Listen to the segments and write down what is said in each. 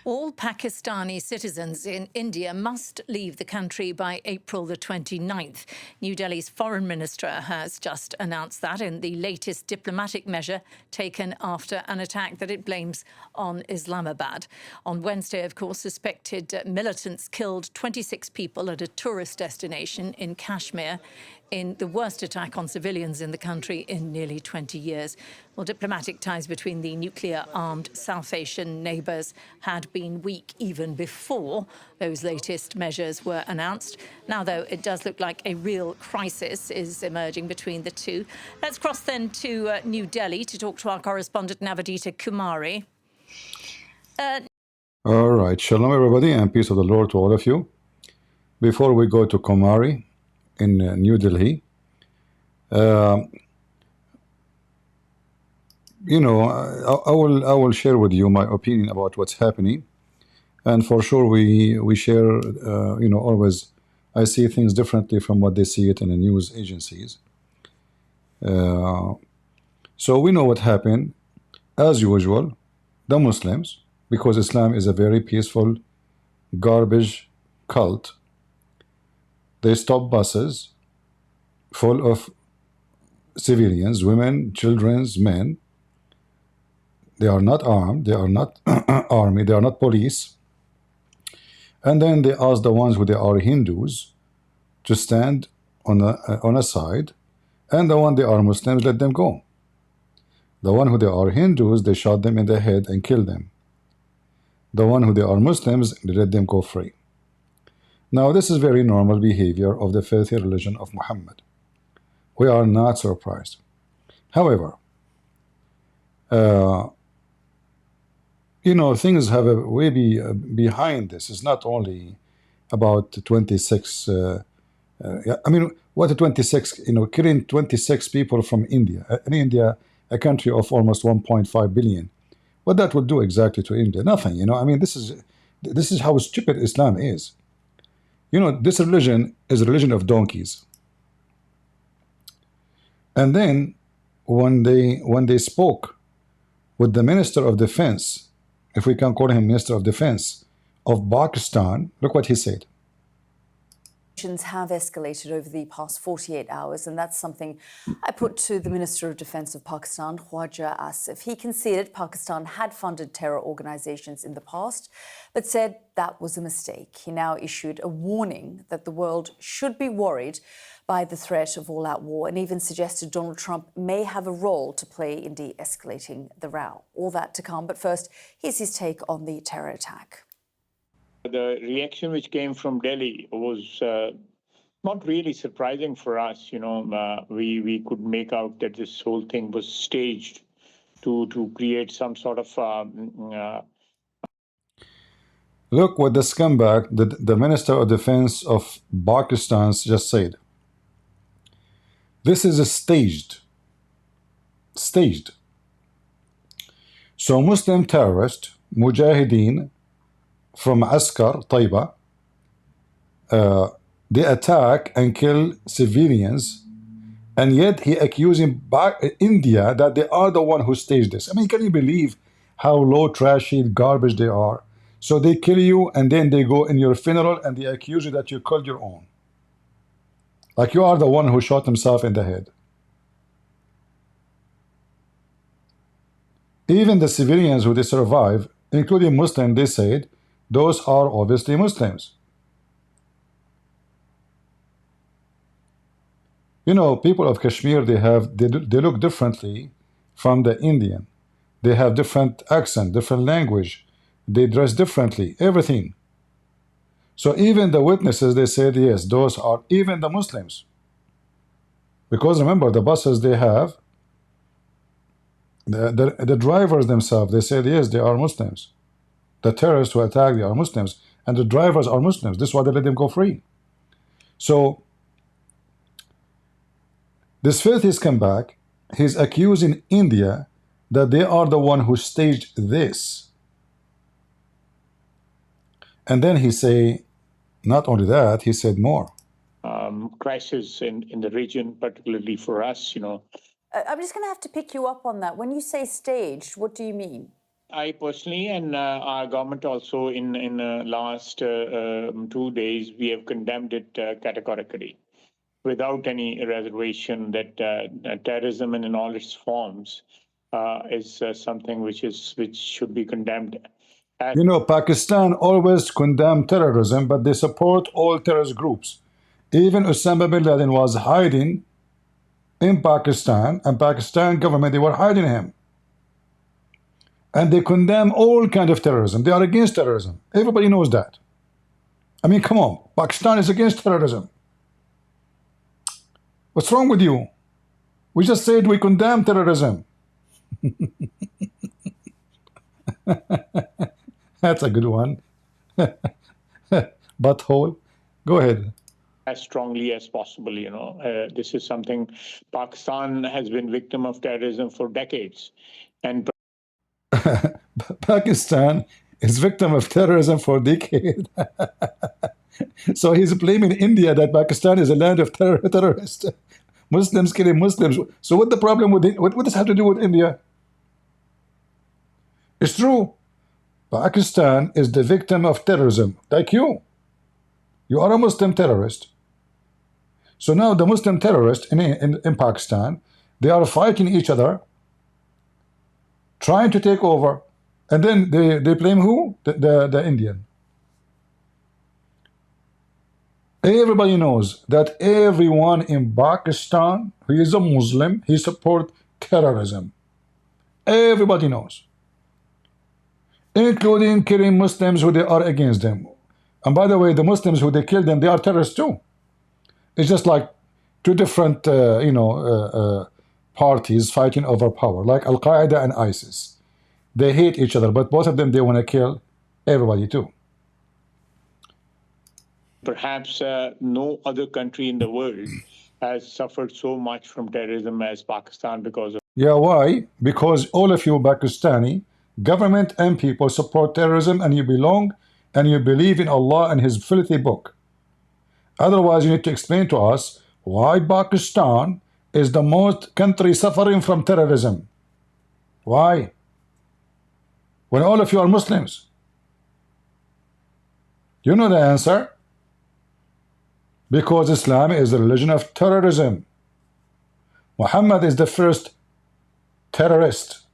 All Pakistani citizens in India must leave the country by April the 29th. New Delhi's foreign minister has just announced that in the latest diplomatic measure taken after an attack that it blames on Islamabad. On Wednesday, of course, suspected militants killed 26 people at a tourist destination in Kashmir in the worst attack on civilians in the country in nearly 20 years. Well, diplomatic ties between the nuclear-armed South Asian neighbours had been weak even before those latest measures were announced. Now, though, it does look like a real crisis is emerging between the two. Let's cross then to New Delhi to talk to our correspondent Navadita Kumari. All right, shalom everybody and peace of the Lord to all of you. Before we go to Kumari in New Delhi, you know, I will share with you my opinion about what's happening, and for sure we share. You know, always I see things differently from what they see it in the news agencies. So we know what happened. As usual, the Muslims, because Islam is a very peaceful garbage cult, they stop buses full of civilians, women, children, men. They are not armed, they are not army, they are not police. And then they ask the ones who they are Hindus to stand on a side, and the one they are Muslims, let them go. The one who they are Hindus, they shot them in the head and kill them. The one who they are Muslims, they let them go free. Now this is very normal behavior of the filthy religion of Muhammad. We are not surprised. However, you know, things have a way behind this. It's not only about 26. I mean, what 26? You know, killing 26 people from India. In India, a country of almost 1.5 billion. What that would do exactly to India? Nothing. You know, I mean, this is how stupid Islam is. You know, this religion is a religion of donkeys. And then when they spoke with the Minister of Defense, if we can call him Minister of Defense of Pakistan, look what he said. Have escalated over the past 48 hours, and that's something I put to the Minister of Defense of Pakistan, Khwaja Asif. He conceded Pakistan had funded terror organizations in the past, but said that was a mistake. He now issued a warning that the world should be worried by the threat of all-out war, and even suggested Donald Trump may have a role to play in de-escalating the row. All that to come, but first, here's his take on the terror attack. The reaction which came from Delhi was not really surprising for us. You know, we could make out that this whole thing was staged to create some sort of. Look what the scumbag, the Minister of Defense of Pakistan just said. This is a staged. So Muslim terrorist, mujahideen, from Askar, Taiba, they attack and kill civilians, and yet he accusing India that they are the one who staged this. I mean, can you believe how low, trashy, garbage they are? So they kill you, and then they go in your funeral and they accuse you that you killed your own. Like you are the one who shot himself in the head. Even the civilians who they survive, including Muslims, they said, those are obviously Muslims. You know, people of Kashmir, they look differently from the Indian. They have different accent, different language. They dress differently, everything. So even the witnesses, they said, yes, those are even the Muslims. Because remember, the buses they have, the drivers themselves, they said, yes, they are Muslims. The terrorists who attacked, they are Muslims, and the drivers are Muslims. This is why they let them go free. So this filthy scumbag, he's accusing India that they are the one who staged this. And then he say, not only that, he said more. Crisis in the region, particularly for us, you know. I'm just going to have to pick you up on that. When you say staged, what do you mean? I personally and our government also in last 2 days, we have condemned it categorically, without any reservation, that terrorism in all its forms is something which should be condemned. You know, Pakistan always condemn terrorism, but they support all terrorist groups. Even Osama bin Laden was hiding in Pakistan, and Pakistan government, they were hiding him. And they condemn all kind of terrorism. They are against terrorism. Everybody knows that. I mean, come on. Pakistan is against terrorism. What's wrong with you? We just said we condemn terrorism. That's a good one. Butthole. Go ahead. As strongly as possible, this is something. Pakistan has been victim of terrorism for decades, and Pakistan is victim of terrorism for decades. So he's blaming India that Pakistan is a land of terrorists. Muslims killing Muslims. So what the problem with it? What does this have to do with India? It's true. Pakistan is the victim of terrorism, like you. You are a Muslim terrorist. So now the Muslim terrorists in Pakistan, they are fighting each other, trying to take over, and then they blame who? The Indian. Everybody knows that everyone in Pakistan who is a Muslim, he supports terrorism. Everybody knows, including killing Muslims who they are against them. And by the way, the Muslims who they kill them, they are terrorists too. It's just like two different, parties fighting over power, like Al-Qaeda and ISIS. They hate each other, but both of them, they want to kill everybody too. perhaps no other country in the world has suffered so much from terrorism as Pakistan because of. Yeah, why? Because all of you Pakistani government and people support terrorism, and you belong and you believe in Allah and His filthy book. Otherwise, you need to explain to us why Pakistan is the most country suffering from terrorism. Why? When all of you are Muslims. You know the answer. Because Islam is the religion of terrorism. Muhammad is the first terrorist.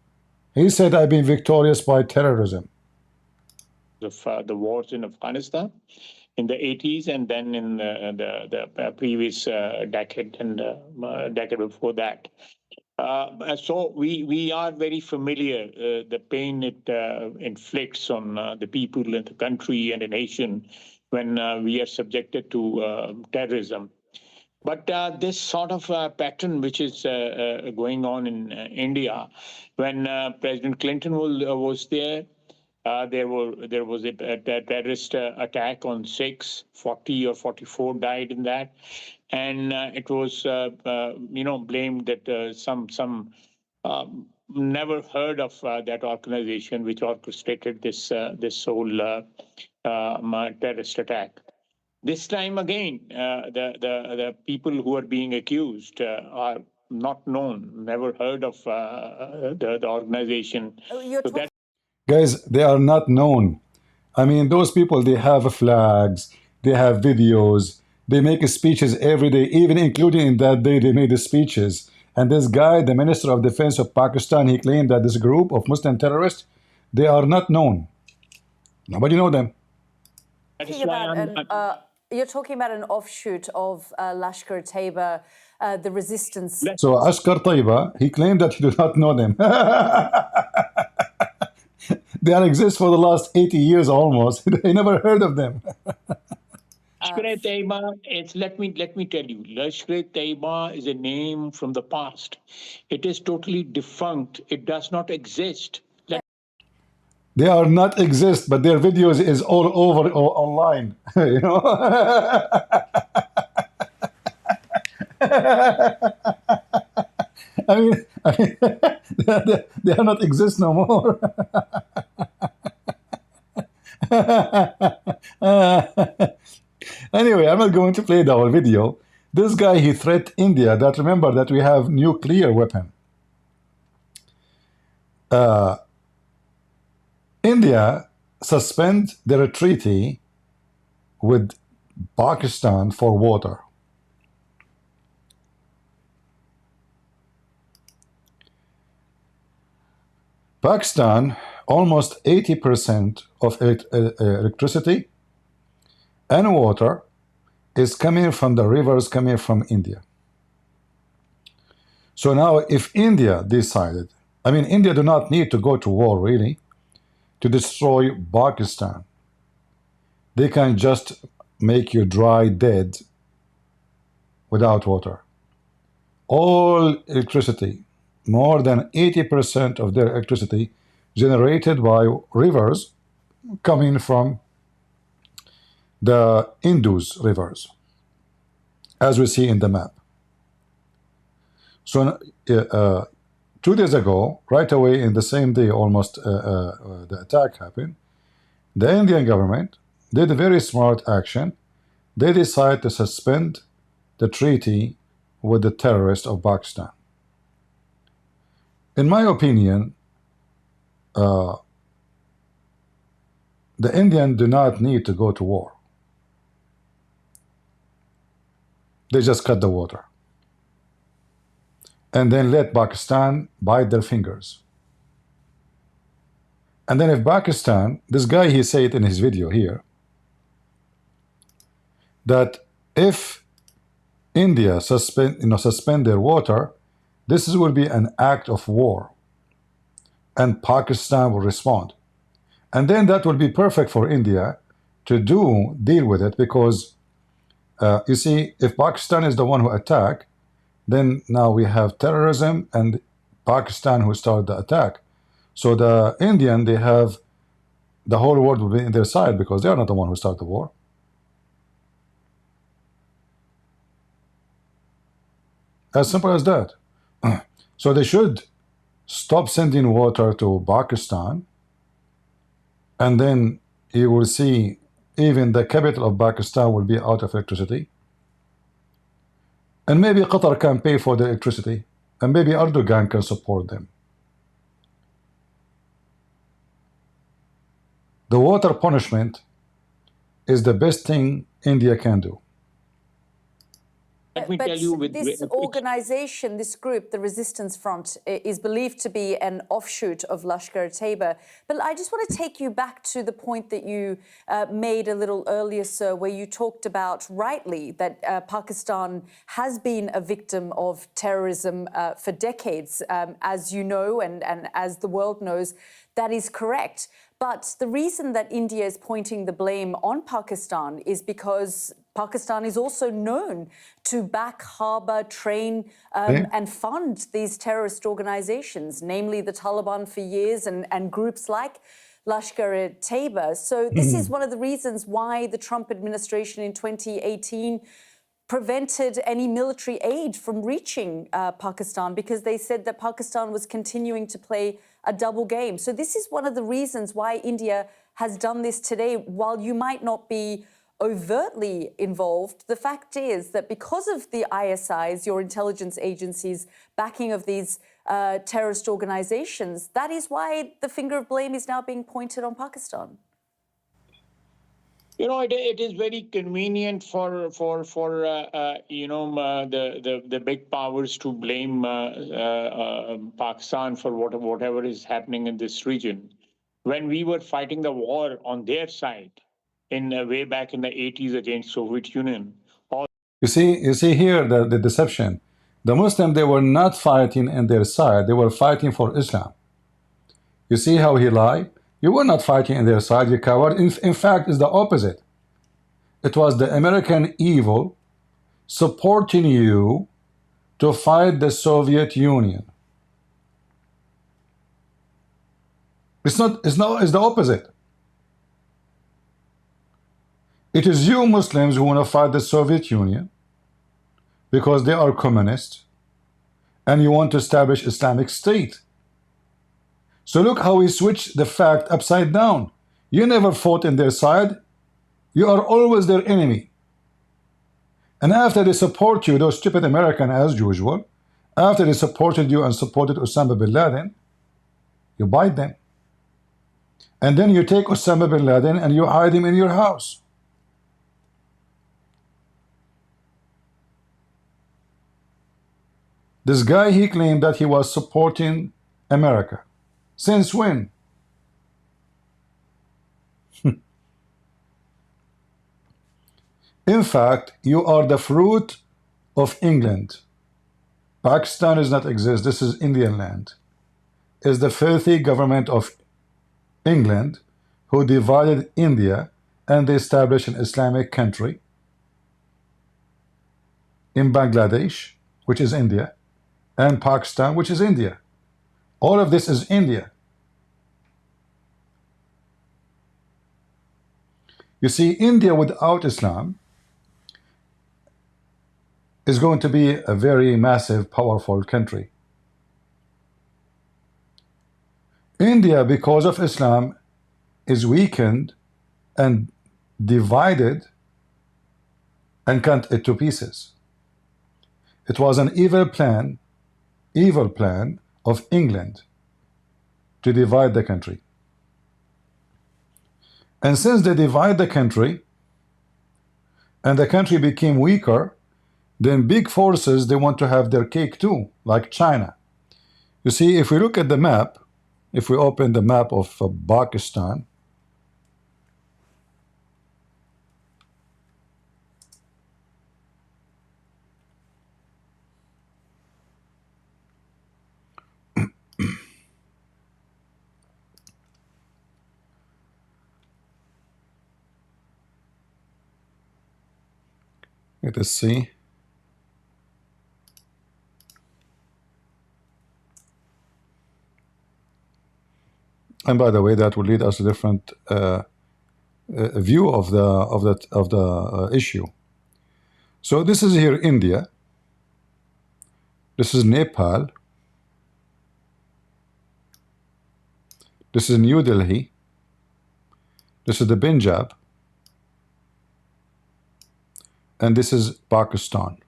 He said, I've been victorious by terrorism. Of the wars in Afghanistan in the 80s, and then in the previous decade and decade before that. So we are very familiar the pain it inflicts on the people in the country and the nation when we are subjected to terrorism. But this sort of pattern which is going on in India, when President Clinton was there, there was a terrorist attack on Sikhs. 40 or 44 died in that, and it was blamed that some never heard of that organization which orchestrated this whole terrorist attack. This time again, the people who are being accused are not known, never heard of the organization. So that. Guys, they are not known. I mean, those people, they have flags, they have videos, they make speeches every day, even including in that day they made the speeches. And this guy, the Minister of Defense of Pakistan, he claimed that this group of Muslim terrorists, they are not known. Nobody know them. You're talking about an offshoot of Lashkar-e-Taiba, the resistance. So Ashkar Taiba, he claimed that he do not know them. They exist for the last 80 years almost. They never heard of them. Lashkar-e-Taiba, let me tell you, Lashkar-e-Taiba is a name from the past. It is totally defunct. It does not exist. They are not exist, but their videos is all over online. You know. I mean they are not exist no more. Anyway, I'm not going to play the whole video. This guy, he threatened India that, remember that we have nuclear weapon. India suspend their treaty with Pakistan for water. Pakistan, almost 80% of electricity and water is coming from the rivers coming from India. So now if India decided, I mean, India do not need to go to war really to destroy Pakistan. They can just make you dry dead without water. All electricity, more than 80% of their electricity generated by rivers coming from the Indus rivers, as we see in the map. So 2 days ago, right away in the same day almost the attack happened, the Indian government did a very smart action. They decided to suspend the treaty with the terrorists of Pakistan. In my opinion, the Indians do not need to go to war. They just cut the water and then let Pakistan bite their fingers. And then if Pakistan, this guy, he said in his video here that if India suspend their water, this will be an act of war and Pakistan will respond. And then that will be perfect for India to deal with it, because you see, if Pakistan is the one who attacked, then now we have terrorism and Pakistan who started the attack. So the Indian, they have the whole world will be in their side because they are not the one who started the war. As simple as that. So they should stop sending water to Pakistan, and then you will see even the capital of Pakistan will be out of electricity. And maybe Qatar can pay for the electricity, and maybe Erdogan can support them. The water punishment is the best thing India can do. Let me But tell you this organization, this group, the Resistance Front, is believed to be an offshoot of Lashkar-e-Taiba. But I just want to take you back to the point that you made a little earlier, sir, where you talked about, rightly, that Pakistan has been a victim of terrorism for decades. As you know, and as the world knows, that is correct. But the reason that India is pointing the blame on Pakistan is because Pakistan is also known to back, harbour, train and fund these terrorist organizations, namely the Taliban for years and groups like Lashkar-e-Taiba. So this is one of the reasons why the Trump administration in 2018 prevented any military aid from reaching Pakistan, because they said that Pakistan was continuing to play a double game. So this is one of the reasons why India has done this today. While you might not be overtly involved, the fact is that because of the ISIs, your intelligence agencies, backing of these terrorist organizations, that is why the finger of blame is now being pointed on Pakistan. You know, it is very convenient for the big powers to blame Pakistan for whatever is happening in this region. When we were fighting the war on their side in way back in the 80s against Soviet Union. You see here the deception. The Muslims, they were not fighting on their side. They were fighting for Islam. You see how he lied? You were not fighting on their side, you coward. In fact, it's the opposite. It was the American evil supporting you to fight the Soviet Union. It's the opposite. It is you Muslims who want to fight the Soviet Union because they are communist and you want to establish Islamic State. So look how we switch the fact upside down. You never fought in their side. You are always their enemy. And after they support you, those stupid Americans as usual, after they supported you and supported Osama bin Laden, you bite them. And then you take Osama bin Laden and you hide him in your house. This guy, he claimed that he was supporting America. Since when? In fact, you are the fruit of England. Pakistan does not exist. This is Indian land. It's the filthy government of England who divided India and they established an Islamic country in Bangladesh, which is India, and Pakistan, which is India. All of this is India. You see, India without Islam is going to be a very massive, powerful country. India, because of Islam, is weakened and divided and cut into pieces. It was an evil plan of England to divide the country. And since they divide the country and the country became weaker, then big forces, they want to have their cake too, like China. You see, if we look at the map, if we open the map of Pakistan, let us see. And by the way, that will lead us to a different view of the issue. So this is here India. This is Nepal. This is New Delhi. This is the Punjab. And this is Pakistan.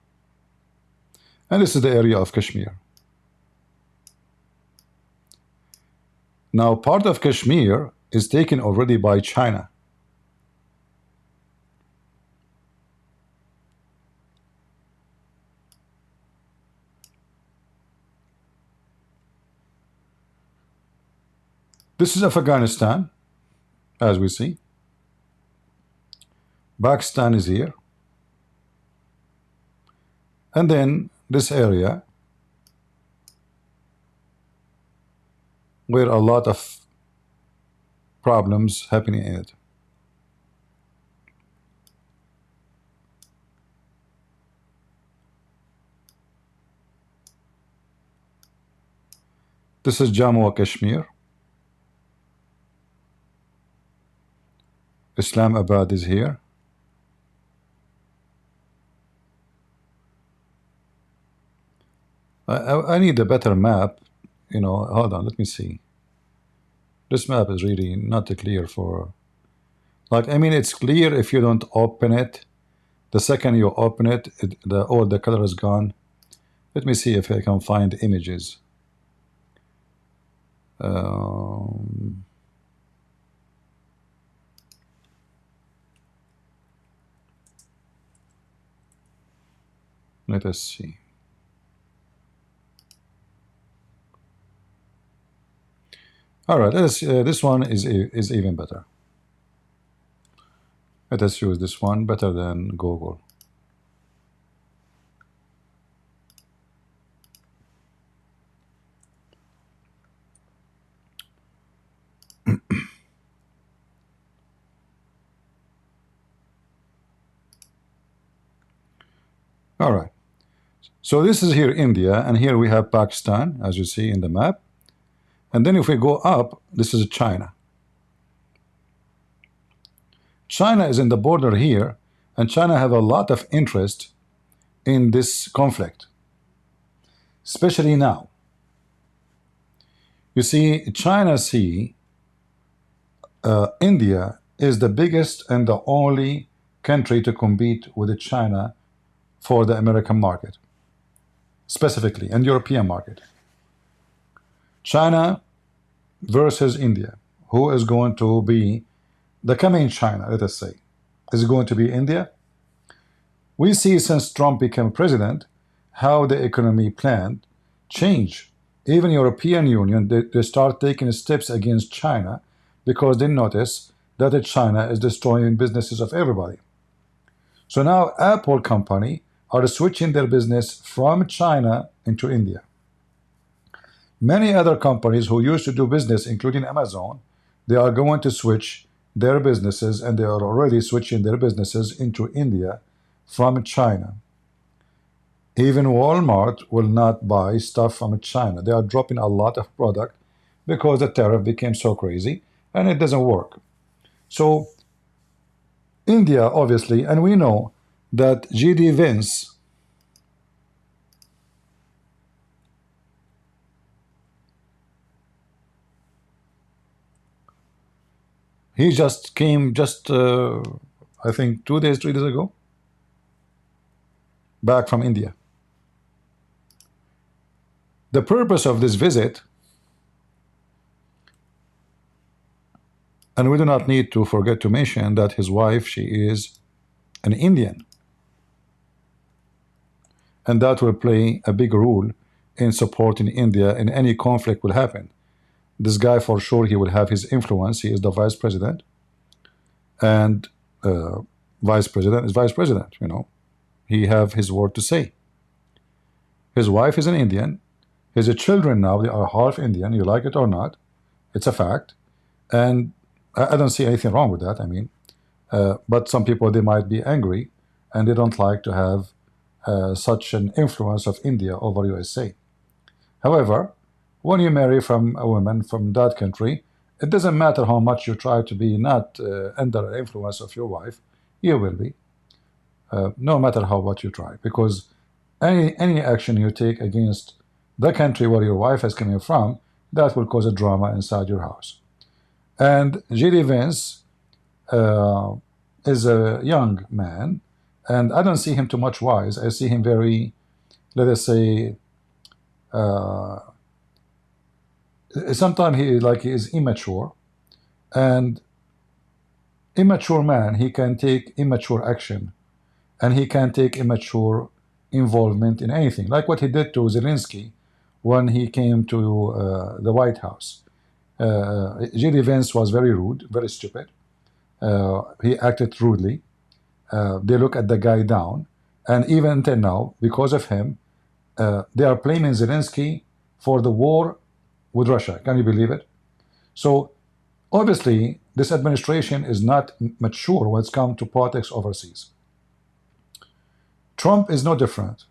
And this is the area of Kashmir. Now, part of Kashmir is taken already by China. This is Afghanistan, as we see. Pakistan is here. And then this area where a lot of problems happening in it. This is Jammu and Kashmir. Islamabad is here. I need a better map. You know, hold on, let me see. This map is really not clear for, like, I mean, it's clear if you don't open it. The second you open it, all the color is gone. Let me see if I can find images. Let us see. All right, this one is even better. Let us use this one, better than Google. All right, so this is here India, and here we have Pakistan, as you see in the map. And then if we go up, this is China. China is in the border here, and China have a lot of interest in this conflict, especially now. You see, China see India is the biggest and the only country to compete with China for the American market, specifically, and European market. China versus India. who is going to be the coming China, let us say? Is it going to be India? We see since Trump became president how the economy plan change. Even European Union, they start taking steps against China because they notice that China is destroying businesses of everybody. So now Apple company are switching their business from China into India. Many other companies who used to do business, including Amazon, they are going to switch their businesses, and they are already switching their businesses into India from China. Even Walmart will not buy stuff from China. They are dropping a lot of product because the tariff became so crazy and it doesn't work. So India, obviously, and we know that G.D. Vance, he just came I think 2 days, 3 days ago, back from India. The purpose of this visit, and we do not need to forget to mention that his wife, she is an Indian, and that will play a big role in supporting India in any conflict will happen. This guy, for sure, he will have his influence. He is the vice president, and vice president is vice president, you know. He have his word to say. His wife is an Indian. His children now, they are half Indian, you like it or not. It's a fact. And I don't see anything wrong with that. I mean, but some people, they might be angry and they don't like to have such an influence of India over USA. However, when you marry from a woman from that country, it doesn't matter how much you try to be not under the influence of your wife, you will be, no matter how much you try, because any action you take against the country where your wife is coming from, that will cause a drama inside your house. And J.D. Vance is a young man, and I don't see him too much wise. I see him very, let us say, sometimes he is immature, and immature man, he can take immature action, and he can take immature involvement in anything, like what he did to Zelensky when he came to the White House. J.D. Vance was very rude, very stupid. He acted rudely. They look at the guy down, and even until now, because of him, they are blaming Zelensky for the war with Russia. Can you believe it? So obviously, this administration is not mature when it's come to politics overseas. Trump is no different.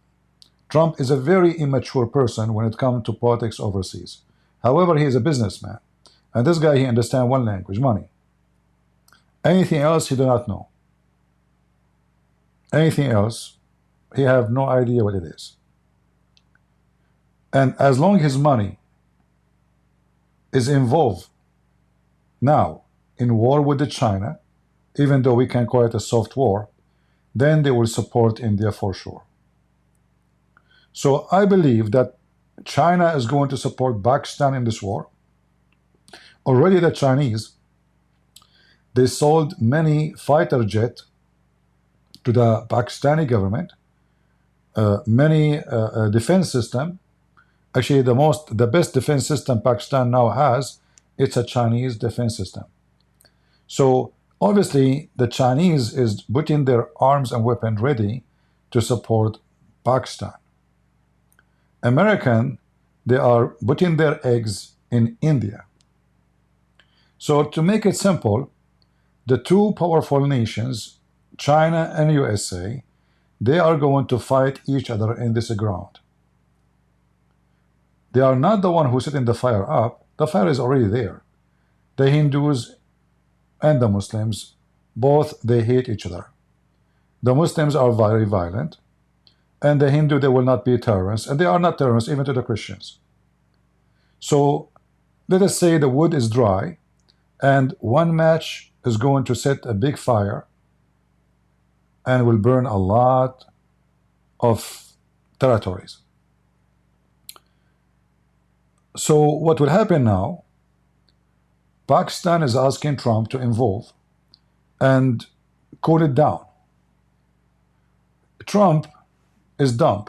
Trump is a very immature person when it comes to politics overseas. However, he is a businessman. And this guy, he understands one language, money. Anything else, he do not know. Anything else, he have no idea what it is. And as long as money is involved now in war with China, even though we can call it a soft war, then they will support India for sure. So I believe that China is going to support Pakistan in this war. Already the Chinese, they sold many fighter jets to the Pakistani government, many defense system. Actually, the best defense system Pakistan now has, it's a Chinese defense system. So obviously the Chinese is putting their arms and weapons ready to support Pakistan. American, they are putting their eggs in India. So to make it simple, the two powerful nations, China and USA, they are going to fight each other in this ground. They are not the one who's setting the fire up. The fire is already there. The Hindus and the Muslims, both they hate each other. The Muslims are very violent, and the Hindu, they will not be terrorists, and they are not terrorists even to the Christians. So let us say the wood is dry, and one match is going to set a big fire and will burn a lot of territories. So what will happen now, Pakistan is asking Trump to involve and cool it down. Trump is dumb.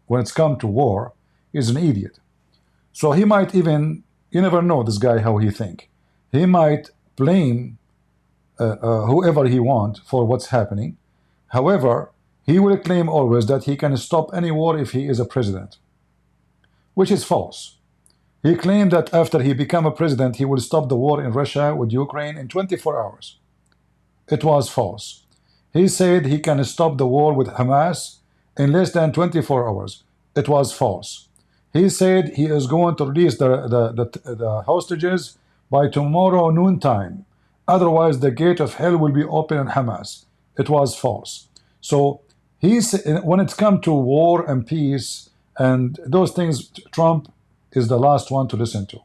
When it's come to war, he's an idiot. So he might even, you never know this guy how he think. He might blame whoever he wants for what's happening. However, he will claim always that he can stop any war if he is a president, which is false. He claimed that after he became a president, he will stop the war in Russia with Ukraine in 24 hours. It was false. He said he can stop the war with Hamas in less than 24 hours. It was false. He said he is going to release the hostages by tomorrow noontime. Otherwise, the gate of hell will be open on Hamas. It was false. So when it's come to war and peace and those things, Trump is the last one to listen to.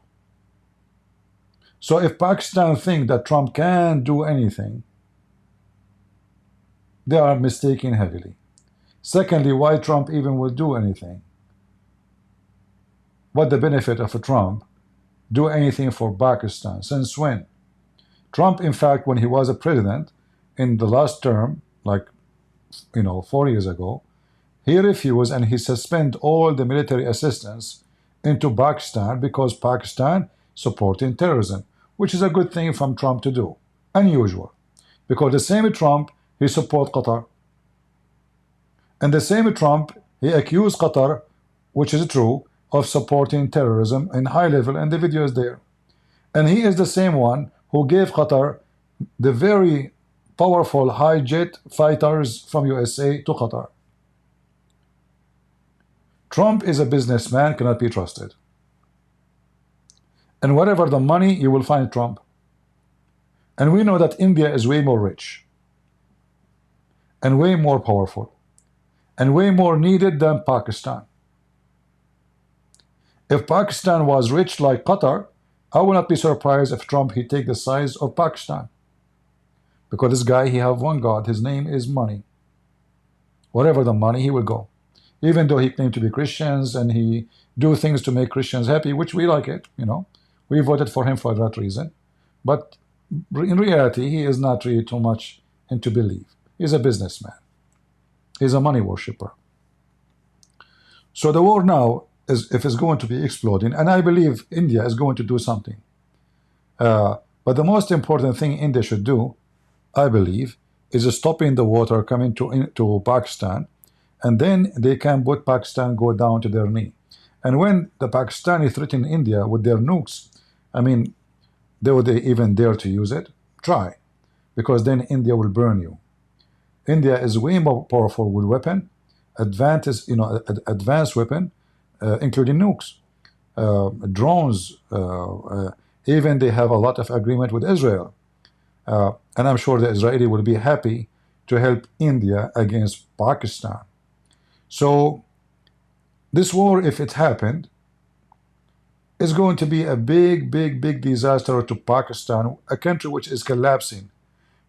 So if Pakistan think that Trump can do anything, they are mistaken heavily. Secondly, why Trump even will do anything? What the benefit of a Trump do anything for Pakistan? Since when? Trump, in fact, when he was a president in the last term, like 4 years ago, he refused and he suspended all the military assistance into Pakistan because Pakistan supporting terrorism, which is a good thing from Trump to do. Unusual. Because the same Trump, he support Qatar. And the same Trump, he accused Qatar, which is true, of supporting terrorism in high level, and the video is there. And he is the same one who gave Qatar the very powerful high jet fighters from USA to Qatar. Trump is a businessman, cannot be trusted. And whatever the money, you will find Trump. And we know that India is way more rich and way more powerful and way more needed than Pakistan. If Pakistan was rich like Qatar, I will not be surprised if Trump he take the size of Pakistan. Because this guy, he have one God, his name is money. Whatever the money, he will go. Even though he claimed to be Christians and he do things to make Christians happy, which we like it, we voted for him for that reason. But in reality, he is not really too much into belief. He's a businessman. He's a money worshipper. So the war now is, if it's going to be exploding, and I believe India is going to do something. But the most important thing India should do, I believe, is stopping the water coming to Pakistan, and then they can put Pakistan go down to their knee. And when the Pakistani threaten India with their nukes, I mean, would they even dare to use it? Try, because then India will burn you. India is way more powerful with weapon, advanced weapon, including nukes, drones. Even they have a lot of agreement with Israel, and I'm sure the Israeli will be happy to help India against Pakistan. So this war, if it happened, is going to be a big disaster to Pakistan, a country which is collapsing.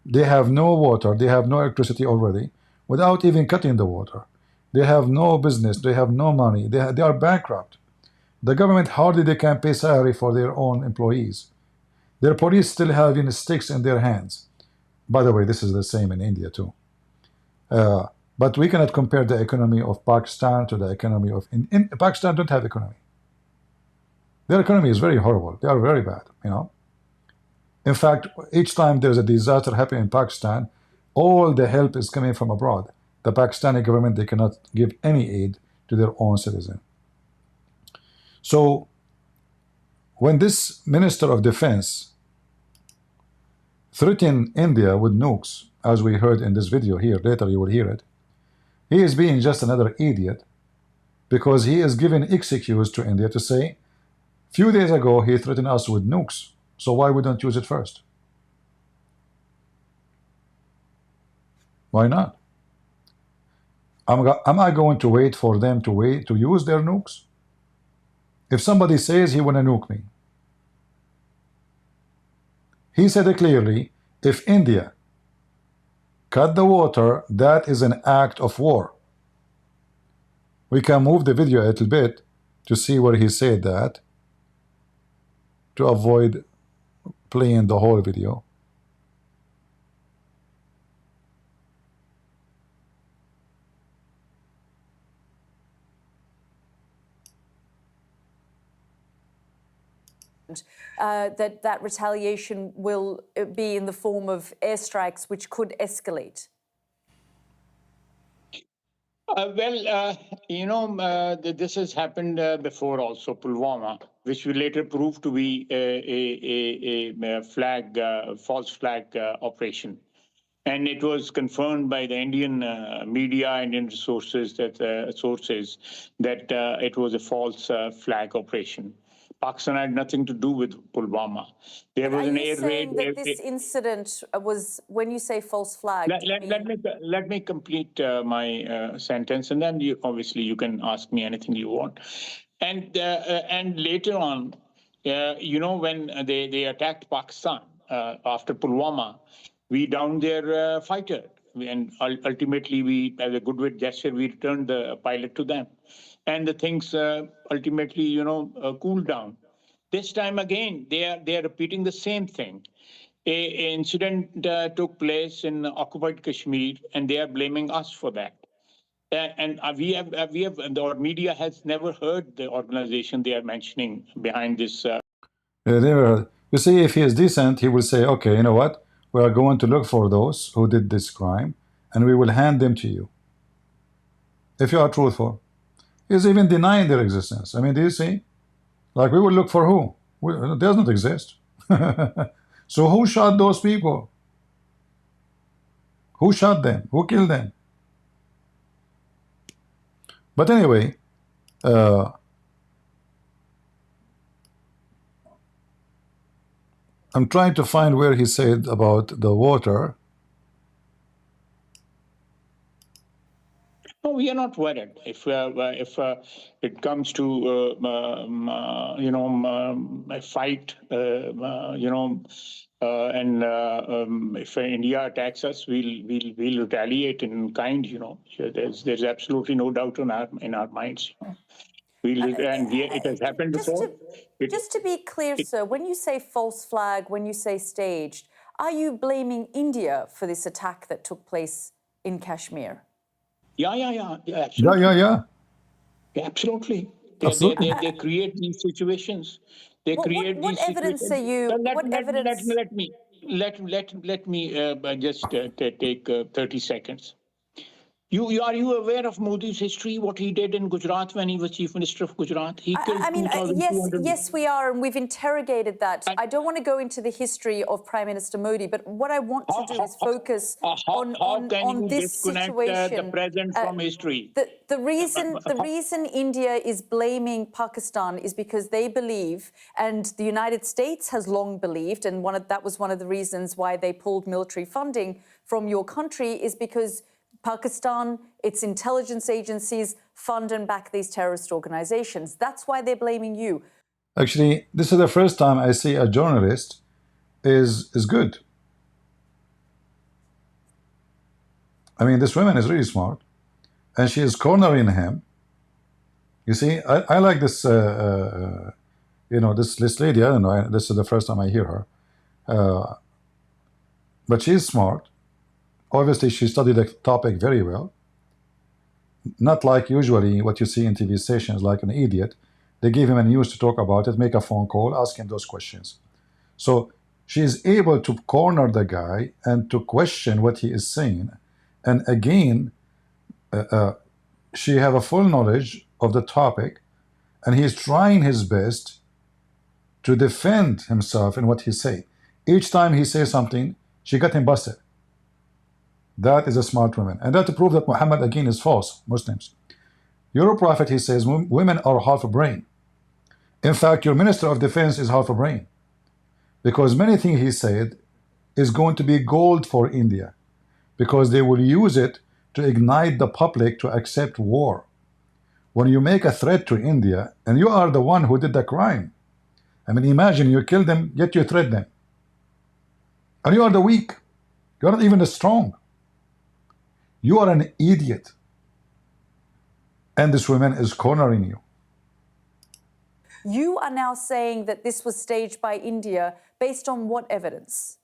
They have no water, they have no electricity already, without even cutting the water. They have no business, they have no money, they are bankrupt. The government hardly they can pay salary for their own employees. Their police still having sticks in their hands. By the way, this is the same in India too. But we cannot compare the economy of Pakistan to the economy of Pakistan don't have economy. Their economy is very horrible. They are very bad, In fact, each time there's a disaster happening in Pakistan, all the help is coming from abroad. The Pakistani government, they cannot give any aid to their own citizen. So when this Minister of Defense threatened India with nukes, as we heard in this video here, later you will hear it, he is being just another idiot, because he is giving excuse to India to say, few days ago he threatened us with nukes, so why we don't use it first? Why not? Am I going to wait for them to use their nukes? If somebody says he want to nuke me, he said it clearly, if India cut the water, that is an act of war. We can move the video a little bit to see where he said that, to avoid playing the whole video. That retaliation will be in the form of airstrikes, which could escalate? This has happened before also, Pulwama, which will later prove to be a false flag operation. And it was confirmed by the Indian media, Indian sources that it was a false flag operation. Pakistan had nothing to do with Pulwama. There was an air raid. Are you saying that this incident was, when you say false flag? Let me complete my sentence, and then obviously you can ask me anything you want. And later on, when they attacked Pakistan after Pulwama, we downed their fighter, and ultimately we, as a goodwill gesture, we returned the pilot to them, and the things ultimately, cooled down. This time again, they are repeating the same thing. An incident took place in occupied Kashmir, and they are blaming us for that. And our media has never heard the organization they are mentioning behind this. You see, if he is decent, he will say, okay, you know what? We are going to look for those who did this crime, and we will hand them to you. If you are truthful. He's even denying their existence. I mean, do you see? Like, we will look for who? It doesn't exist. So who shot those people? Who shot them? Who killed them? But anyway, I'm trying to find where he said about the water. No, we are not worried. If it comes to a fight, if India attacks us, we'll retaliate in kind. There's absolutely no doubt in our minds. It has happened before. Just to be clear, sir, when you say false flag, when you say staged, are you blaming India for this attack that took place in Kashmir? Yeah, absolutely. Yeah. Absolutely. Absolutely. They create these situations. What evidence are you? Let me just take 30 seconds. Are you aware of Modi's history, what he did in Gujarat when he was Chief Minister of Gujarat? He killed 2,200. Yes, we are, and we've interrogated that. I don't want to go into the history of Prime Minister Modi, but what I want to do is focus on this situation. The present from history? The reason India is blaming Pakistan is because they believe, and the United States has long believed, and that was one of the reasons why they pulled military funding from your country, is because Pakistan, its intelligence agencies, fund and back these terrorist organizations. That's why they're blaming you. Actually, this is the first time I see a journalist is good. I mean, this woman is really smart, and she is cornering him. You see, I like this, this lady. I don't know. This is the first time I hear her, but she's smart. Obviously, she studied the topic very well. Not like usually what you see in TV stations, like an idiot. They give him a news to talk about it, make a phone call, ask him those questions. So she is able to corner the guy and to question what he is saying. And again, she have a full knowledge of the topic, and he is trying his best to defend himself in what he say. Each time he says something, she got him busted. That is a smart woman. And that to prove that Muhammad again is false, Muslims. Your prophet, he says, women are half a brain. In fact, your minister of defense is half a brain. Because many things he said is going to be gold for India. Because they will use it to ignite the public to accept war. When you make a threat to India, and you are the one who did the crime. I mean, imagine you kill them, yet you threat them. And you are the weak. You're not even the strong. You are an idiot. And this woman is cornering you. You are now saying that this was staged by India based on what evidence?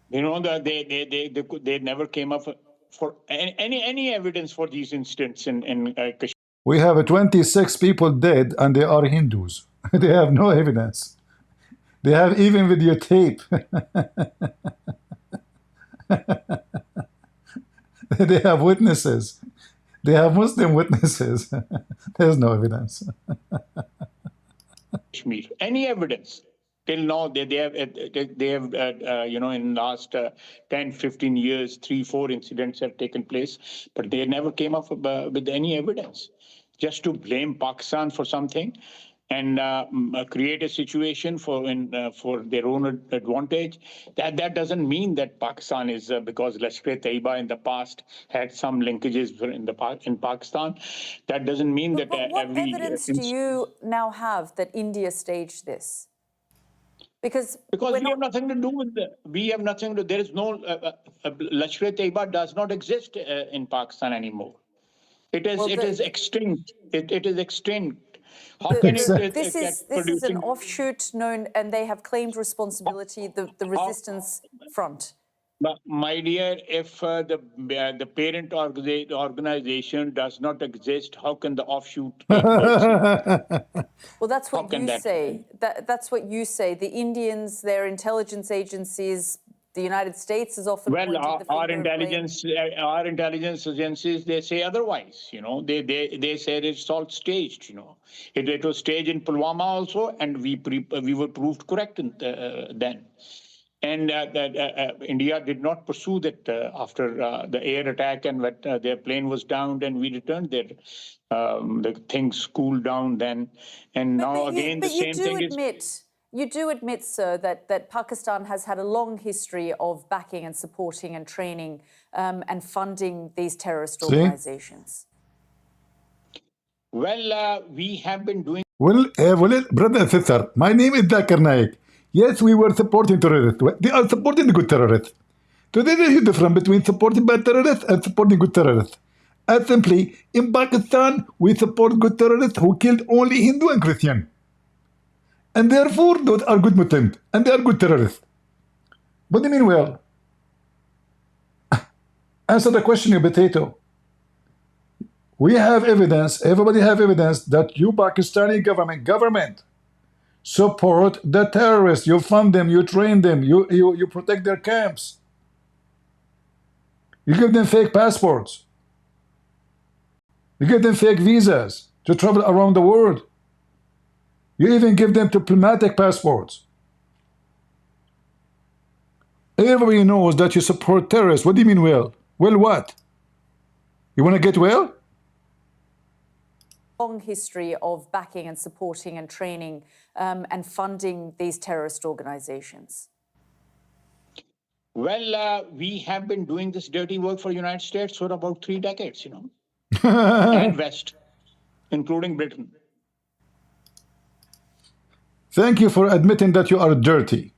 You know, they never came up for any evidence for these incidents in Kashmir. We have 26 people dead and they are Hindus. They have no evidence. They have even videotape. They have witnesses. They have Muslim witnesses. There's no evidence. Kashmir. Any evidence till now they have you know, in last 10, 15 years, 3-4 incidents have taken place, but they never came up with any evidence. Just to blame Pakistan for something and create a situation for their own advantage. That doesn't mean that Pakistan is because Lashkar-e-Taiba in the past had some linkages in Pakistan. That doesn't mean that But what evidence do you now have that India staged this? Because we have nothing to do with we have nothing to. There is no Lashkar-e-Taiba does not exist in Pakistan anymore. It is extinct. It is extinct. How can this is an offshoot known, and they have claimed responsibility. The resistance front. But my dear, if the parent organization does not exist, how can the offshoot take place? Well, that's what you say. That's what you say. The Indians, their intelligence agencies, the United States is often pointed the finger our intelligence agencies, they say otherwise. You know, they said it's all staged. You know, it was staged in Pulwama also, and we were proved correct then. And India did not pursue that after the air attack, and their plane was downed, and we returned there. The things cooled down then, and now again the same thing is. You do admit, sir, that Pakistan has had a long history of backing and supporting and training and funding these terrorist organizations. Well, we have been doing. Well, brother and sister, my name is Zakir Naik. Yes, we were supporting terrorists. They are supporting the good terrorists. So there is a difference between supporting bad terrorists and supporting good terrorists. And simply, in Pakistan, we support good terrorists who killed only Hindu and Christian. And therefore, those are good Muslims, and they are good terrorists. What do you mean, well? Answer the question, you potato. We have evidence, everybody have evidence that you Pakistani government support the terrorists. You fund them, you train them, you protect their camps. You give them fake passports. You give them fake visas to travel around the world. You even give them diplomatic passports. Everybody knows that you support terrorists. What do you mean, well? Well, what? You want to get well? Long history of backing and supporting and training and funding these terrorist organizations. Well, we have been doing this dirty work for the United States for about 3 decades, you know, and West, including Britain. Thank you for admitting that you are dirty.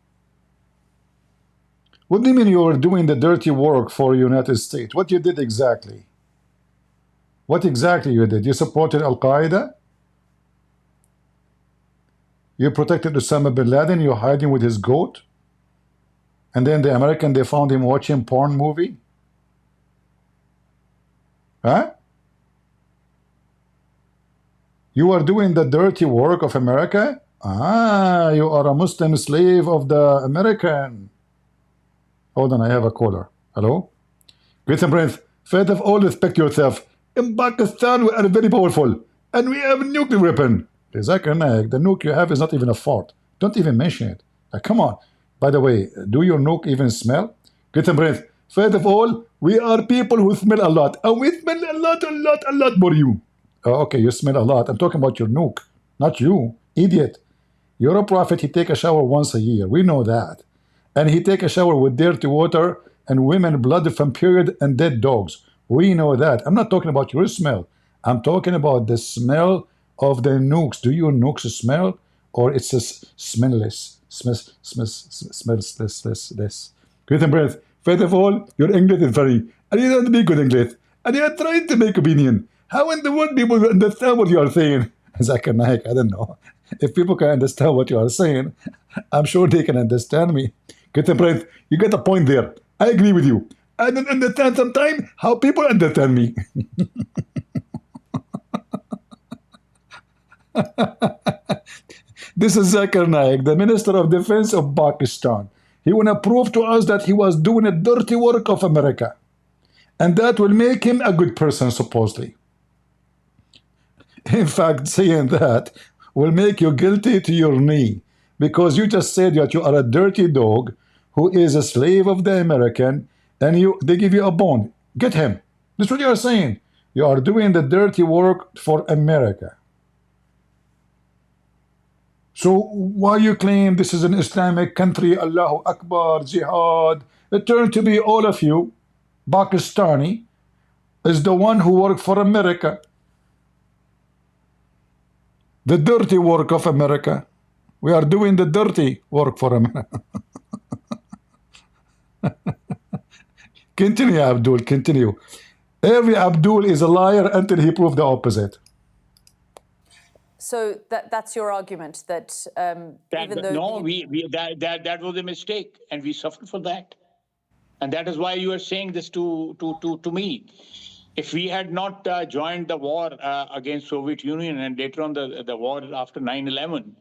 What do you mean you were doing the dirty work for the United States? What you did exactly? What exactly you did? You supported Al-Qaeda? You protected Osama bin Laden, you're hiding with his goat? And then the American, they found him watching porn movie? Huh? You are doing the dirty work of America? Ah, you are a Muslim slave of the American. Hold on, I have a caller. Hello? Great and Prince, first of all, respect yourself. In Pakistan, we are very powerful, and we have a nuclear weapon. The nuke you have is not even a fart. Don't even mention it. Like, come on. By the way, do your nuke even smell? Great and Prince, first of all, we are people who smell a lot, and we smell a lot more you. Oh, okay, you smell a lot. I'm talking about your nuke, not you, idiot. You're a prophet, he take a shower once a year. We know that. And he take a shower with dirty water and women blood from period and dead dogs. We know that. I'm not talking about your smell. I'm talking about the smell of the nukes. Do your nukes smell? Or it's just smellless? Smells. Great and breath. First of all, your English is very, and you don't speak good English. And you are trying to make opinion. How in the world people will understand what you are saying? Zakir Naik, I don't know. If people can understand what you are saying, I'm sure they can understand me. Get a breath. You get a point there. I agree with you. I don't understand sometimes how people understand me. This is Zakir Naik, the Minister of Defense of Pakistan. He want to prove to us that he was doing a dirty work of America. And that will make him a good person, supposedly. In fact, saying that will make you guilty to your knee, because you just said that you are a dirty dog who is a slave of the American, and they give you a bone. Get him. That's what you are saying. You are doing the dirty work for America. So why you claim this is an Islamic country, Allahu Akbar, Jihad? It turned to be all of you, Pakistani, is the one who worked for America. The dirty work of America. We are doing the dirty work for America. Continue, Abdul, continue. Every Abdul is a liar until he proves the opposite. So that's your argument, that even though... No, that was a mistake, and we suffered for that. And that is why you are saying this to me. If we had not joined the war against Soviet Union and later on the war after 9/11,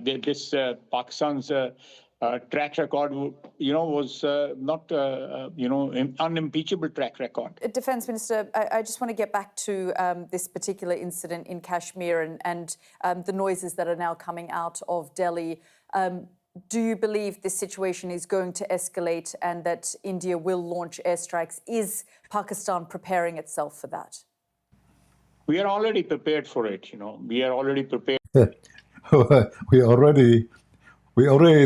this Pakistan's track record, was not, unimpeachable track record. Defense Minister, I just want to get back to this particular incident in Kashmir and the noises that are now coming out of Delhi. Do you believe this situation is going to escalate and that India will launch airstrikes? Is Pakistan preparing itself for that? We are already prepared for it. We are already prepared. we already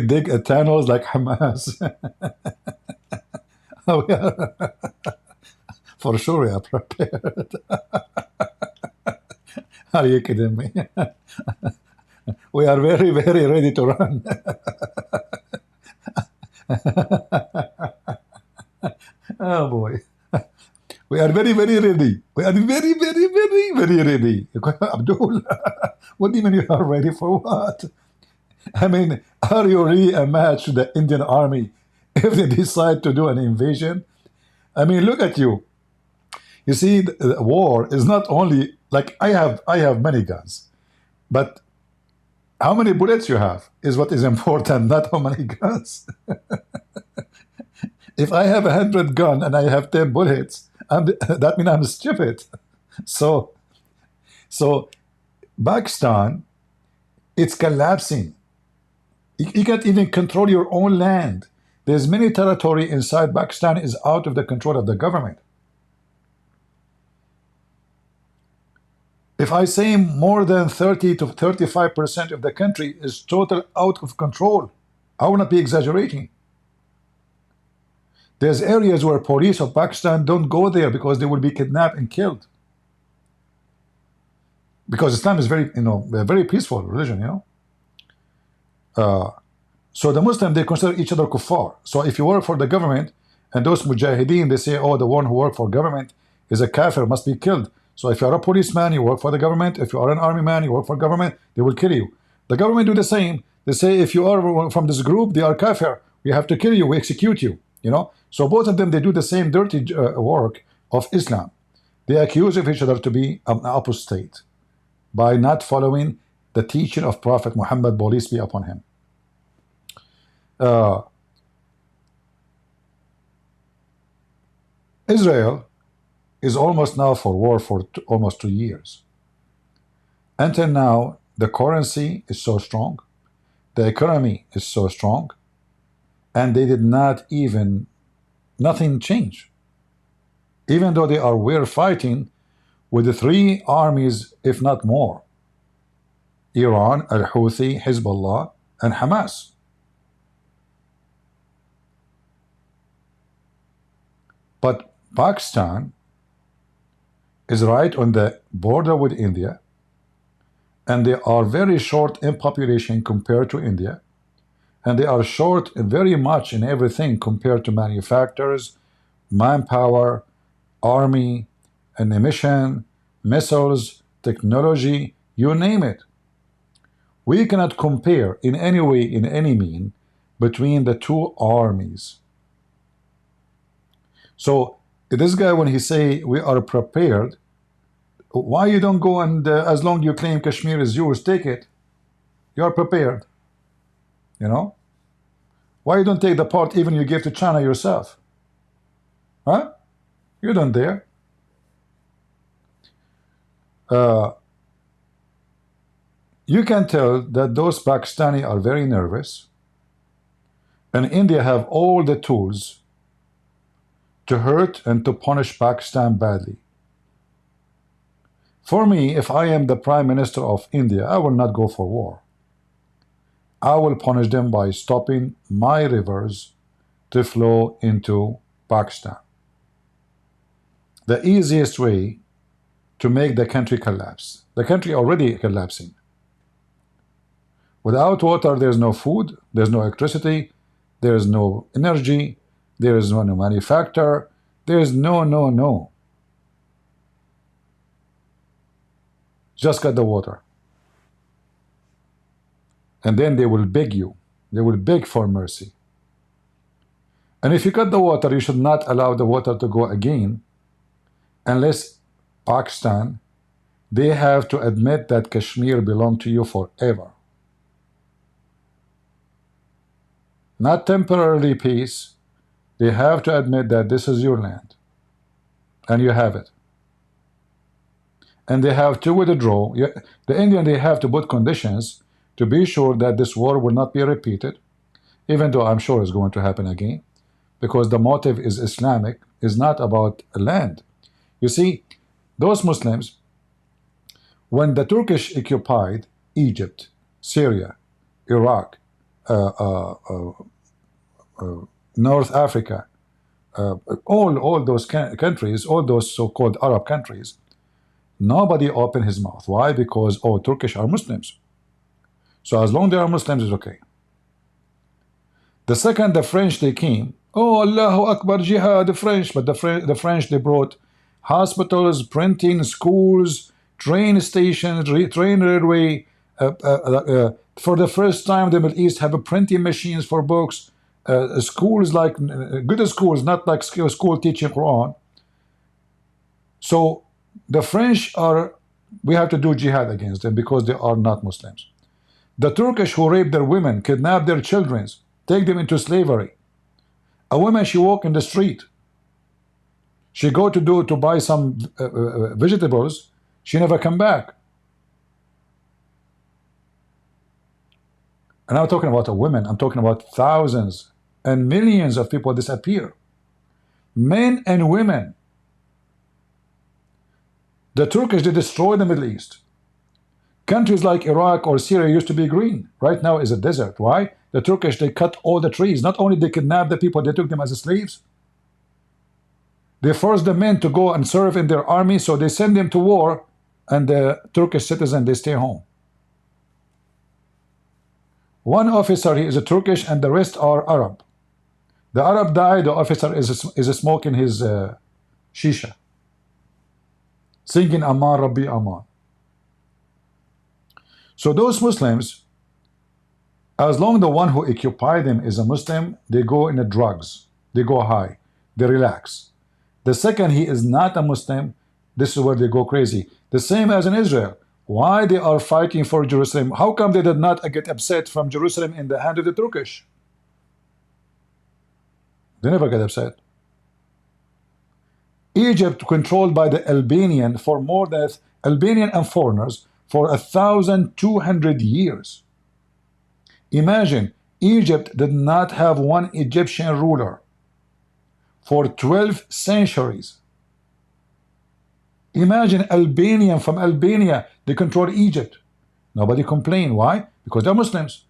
dig a tunnels like Hamas. For sure we are prepared. Are you kidding me? We are very, very ready to run. Oh boy. We are very, very ready. We are very, very, very, very ready. Abdul, what do you mean you are ready for what? I mean, are you really a match to the Indian army if they decide to do an invasion? I mean, look at you. You see, the war is not only like I have many guns, but how many bullets you have is what is important, not how many guns. If I have 100 guns and I have 10 bullets, that means I'm stupid. So Pakistan, it's collapsing. You can't even control your own land. There's many territory inside Pakistan is out of the control of the government. If I say more than 30 to 35% of the country is total out of control, I will not be exaggerating. There's areas where police of Pakistan don't go there because they will be kidnapped and killed. Because Islam is very, a very peaceful religion, So the Muslims, they consider each other kuffar. So if you work for the government, and those mujahideen, they say, oh, the one who work for government is a kafir, must be killed. So if you are a policeman, you work for the government. If you are an army man, you work for government, they will kill you. The government do the same. They say, if you are from this group, they are kafir. We have to kill you. We execute you. So both of them, they do the same dirty work of Islam. They accuse of each other to be an apostate by not following the teaching of Prophet Muhammad, peace be upon him. Israel is almost now for war for almost 2 years. Until now, the currency is so strong, the economy is so strong, and they did not even, nothing change. Even though we're fighting with the 3 armies, if not more: Iran, Al-Houthi, Hezbollah, and Hamas. But Pakistan is right on the border with India, and they are very short in population compared to India, and they are short very much in everything compared to manufacturers, manpower, army, ammunition, missiles, technology, you name it. We cannot compare in any way, in any mean, between the two armies. So this guy, when he say we are prepared, why you don't go and as long you claim Kashmir is yours, take it. You are prepared. You know? Why you don't take the part even you gave to China yourself? Huh? You don't dare. You can tell that those Pakistani are very nervous, and India have all the tools to hurt and to punish Pakistan badly. For me, if I am the Prime Minister of India, I will not go for war. I will punish them by stopping my rivers to flow into Pakistan. The easiest way to make the country collapse. The country already collapsing. Without water, there's no food, there's no electricity, there's no energy, there is no manufacture, there's no. Just cut the water. And then they will beg you. They will beg for mercy. And if you cut the water, you should not allow the water to go again unless Pakistan, they have to admit that Kashmir belongs to you forever. Not temporarily peace. They have to admit that this is your land. And you have it. And they have to withdraw. The Indian, they have to put conditions to be sure that this war will not be repeated, even though I'm sure it's going to happen again, because the motive is Islamic, is not about land. You see, those Muslims, when the Turkish occupied Egypt, Syria, Iraq, North Africa, all those countries, all those so-called Arab countries, nobody opened his mouth. Why? Because, oh, Turkish are Muslims. So as long as they are Muslims, it's okay. The second the French, they came, oh, Allahu Akbar, jihad, the French. But the French, they brought hospitals, printing, schools, train stations, train railway. For the first time, the Middle East have printing machines for books. Schools like good schools, not like school teaching Quran. So the French are, we have to do jihad against them because they are not Muslims. The Turkish who rape their women, kidnap their children, take them into slavery. A woman, she walk in the street. She go to buy some vegetables. She never come back. And I'm talking about a woman. I'm talking about thousands and millions of people disappear. Men and women. The Turkish, they destroy the Middle East. Countries like Iraq or Syria used to be green. Right now is a desert. Why? The Turkish, they cut all the trees. Not only they kidnapped the people, they took them as slaves. They forced the men to go and serve in their army, so they send them to war, and the Turkish citizen, they stay home. One officer, he is a Turkish, and the rest are Arab. The Arab died, the officer is smoking his shisha, singing Aman Rabbi Aman. So those Muslims, as long as the one who occupied them is a Muslim, they go in the drugs, they go high, they relax. The second he is not a Muslim, this is where they go crazy. The same as in Israel. Why they are fighting for Jerusalem? How come they did not get upset from Jerusalem in the hand of the Turkish? They never get upset. Egypt controlled by the Albanian for more than Albanian and foreigners for 1,200 years. Imagine, Egypt did not have one Egyptian ruler for 12 centuries. Imagine Albanian from Albania, they control Egypt. Nobody complained. Why? Because they're Muslims.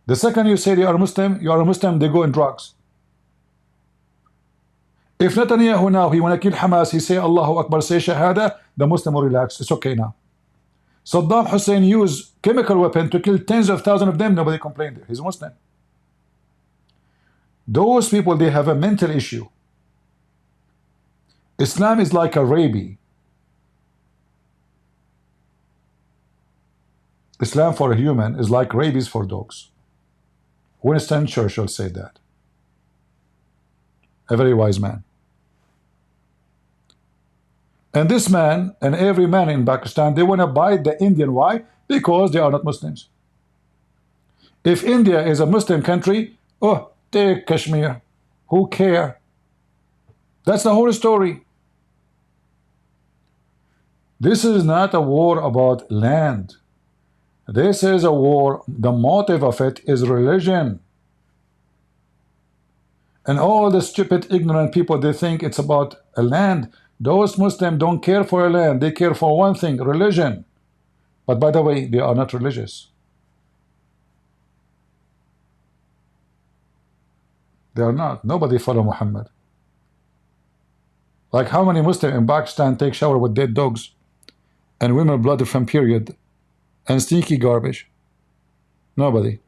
The second you say they are Muslim, you are a Muslim, they go in drugs. If Netanyahu now, he want to kill Hamas, he say Allahu Akbar, say Shahada, the Muslim will relax. It's okay now. Saddam Hussein used chemical weapon to kill tens of thousands of them, nobody complained. He's a Muslim. Those people, they have a mental issue. Islam is like a rabies. Islam for a human is like rabies for dogs. Winston Churchill said that. A very wise man. And this man and every man in Pakistan, they want to bite the Indian. Why? Because they are not Muslims. If India is a Muslim country, oh, take Kashmir. Who care? That's the whole story. This is not a war about land. This is a war. The motive of it is religion. And all the stupid, ignorant people, they think it's about a land. Those Muslims don't care for a land. They care for one thing, religion. But by the way, they are not religious. They are not. Nobody follow Muhammad. Like how many Muslims in Pakistan take shower with dead dogs and women blood from period and stinky garbage? Nobody.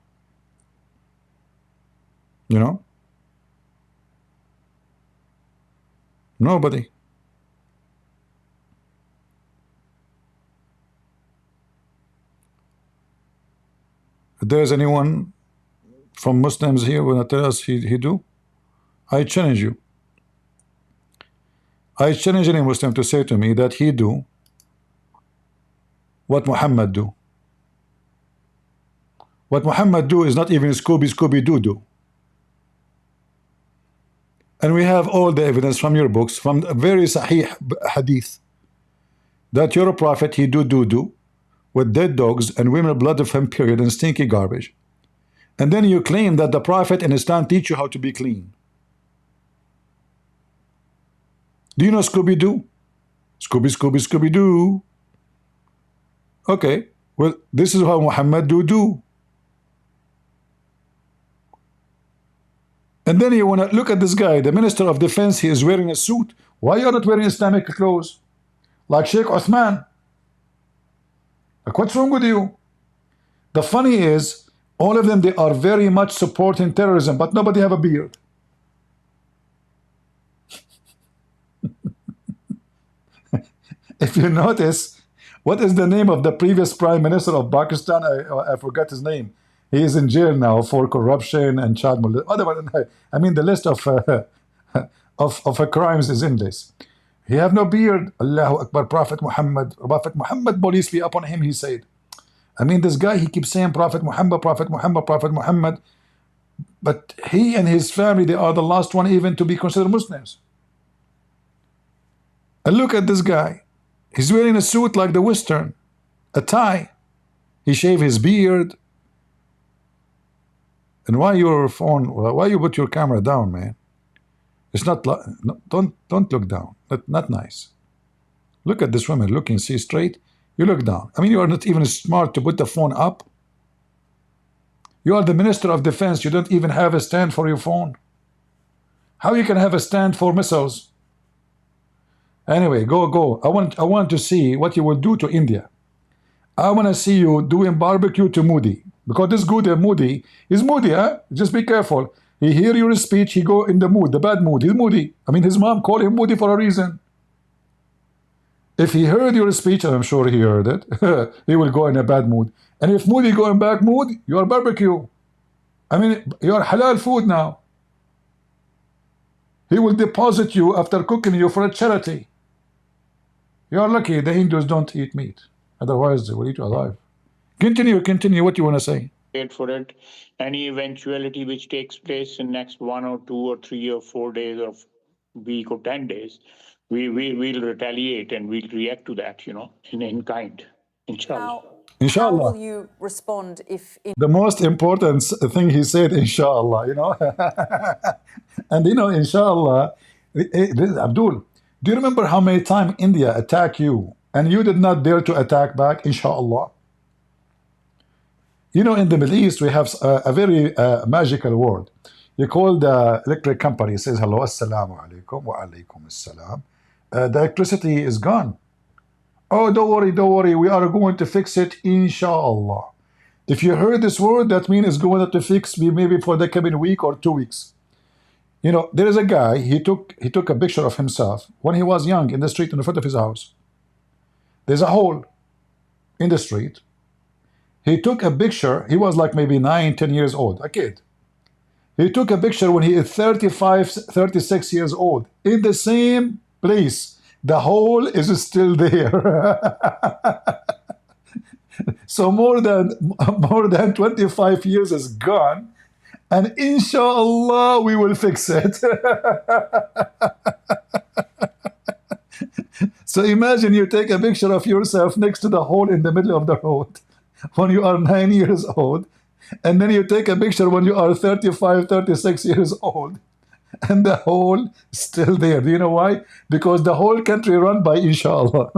You know? Nobody. If there's anyone from Muslims here when I tell us he do, I challenge you. I challenge any Muslim to say to me that he do what Muhammad do. What Muhammad do is not even Scooby-Doo. And we have all the evidence from your books, from a very sahih hadith, that your prophet, he do with dead dogs and women blood from period and stinky garbage. And then you claim that the prophet in Islam teach you how to be clean. Do you know Scooby-Doo? Scooby-Doo. Okay, well, this is how Muhammad do. And then you want to look at this guy, the Minister of Defense, he is wearing a suit. Why are you not wearing Islamic clothes? Like Sheikh Uthman. Like, what's wrong with you? The funny is, all of them, they are very much supporting terrorism, but nobody have a beard. If you notice, what is the name of the previous Prime Minister of Pakistan? I forgot his name. He is in jail now for corruption and child molestation. I mean, the list of crimes is endless. He have no beard. Allahu Akbar, Prophet Muhammad, police be upon him, he said. I mean, this guy, he keeps saying Prophet Muhammad. But he and his family, they are the last one even to be considered Muslims. And look at this guy. He's wearing a suit like the Western, a tie. He shaved his beard. And why your phone? Why you put your camera down, man? It's not. Don't look down. Not nice. Look at this woman looking. See straight. You look down. I mean, you are not even smart to put the phone up. You are the Minister of Defense. You don't even have a stand for your phone. How you can have a stand for missiles? Anyway, go. I want to see what you will do to India. I want to see you doing barbecue to Modi. Because this good Modi is Modi, huh? Just be careful. He hear your speech, he go in the mood, the bad mood. He's Modi. I mean, his mom called him Modi for a reason. If he heard your speech, and I'm sure he heard it, he will go in a bad mood. And if Modi go in bad mood, you are barbecue. I mean, you are halal food now. He will deposit you after cooking you for a charity. You are lucky the Hindus don't eat meat. Otherwise, they will eat you alive. Continue what you want to say. For it, any eventuality which takes place in next 1 or 2 or 3 or 4 days or week or 10 days, we'll retaliate and we'll react to that, in kind, inshallah. Inshallah. How will you respond if... The most important thing he said, inshallah, And inshallah, Abdul, do you remember how many times India attacked you and you did not dare to attack back, inshallah? In the Middle East, we have a very magical word. You call the electric company, says hello, assalamu alaikum, wa alaikum assalam. The electricity is gone. Oh, don't worry, we are going to fix it, inshallah. If you heard this word, that means it's going to fix me maybe for the coming week or 2 weeks. You know, there is a guy, he took a picture of himself when he was young in the street in front of his house. There's a hole in the street. He took a picture, he was like maybe 9, 10 years old, a kid. He took a picture when he is 35, 36 years old in the same place. The hole is still there. So more than 25 years is gone, and inshallah we will fix it. So imagine you take a picture of yourself next to the hole in the middle of the road when you are 9 years old, and then you take a picture when you are 35, 36 years old, and the hole is still there. Do you know why? Because the whole country run by inshallah.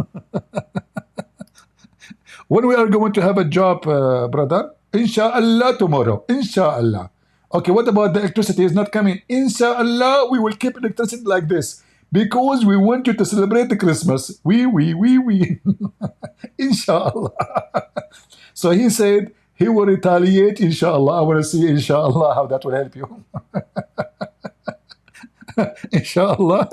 When we are going to have a job, brother? Inshallah tomorrow. Inshallah. Okay, what about the electricity is not coming? Inshallah, we will keep electricity like this because we want you to celebrate the Christmas. We. Inshallah. So he said he will retaliate, inshallah. I want to see, inshallah, how that will help you. Inshallah.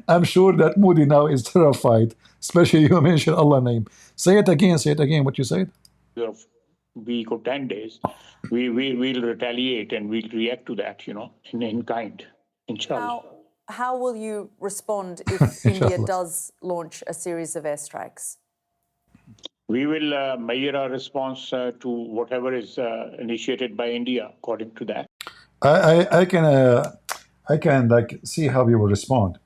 I'm sure that Moody now is terrified, especially you mentioned Allah's name. Say it again, what you said. Of week or 10 days, we'll retaliate and we'll react to that, in kind, inshallah. How will you respond if India does launch a series of airstrikes? We will measure our response to whatever is initiated by India according to that. I can like see how you will respond.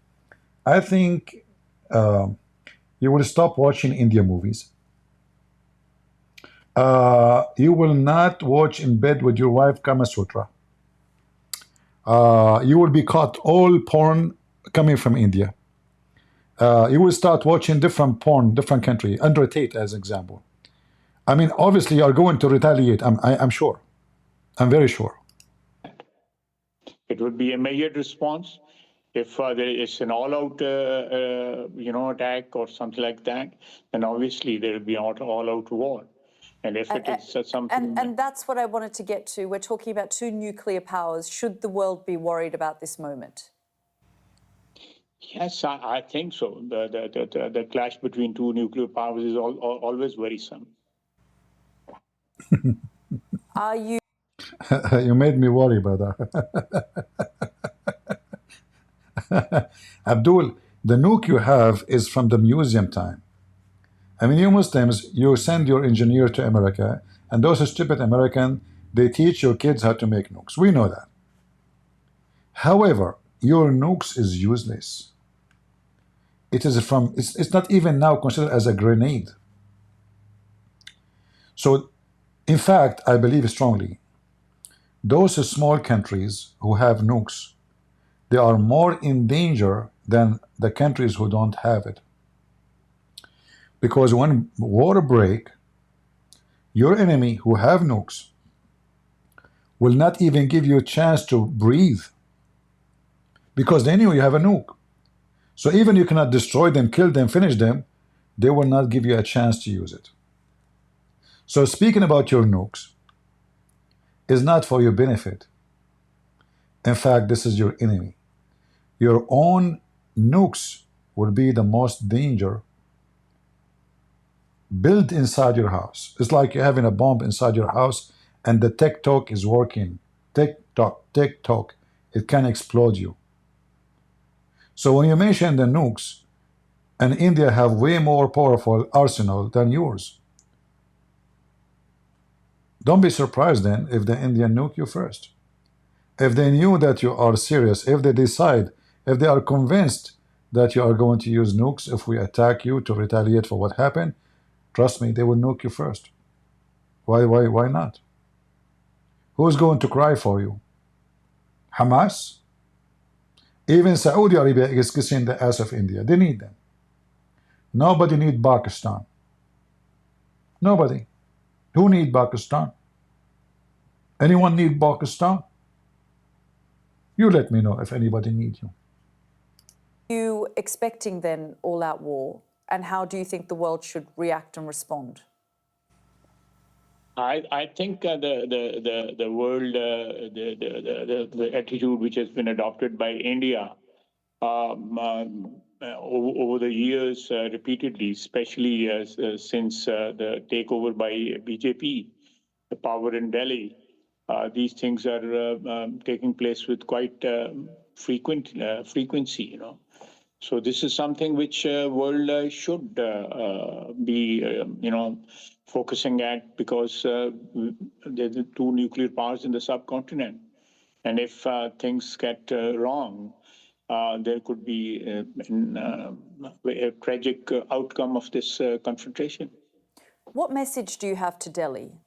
I think you will stop watching India movies. You will not watch in bed with your wife Kama Sutra. You will be caught all porn coming from India. You will start watching different porn, different country. Andrew Tate, as example. I mean, obviously, you are going to retaliate. I'm sure. I'm very sure. It would be a measured response. If there is an all-out, attack or something like that, then obviously there will be an all-out war. And if it is something... And that's what I wanted to get to. We're talking about two nuclear powers. Should the world be worried about this moment? Yes, I think so. The clash between two nuclear powers is always worrisome. Are you... You made me worry, brother. Abdul, the nuke you have is from the museum time. I mean, you Muslims, you send your engineer to America, and those stupid Americans, they teach your kids how to make nukes. We know that. However, your nukes is useless. It is from, it's not even now considered as a grenade. So, in fact, I believe strongly, those small countries who have nukes, they are more in danger than the countries who don't have it. Because when war break, your enemy who have nukes will not even give you a chance to breathe, because they knew you have a nuke. So even you cannot destroy them, kill them, finish them, they will not give you a chance to use it. So speaking about your nukes is not for your benefit. In fact, this is your enemy. Your own nukes will be the most danger built inside your house. It's like you're having a bomb inside your house and the tick-tock is working. Tick-tock, tick-tock. It can explode you. So when you mention the nukes, and India have way more powerful arsenal than yours, don't be surprised then if the Indian nuke you first. If they knew that you are serious, if they decide, if they are convinced that you are going to use nukes if we attack you to retaliate for what happened, trust me, they will nuke you first. Why not? Who's going to cry for you? Hamas? Even Saudi Arabia is kissing the ass of India. They need them. Nobody needs Pakistan. Nobody. Who needs Pakistan? Anyone need Pakistan? You let me know if anybody needs you. Are you expecting then all-out war? And how do you think the world should react and respond? I think the world the attitude which has been adopted by India over the years repeatedly, especially since the takeover by BJP, the power in Delhi, these things are taking place with quite frequency. So this is something which world should be, focusing at, because there are the two nuclear powers in the subcontinent, and if things get wrong, there could be a tragic outcome of this confrontation. What message do you have to Delhi?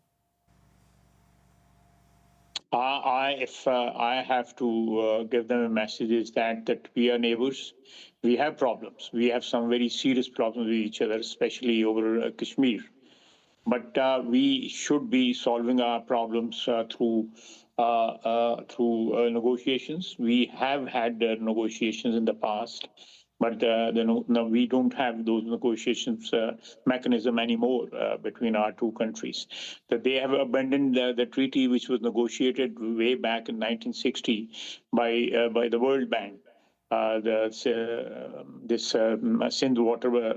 If I have to give them a message, is that we are neighbors. We have problems. We have some very serious problems with each other, especially over Kashmir. But we should be solving our problems through negotiations. We have had negotiations in the past, but we don't have those negotiations mechanism anymore between our two countries. That they have abandoned the treaty which was negotiated way back in 1960 by the World Bank. This Sindh Water,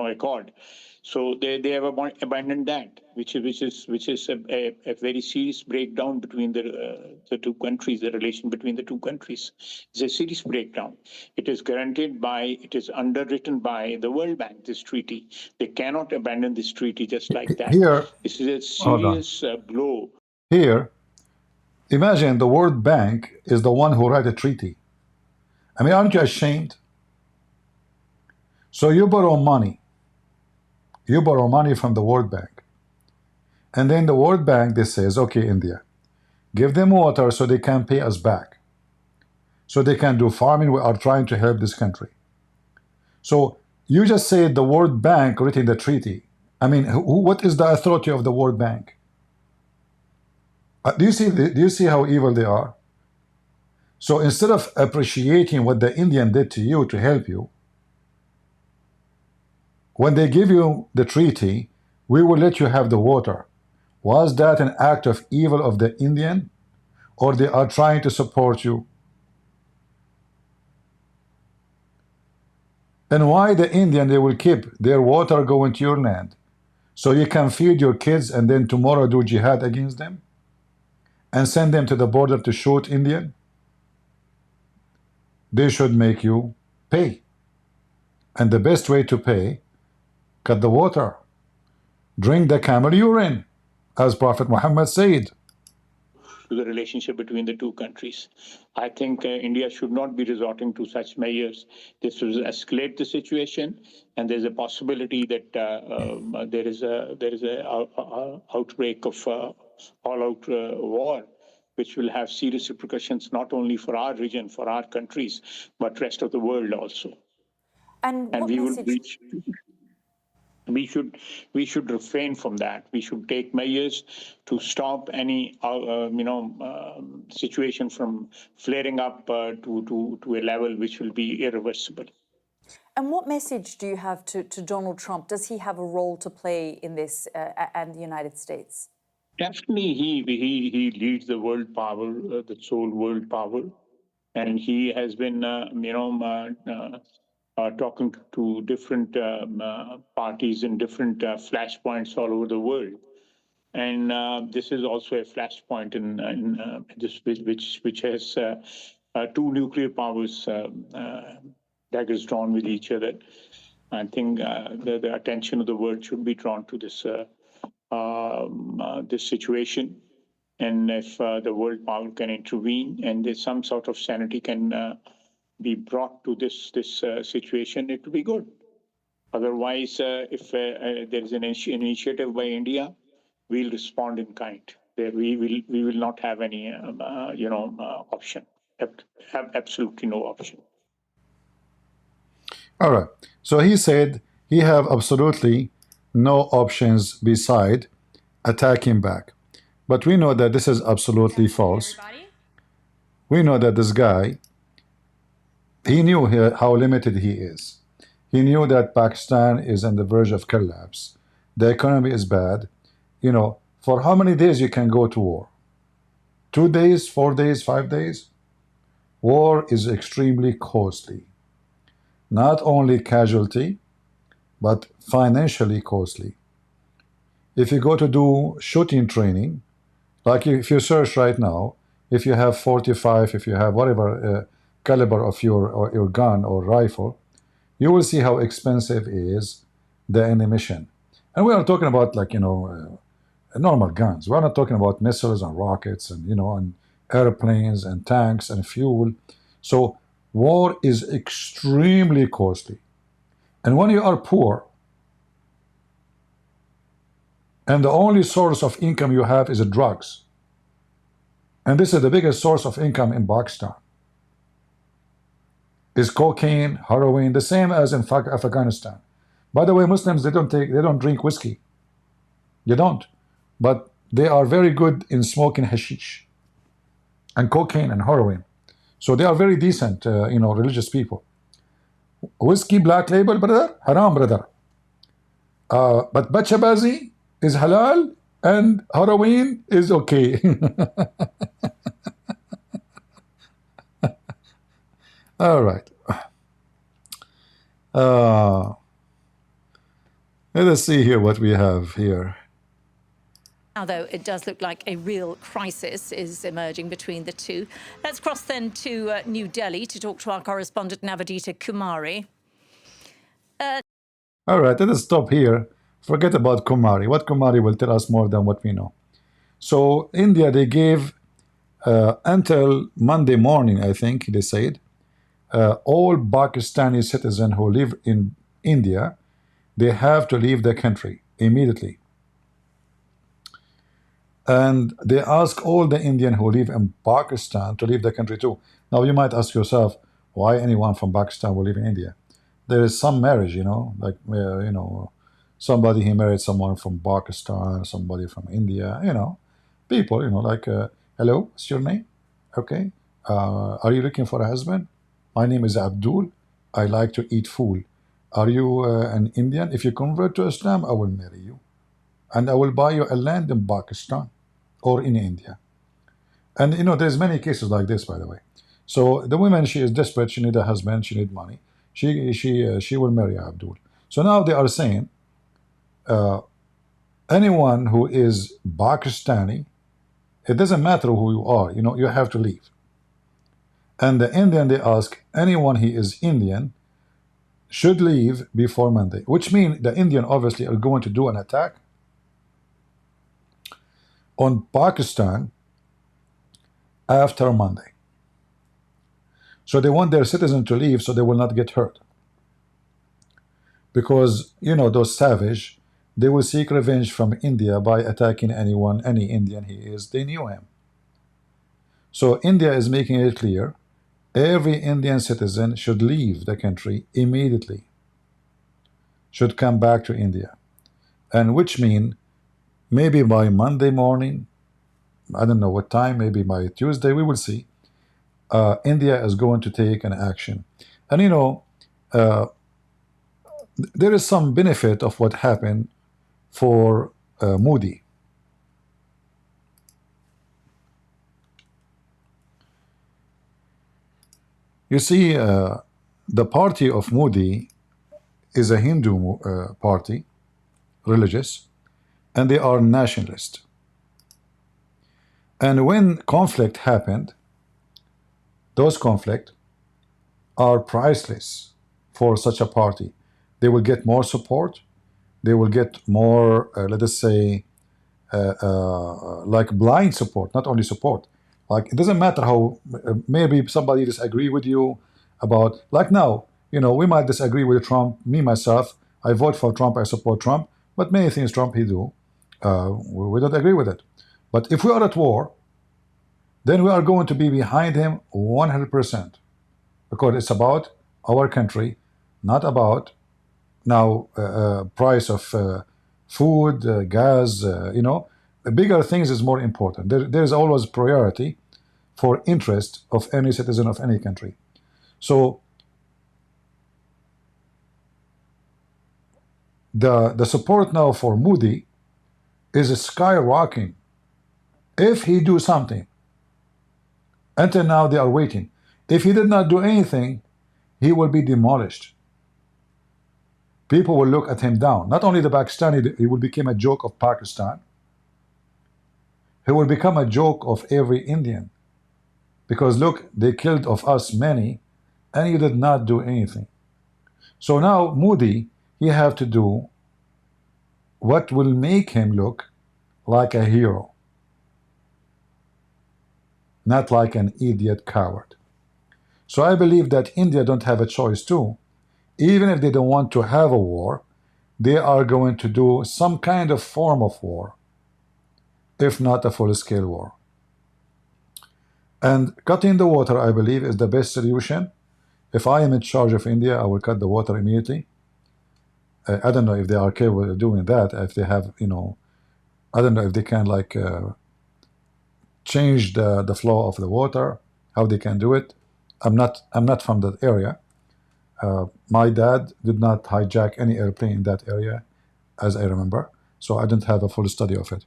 Accord. So they have abandoned that, which is a very serious breakdown between the two countries. The relation between the two countries is a serious breakdown. It is underwritten by the World Bank. This treaty, they cannot abandon this treaty just like that. Here, This is a hold on. serious blow. Here, imagine the World Bank is the one who write a treaty. I mean, aren't you ashamed? So you borrow money. You borrow money from the World Bank. And then the World Bank, they says, okay, India, give them water so they can pay us back. So they can do farming. We are trying to help this country. So you just said the World Bank written the treaty. I mean, what is the authority of the World Bank? Do you see how evil they are? So instead of appreciating what the Indian did to you to help you, when they give you the treaty, we will let you have the water. Was that an act of evil of the Indian, or they are trying to support you? And why the Indian, they will keep their water going to your land, so you can feed your kids and then tomorrow do jihad against them and send them to the border to shoot Indian? They should make you pay. And the best way to pay, cut the water. Drink the camel urine, as Prophet Muhammad said. To the relationship between the two countries, I think India should not be resorting to such measures. This will escalate the situation, and there's a possibility that there is a outbreak of all-out war, which will have serious repercussions not only for our region, for our countries, but rest of the world also. And what we message? will reach. We should refrain from that. We should take measures to stop any situation from flaring up to a level which will be irreversible. And what message do you have to Donald Trump? Does he have a role to play in this and the United States? Definitely, he leads the world power, the sole world power, and he has been talking to different parties in different flashpoints all over the world. And this is also a flashpoint in this, which has two nuclear powers daggers drawn with each other. I think the attention of the world should be drawn to this this situation, and if the world power can intervene and there's some sort of sanity can be brought to this situation, it will be good. Otherwise, if there is an initiative by India, we'll respond in kind. We will not have any option. Have absolutely no option. All right. So he said he have absolutely no options beside attacking back. But we know that this is absolutely false. We know that this guy, he knew how limited he is. He knew that Pakistan is on the verge of collapse. The economy is bad. You know, For how many days you can go to war? 2 days, 4 days, 5 days? War is extremely costly. Not only casualty, but financially costly. If you go to do shooting training, like if you search right now, if you have 45, if you have whatever caliber of your gun or rifle, you will see how expensive is the ammunition. And we are talking about, like, normal guns. We're not talking about missiles and rockets and, and airplanes and tanks and fuel. So war is extremely costly. And when you are poor and the only source of income you have is drugs, and this is the biggest source of income in Pakistan, is cocaine, heroin, the same as in Afghanistan. By the way, Muslims, they don't drink whiskey. They don't. But they are very good in smoking hashish and cocaine and heroin. So they are very decent, religious people. Whiskey, black label, brother, haram, brother. But bachabazi is halal and heroin is okay. All right. Let us see here what we have here. Now, though, it does look like a real crisis is emerging between the two. Let's cross then to New Delhi to talk to our correspondent Navadita Kumari. All right, let us stop here. Forget about Kumari. What Kumari will tell us more than what we know. So India, they gave until Monday morning, I think they said, all Pakistani citizens who live in India, they have to leave the country immediately. And they ask all the Indians who live in Pakistan to leave the country too. Now you might ask yourself, why anyone from Pakistan will live in India? There is some marriage, like, somebody, he married someone from Pakistan, somebody from India, people, like, hello, what's your name? Okay. Are you looking for a husband? My name is Abdul. I like to eat food. Are you an Indian? If you convert to Islam, I will marry you. And I will buy you a land in Pakistan or in India. And, there's many cases like this, by the way. So the woman, she is desperate. She needs a husband. She needs money. She will marry Abdul. So now they are saying, anyone who is Pakistani, it doesn't matter who you are, you have to leave. And the Indian, they ask, anyone who is Indian should leave before Monday, which means the Indian obviously are going to do an attack on Pakistan after Monday. So they want their citizens to leave so they will not get hurt. Because, those savage, they will seek revenge from India by attacking anyone, any Indian he is, they knew him. So India is making it clear, every Indian citizen should leave the country immediately, should come back to India. And which mean, maybe by Monday morning, I don't know what time, maybe by Tuesday, we will see, India is going to take an action. And there is some benefit of what happened for Modi. You see, the party of Modi is a Hindu party, religious, and they are nationalist. And when conflict happened, those conflicts are priceless for such a party. They will get more support. They will get more, let us say, like blind support, not only support. Like, it doesn't matter how, maybe somebody disagree with you about, like now, we might disagree with Trump. Me, myself, I vote for Trump, I support Trump, but many things Trump he do, we don't agree with it. But if we are at war, then we are going to be behind him 100%, because it's about our country, not about now price of food, gas, the bigger things is more important. There's always priority for interest of any citizen of any country. So the support now for Modi is skyrocketing. If he do something, until now they are waiting. If he did not do anything, he will be demolished. People will look at him down. Not only the Pakistani, he will become a joke of Pakistan. He will become a joke of every Indian. Because look, they killed of us many, and you did not do anything. So now Modi, he have to do what will make him look like a hero, not like an idiot coward. So I believe that India don't have a choice too. Even if they don't want to have a war, they are going to do some kind of form of war, if not a full-scale war. And cutting the water, I believe, is the best solution. If I am in charge of India, I will cut the water immediately. I don't know if they are capable of doing that. If they have, you know, I don't know if they can like change the flow of the water, how they can do it. I'm not from that area. My dad did not hijack any airplane in that area, as I remember. So I don't have a full study of it.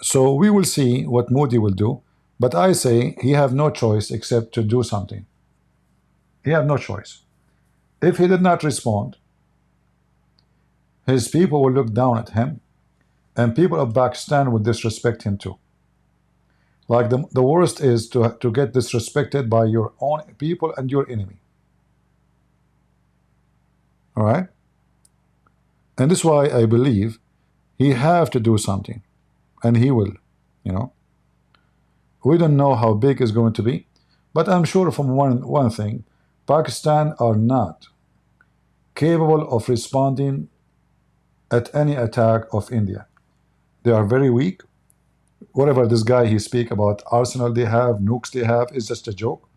So we will see what Modi will do. But I say he have no choice except to do something. He have no choice. If he did not respond, his people will look down at him, and people of Pakistan will disrespect him too. Like the worst is to get disrespected by your own people and your enemy. All right? And this is why I believe he have to do something, and he will, you know. We don't know how big it's going to be, but I'm sure from one thing, Pakistan are not capable of responding at any attack of India. They are very weak. Whatever this guy he speak about arsenal they have, nukes they have, is just a joke.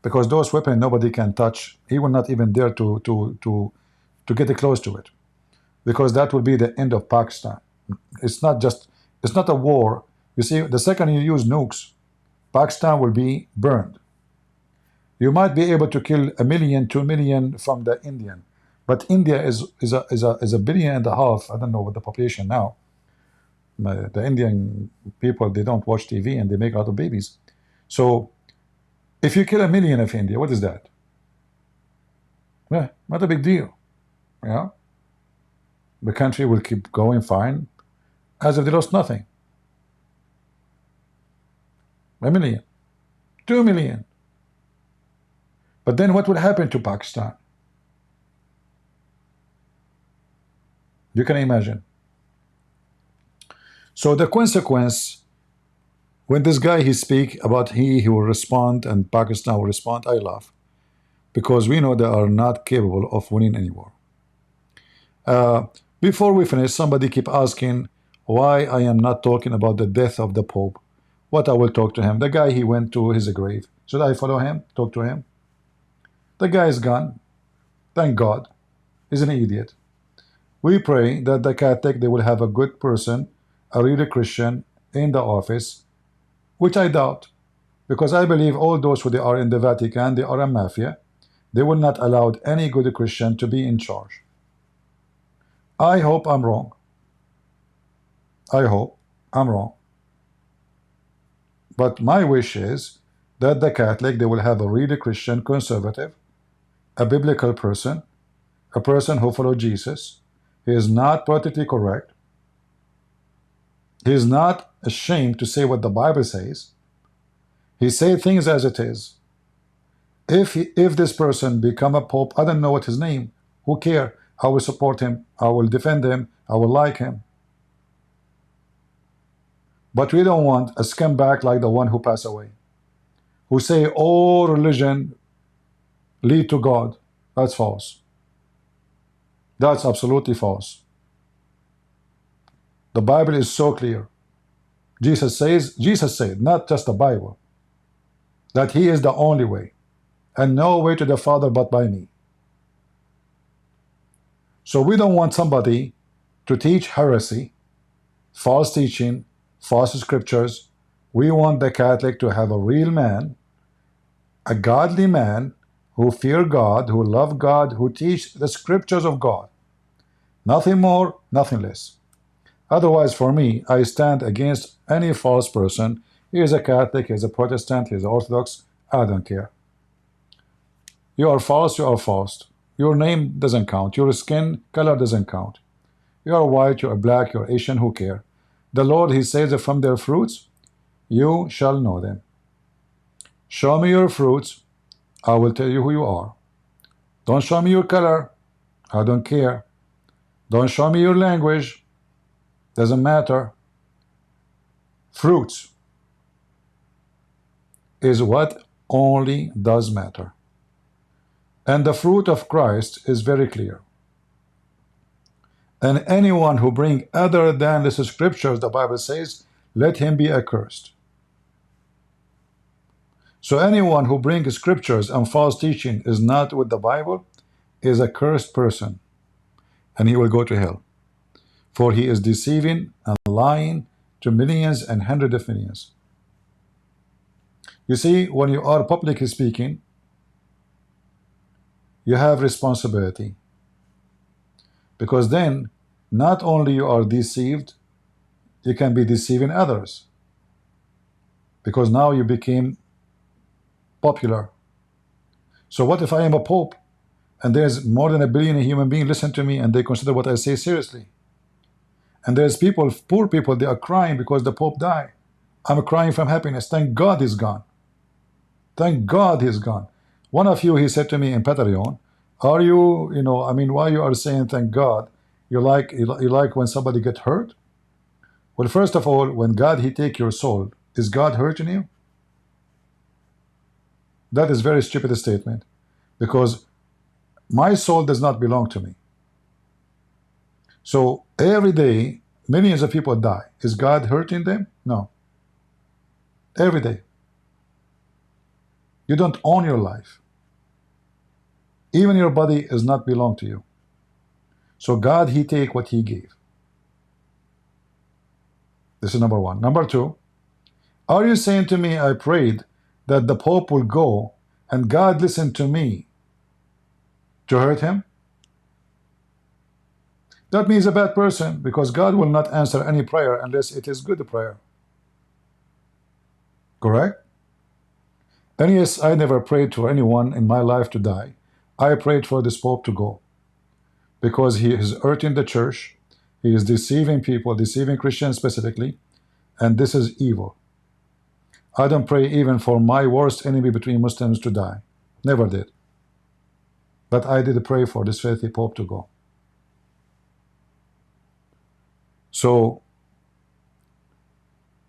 Because those weapons nobody can touch. He will not even dare to get close to it. Because that will be the end of Pakistan. It's not a war. You see, the second you use nukes, Pakistan will be burned. You might be able to kill 1 million, 2 million from the Indian, but India is a 1.5 billion. I don't know what the population now. The Indian people, they don't watch TV and they make a lot of babies. So if you kill 1 million of India, what is that? Yeah, not a big deal. Yeah, the country will keep going fine, as if they lost nothing. 1 million, 2 million. But then what will happen to Pakistan? You can imagine. So the consequence, when this guy he speak about he will respond and Pakistan will respond, I laugh. Because we know they are not capable of winning any war. Before we finish, somebody keep asking why I am not talking about the death of the Pope. What I will talk to him. The guy, he went to his grave. Should I follow him? Talk to him? The guy is gone. Thank God. He's an idiot. We pray that the Catholic, they will have a good person, a real Christian in the office, which I doubt. Because I believe all those who they are in the Vatican, they are a mafia. They will not allow any good Christian to be in charge. I hope I'm wrong. I hope I'm wrong. But my wish is that the Catholic, they will have a really Christian conservative, a biblical person, a person who follows Jesus. He is not politically correct. He is not ashamed to say what the Bible says. He says things as it is. If this person become a pope, I don't know what his name. Who care? I will support him. I will defend him. I will like him. But we don't want a scumbag like the one who passed away, who say all religion lead to God. That's false. That's absolutely false. The Bible is so clear. Jesus said, not just the Bible, that he is the only way, and no way to the Father but by me. So we don't want somebody to teach heresy, false teaching, false scriptures. We want the Catholic to have a real man, a godly man who fear God, who love God, who teach the scriptures of God. Nothing more, nothing less. Otherwise, for me, I stand against any false person. He is a Catholic, he is a Protestant, he is Orthodox. I don't care. You are false, you are false. Your name doesn't count. Your skin color doesn't count. You are white, you are black, you are Asian, who care? The Lord, he says that from their fruits, you shall know them. Show me your fruits, I will tell you who you are. Don't show me your color, I don't care. Don't show me your language, doesn't matter. Fruits is what only does matter. And the fruit of Christ is very clear. And anyone who bring other than the scriptures, the Bible says, let him be accursed. So anyone who brings scriptures and false teaching is not with the Bible is a cursed person, and he will go to hell. For he is deceiving and lying to millions and hundreds of millions. You see, when you are publicly speaking, you have responsibility. Because then, not only you are deceived, you can be deceiving others. Because now you became popular. So what if I am a pope, and there's more than 1 billion human beings listen to me, and they consider what I say seriously? And there's people, poor people, they are crying because the pope died. I'm crying from happiness. Thank God he's gone. Thank God he's gone. One of you, he said to me in Patreon, are you, I mean, why you are saying thank God? You like when somebody get hurt? Well, first of all, when God, he take your soul, is God hurting you? That is very stupid statement, because my soul does not belong to me. So every day, millions of people die. Is God hurting them? No. Every day. You don't own your life. Even your body does not belong to you. So God, he take what he gave. This is number one. Number two, are you saying to me, I prayed that the Pope will go and God listened to me to hurt him? That means a bad person, because God will not answer any prayer unless it is good prayer. Correct? And yes, I never prayed for anyone in my life to die. I prayed for this Pope to go, because he is hurting the church. He is deceiving people, deceiving Christians specifically, and this is evil. I don't pray even for my worst enemy between Muslims to die. Never did. But I did pray for this faithful Pope to go. So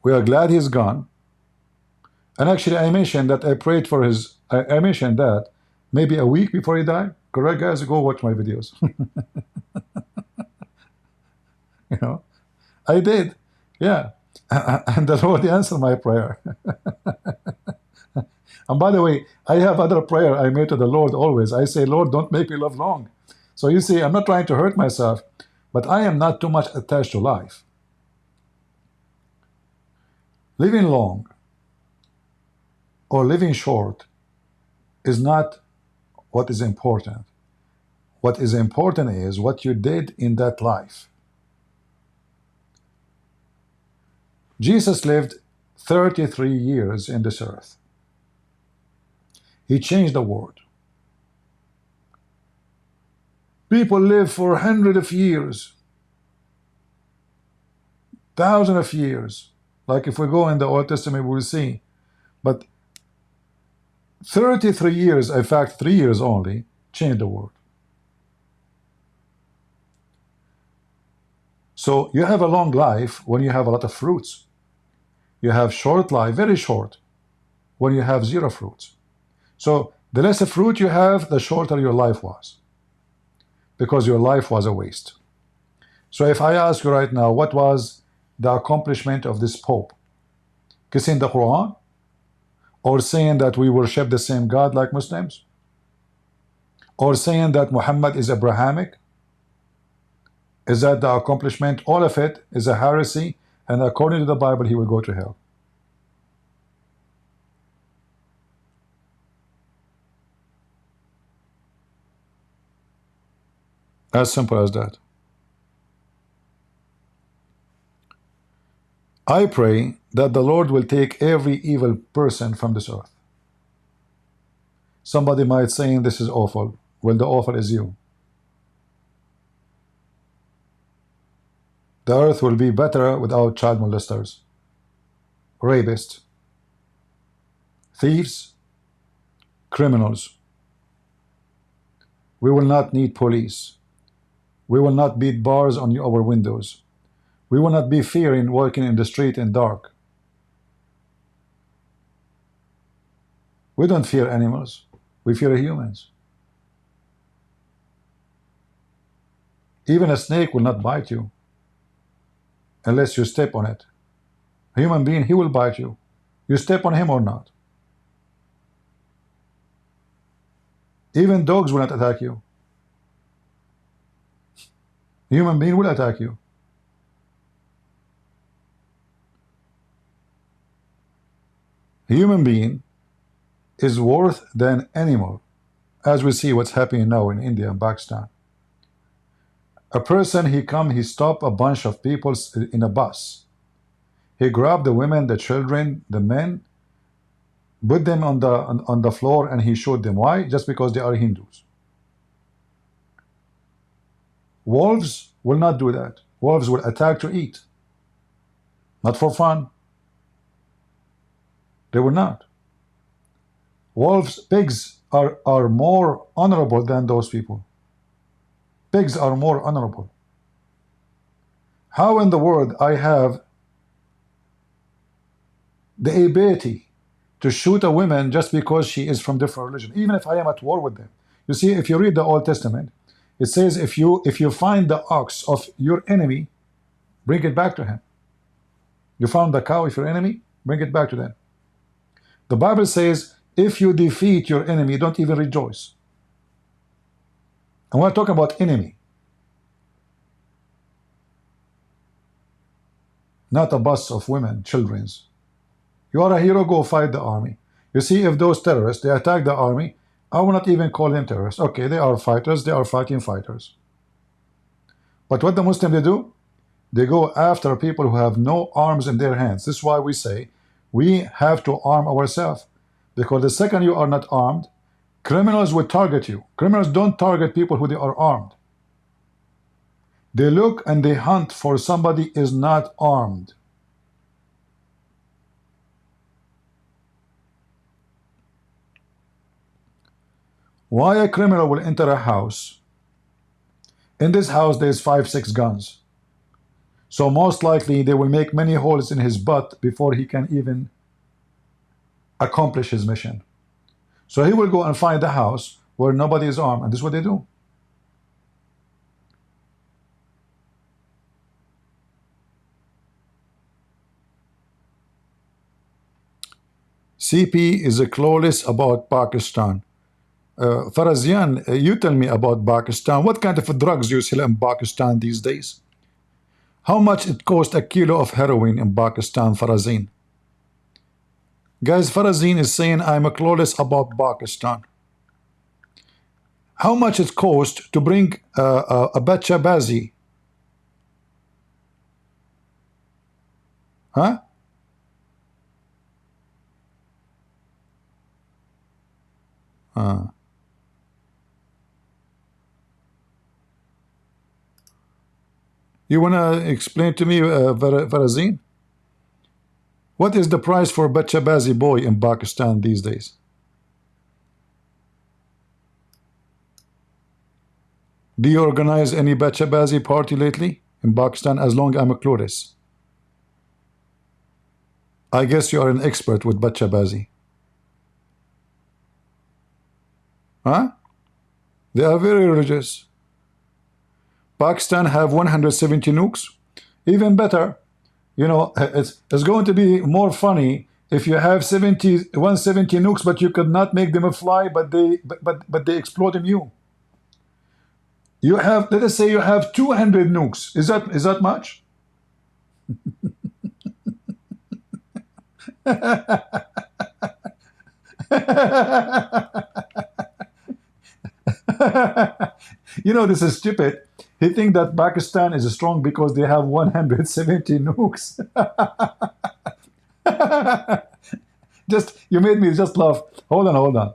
we are glad he's gone. And actually, I mentioned that I prayed for his. I mentioned that maybe a week before he died. Correct, guys? Go watch my videos. I did. Yeah. And the Lord answered my prayer. And by the way, I have other prayer I made to the Lord always. I say, Lord, don't make me live long. So you see, I'm not trying to hurt myself, but I am not too much attached to life. Living long or living short is not what is important. What is important is what you did in that life. Jesus lived 33 years in this earth. He changed the world. People live for hundreds of years, thousands of years. Like if we go in the Old Testament, we'll see. But 33 years, in fact 3 years only, changed the world. So you have a long life when you have a lot of fruits. You have short life, very short, when you have zero fruits. So the less fruit you have, the shorter your life was, because your life was a waste. So if I ask you right now, what was the accomplishment of this Pope? Kissing the Quran? Or saying that we worship the same God like Muslims? Or saying that Muhammad is Abrahamic? Is that the accomplishment? All of it is a heresy, and according to the Bible, he will go to hell. As simple as that. I pray that the Lord will take every evil person from this earth. Somebody might say this is awful. Well, the awful is you. The earth will be better without child molesters, rapists, thieves, criminals. We will not need police. We will not beat bars on our windows. We will not be fearing walking in the street in dark. We don't fear animals. We fear humans. Even a snake will not bite you unless you step on it. A human being, he will bite you. You step on him or not. Even dogs will not attack you. A human being will attack you. A human being is worse than animal, as we see what's happening now in India and Pakistan. A person, he stopped a bunch of people in a bus. He grabbed the women, the children, the men, put them on the floor, and he shot them. Why? Just because they are Hindus. Wolves will not do that. Wolves will attack to eat, not for fun. They will not. Wolves, pigs are more honorable than those people. Pigs are more honorable. How in the world I have the ability to shoot a woman just because she is from different religion, even if I am at war with them? You see, if you read the Old Testament, it says if you find the ox of your enemy, bring it back to him. You found the cow of your enemy, bring it back to them. The Bible says if you defeat your enemy, don't even rejoice. And we're talking about enemy, not a bus of women, children's. You are a hero, go fight the army. You see, if those terrorists, they attack the army, I will not even call them terrorists. Okay, they are fighters, they are fighting fighters. But what the Muslims, they do? They go after people who have no arms in their hands. This is why we say we have to arm ourselves. Because the second you are not armed, criminals will target you. Criminals don't target people who they are armed. They look and they hunt for somebody is not armed. Why a criminal will enter a house? In this house there's 5-6 guns. So most likely they will make many holes in his butt before he can even accomplish his mission. So he will go and find a house where nobody is armed, and this is what they do. CP is a clueless about Pakistan. Farazian, you tell me about Pakistan. What kind of drugs do you sell in Pakistan these days? How much it costs a kilo of heroin in Pakistan, Farazin? Guys, Farazin is saying I'm a clueless about Pakistan. How much it costs to bring a bacha bazi? Huh? You want to explain to me, Farazin? What is the price for bacha bazi boy in Pakistan these days? Do you organize any bacha bazi party lately in Pakistan? As long as I'm a clueless. I guess you are an expert with bacha bazi. Huh? They are very religious. Pakistan have 170 nukes. Even better, you know, it's going to be more funny if you have 170 nukes, but you could not make them fly, but they explode in you. You have, let us say, you have 200 nukes. Is that much? You know, this is stupid. He thinks that Pakistan is strong because they have 170 nukes. Just, you made me just laugh. Hold on, hold on.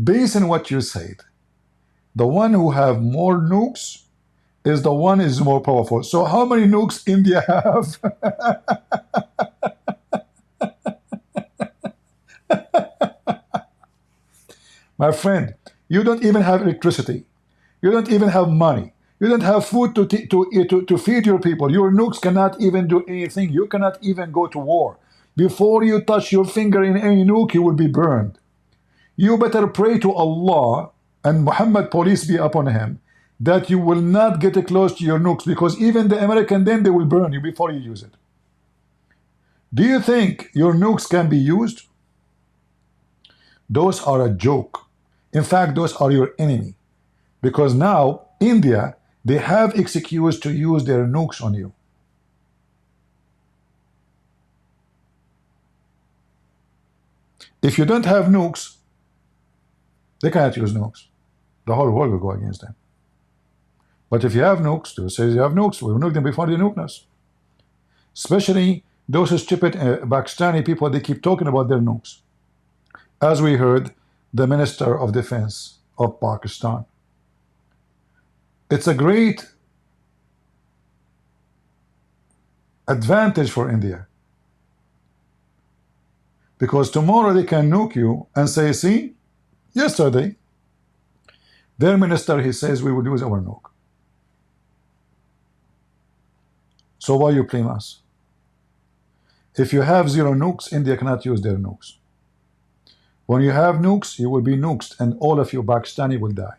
Based on what you said, the one who have more nukes is the one is more powerful. So how many nukes India have? My friend, you don't even have electricity. You don't even have money. You don't have food to feed your people. Your nukes cannot even do anything. You cannot even go to war. Before you touch your finger in any nuke, you will be burned. You better pray to Allah and Muhammad, peace be upon him, that you will not get close to your nukes, because even the American, then they will burn you before you use it. Do you think your nukes can be used? Those are a joke. In fact, those are your enemy. Because now, India, they have excuse to use their nukes on you. If you don't have nukes, they cannot use nukes. The whole world will go against them. But if you have nukes, they will say you have nukes. We will nuke them before they nuke us. Especially those stupid Pakistani people, they keep talking about their nukes. As we heard, the Minister of Defense of Pakistan. It's a great advantage for India, because tomorrow they can nuke you and say, see, yesterday, their minister, he says we will use our nuke. So why you blame us? If you have zero nukes, India cannot use their nukes. When you have nukes, you will be nuked, and all of you Pakistani will die.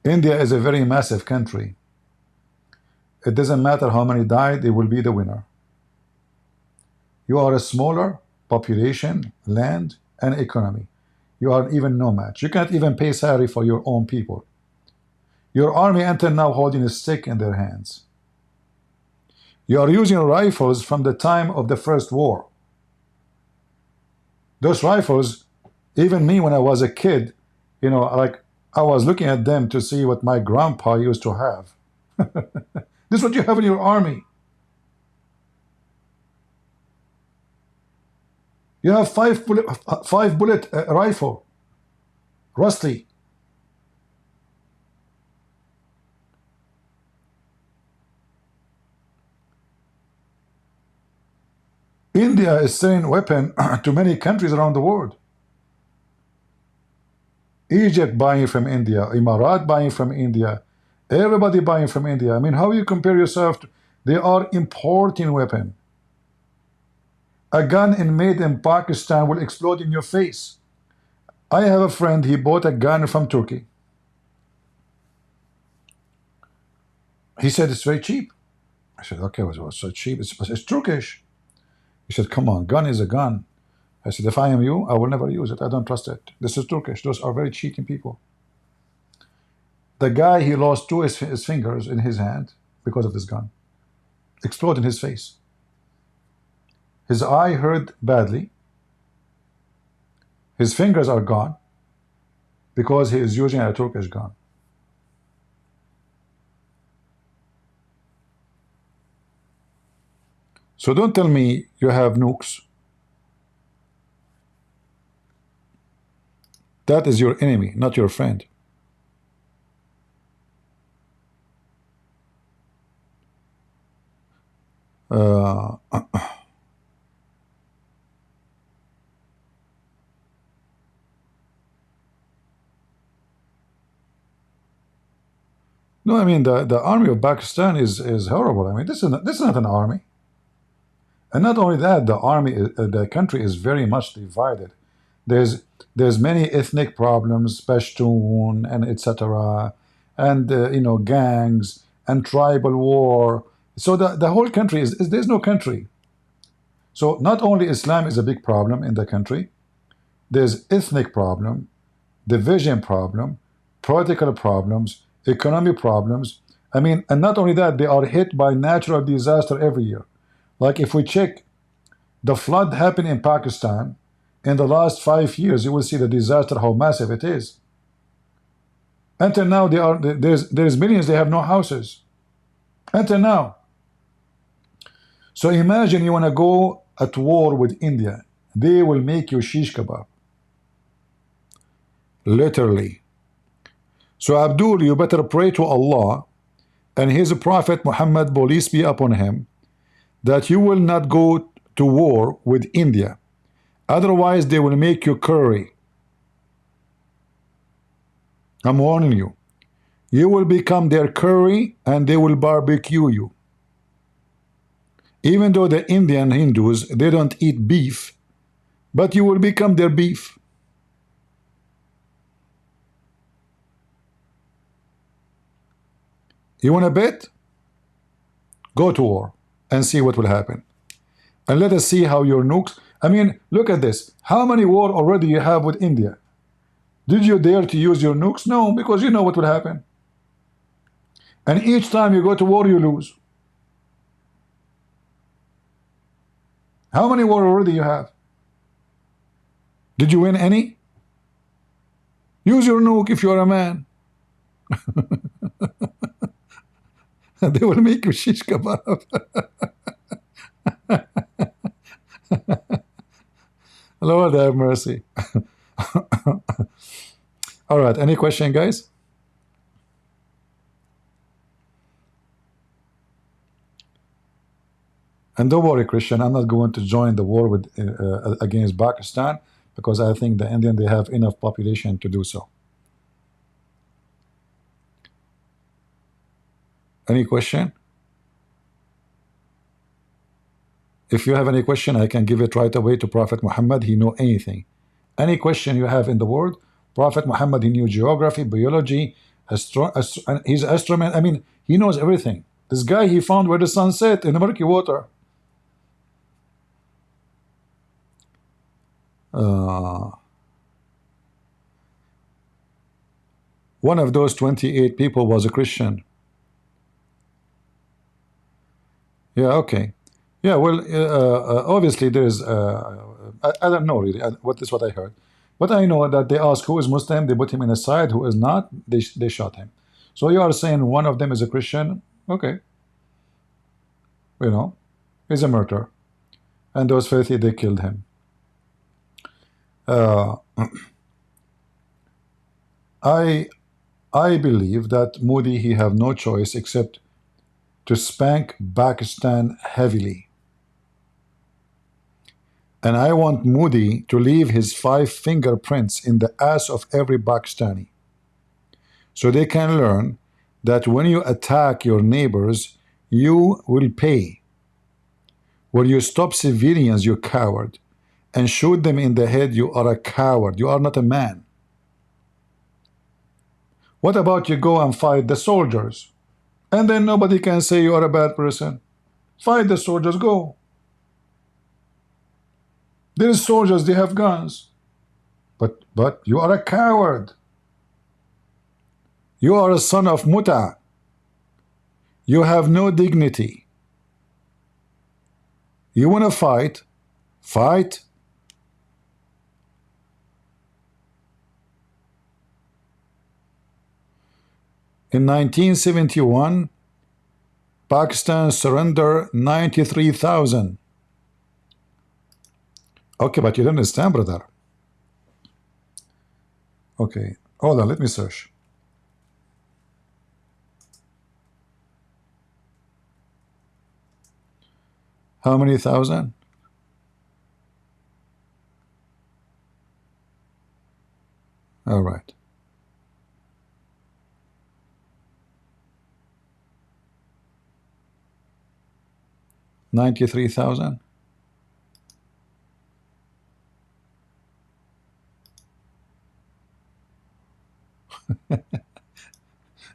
India is a very massive country. It doesn't matter how many die, they will be the winner. You are a smaller population, land, and economy. You are even no match. You can't even pay salary for your own people. Your army until now holding a stick in their hands. You are using rifles from the time of the First War. Those rifles, even me when I was a kid, you know, like I was looking at them to see what my grandpa used to have. This is what you have in your army. You have five bullet rifle, rusty. India is selling weapons to many countries around the world. Egypt buying from India, Emirat buying from India, everybody buying from India. I mean, how you compare yourself to, they are importing weapon. A gun made in Pakistan will explode in your face. I have a friend, he bought a gun from Turkey. He said it's very cheap. I said, okay, what's so cheap? It's Turkish. He said, come on, gun is a gun. I said, if I am you, I will never use it. I don't trust it. This is Turkish. Those are very cheating people. The guy, he lost two of his fingers in his hand because of this gun. Exploded in his face. His eye hurt badly. His fingers are gone because he is using a Turkish gun. So don't tell me you have nukes. That is your enemy, not your friend. No, I mean the army of Pakistan is horrible. I mean this is not an army. And not only that, the army, the country is very much divided. There's many ethnic problems, Pashtun and etc., and you know, gangs and tribal war. So the whole country is there's no country. So not only Islam is a big problem in the country, there's ethnic problem, division problem, political problems, economic problems. I mean, and not only that, they are hit by natural disaster every year. Like if we check the flood happened in Pakistan in the last 5 years, you will see the disaster, how massive it is. Until now, there's millions, they have no houses. Until now. So imagine you want to go at war with India. They will make you shish kebab. Literally. So Abdul, you better pray to Allah and His Prophet Muhammad, peace be upon him, that you will not go to war with India. Otherwise, they will make you curry. I'm warning you. You will become their curry and they will barbecue you. Even though the Indian Hindus, they don't eat beef, but you will become their beef. You want to bet? Go to war and see what will happen. And let us see how your nukes... I mean, look at this. How many war already you have with India? Did you dare to use your nukes? No, because you know what will happen. And each time you go to war, you lose. How many war already you have? Did you win any? Use your nuke if you're a man. They will make you shish kebab. Lord have mercy. All right, any question, guys? And don't worry, Christian, I'm not going to join the war with against Pakistan, because I think the Indian, they have enough population to do so. Any question? If you have any question, I can give it right away to Prophet Muhammad. He know anything. Any question you have in the world, Prophet Muhammad, he knew geography, biology, he's astronomer. I mean, he knows everything. This guy, he found where the sun set in the murky water. One of those 28 people was a Christian. Yeah, okay. Yeah, well, obviously there is, I don't know really what is what I heard. But I know that they ask who is Muslim, they put him in a side, who is not, they shot him. So you are saying one of them is a Christian, okay. You know, he's a murderer. And those filthy, they killed him. I believe that Modi, he have no choice except to spank Pakistan heavily. And I want Modi to leave his 5 fingerprints in the ass of every Pakistani, so they can learn that when you attack your neighbors, you will pay. When you stop civilians, you coward, and shoot them in the head, you are a coward. You are not a man. What about you go and fight the soldiers? And then nobody can say you are a bad person. Fight the soldiers, go. These soldiers, they have guns. But you are a coward. You are a son of Muta. You have no dignity. You want to fight? Fight. In 1971, Pakistan surrendered 93,000. Okay, but you don't understand, brother. Okay, hold on, let me search. How many thousand? All right. $93,000.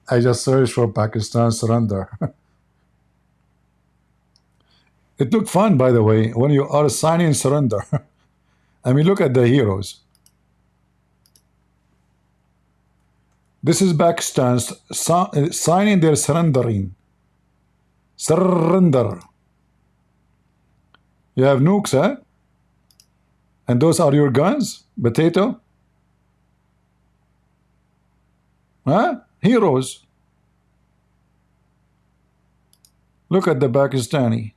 I just searched for Pakistan surrender. It looked fun, by the way, when you are signing surrender. I mean, look at the heroes. This is Pakistan signing their surrendering. Surrender. You have nukes, huh? And those are your guns? Potato? Huh? Heroes. Look at the Pakistani.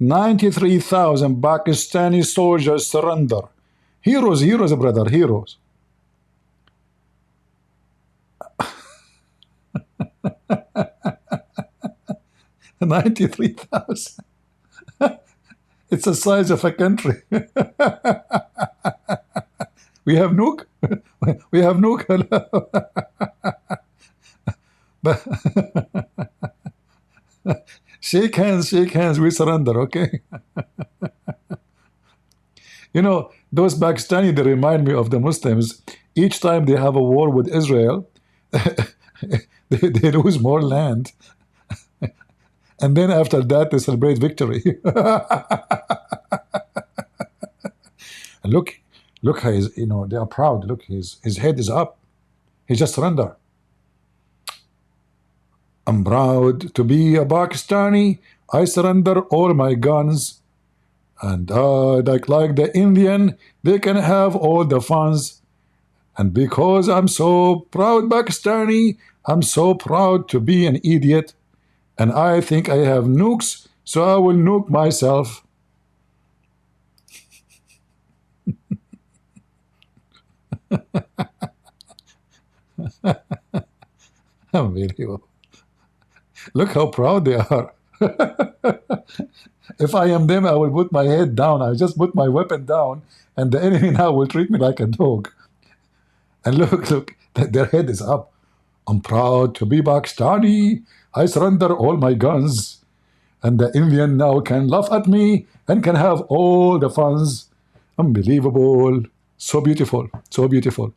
93,000 Pakistani soldiers surrender. Heroes, heroes, brother, heroes. $93,000. It's the size of a country. We have nuke. We have nuke. But shake hands, we surrender, okay? You know, those Pakistani, they remind me of the Muslims. Each time they have a war with Israel, they lose more land. And then after that, they celebrate victory. Look how he's, you know, they are proud. Look, his head is up. He just surrendered. I'm proud to be a Pakistani. I surrender all my guns. And like the Indian, they can have all the funds. And because I'm so proud Pakistani, I'm so proud to be an idiot. And I think I have nukes, so I will nuke myself. Unbelievable. Look how proud they are. If I am them, I will put my head down. I just put my weapon down, and the enemy now will treat me like a dog. And look, their head is up. I'm proud to be Pakistani. I surrender all my guns. And the Indian now can laugh at me and can have all the funds. Unbelievable. So beautiful. So beautiful.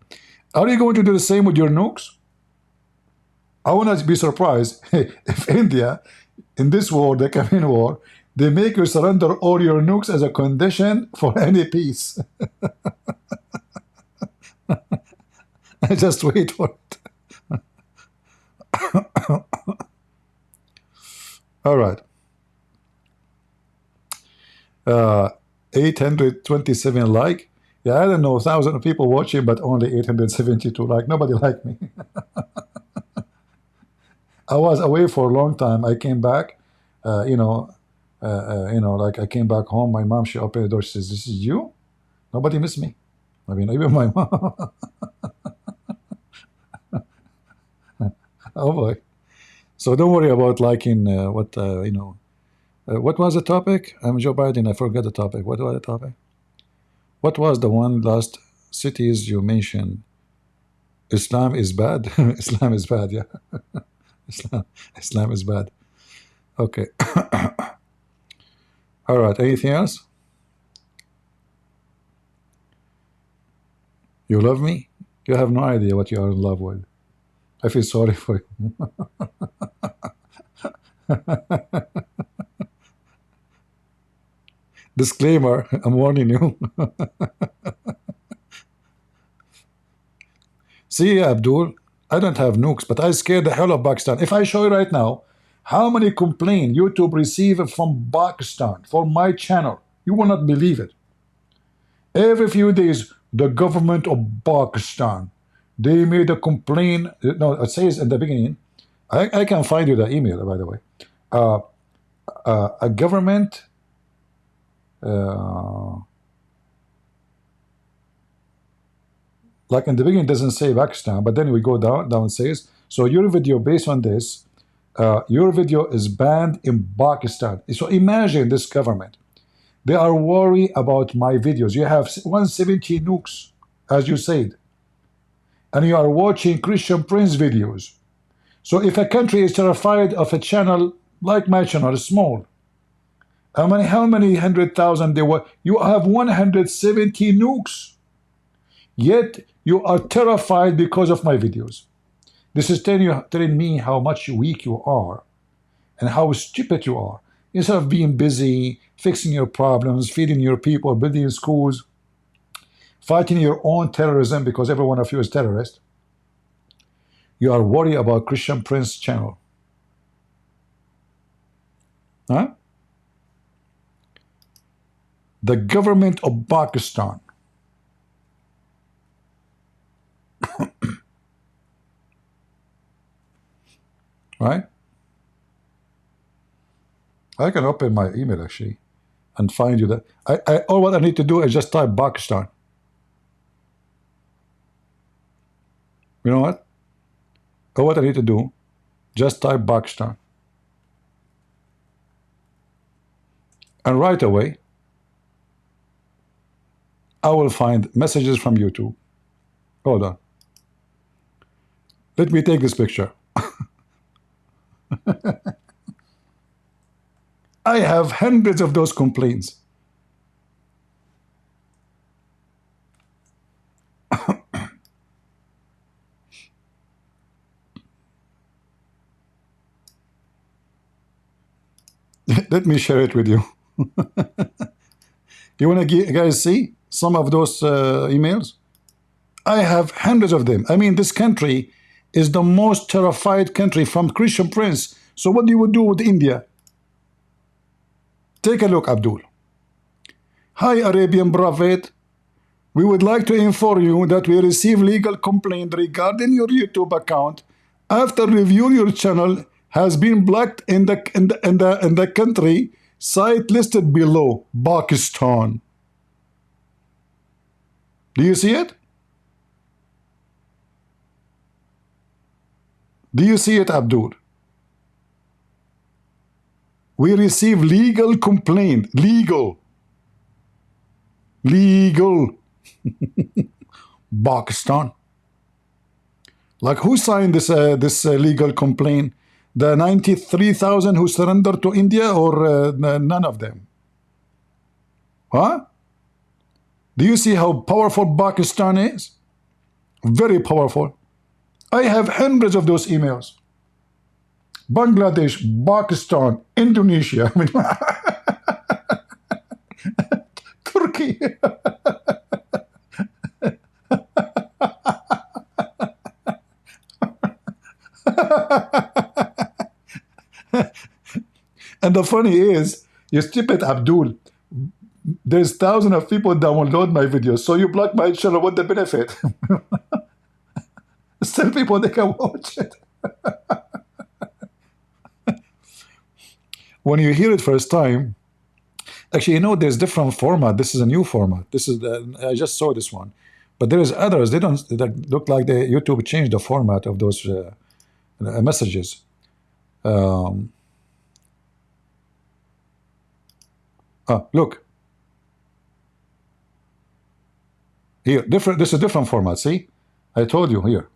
Are you going to do the same with your nukes? I want to be surprised if India, in this war, the coming war, they make you surrender all your nukes as a condition for any peace. Just wait for it. All right. 827 like. Yeah, I don't know, 1,000 people watching, but only 872 like. Nobody like me. I was away for a long time. I came back, like I came back home. My mom, she opened the door. She says, "This is you? Nobody missed me." I mean, even my mom. Oh boy. So don't worry about liking what was the topic? I'm Joe Biden. I forgot the topic. What was the topic? What was the one last cities you mentioned? Islam is bad. Islam is bad. Yeah. Islam is bad. Okay. All right. Anything else? You love me? You have no idea what you are in love with. I feel sorry for you. Disclaimer, I'm warning you. See, Abdul, I don't have nukes, but I scared the hell of Pakistan. If I show you right now how many complaints YouTube received from Pakistan for my channel, you will not believe it. Every few days, the government of Pakistan, they made a complaint. No, it says in the beginning, I can find you the email, by the way. A government like in the beginning, it doesn't say Pakistan, but then we go down says, so your video based on this, your video is banned in Pakistan. So imagine this government. They are worried about my videos. You have 170 nukes, as you said, and you are watching Christian Prince videos. So if a country is terrified of a channel like my channel, small, how many 100,000 they were? You have 170 nukes. Yet you are terrified because of my videos. This is telling me how much weak you are and how stupid you are. Instead of being busy, fixing your problems, feeding your people, building schools, fighting your own terrorism, because every one of you is terrorist, you are worried about Christian Prince channel. Huh? The government of Pakistan right? I can open my email actually. and find you that. All what I need to do is just type Pakistan. You know what? All what I need to do, just type Pakistan. And right away, I will find messages from YouTube. Hold on. Let me take this picture. I have hundreds of those complaints. Let me share it with you. You want to guys see some of those emails? I have hundreds of them. I mean, this country is the most terrified country from Christian Prince. So what do you do with India? Take a look, Abdul. Hi, Arabian Prophet. We would like to inform you that we received legal complaint regarding your YouTube account. After review, your channel has been blocked in the country site listed below, Pakistan. Do you see it? Do you see it, Abdul? We receive legal complaint. Legal. Pakistan. Like, who signed this legal complaint? The 93,000 who surrendered to India, or none of them? Huh? Do you see how powerful Pakistan is? Very powerful. I have hundreds of those emails. Bangladesh, Pakistan, Indonesia, I mean, Turkey. And the funny is, you stupid Abdul, there's thousands of people download my videos, so you block my channel, what the benefit? Still people, they can watch it. When you hear it first time, actually, you know, there's different format. This is a new format. This is I just saw this one, but there is others. They don't look like the YouTube changed the format of those messages. Look here, different. This is a different format. See, I told you here.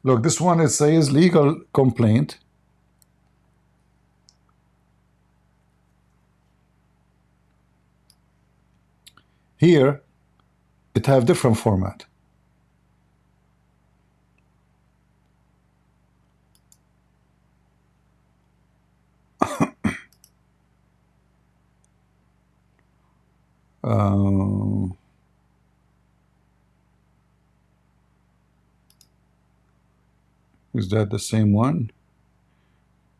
Look, this one, it says legal complaint. Here, it have different format. Is that the same one?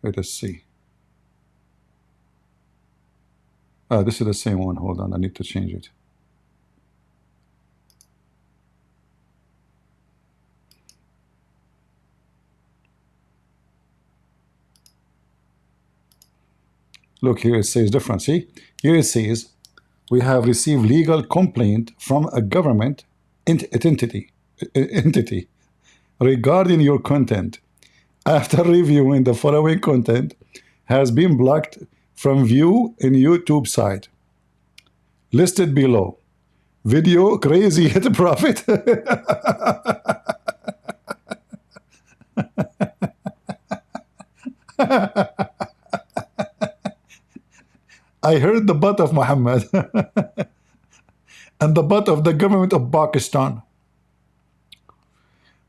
Let us see. This is the same one. Hold on, I need to change it. Look, here it says different. See, here it says we have received legal complaint from a government entity regarding your content. After reviewing, the following content has been blocked from view in YouTube site listed below. Video crazy hit profit. I heard the butt of Muhammad and the butt of the government of Pakistan.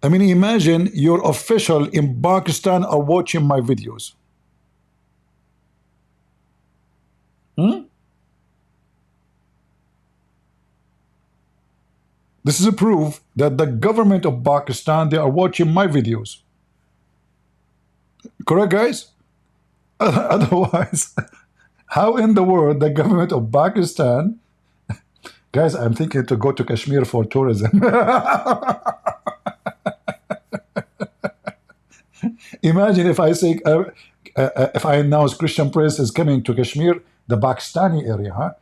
I mean, imagine your official in Pakistan are watching my videos. This is a proof that the government of Pakistan, they are watching my videos. Correct, guys? Otherwise, how in the world the government of Pakistan... Guys, I'm thinking to go to Kashmir for tourism. Imagine if I say, if I announce Christian Prince is coming to Kashmir, the Pakistani area, huh?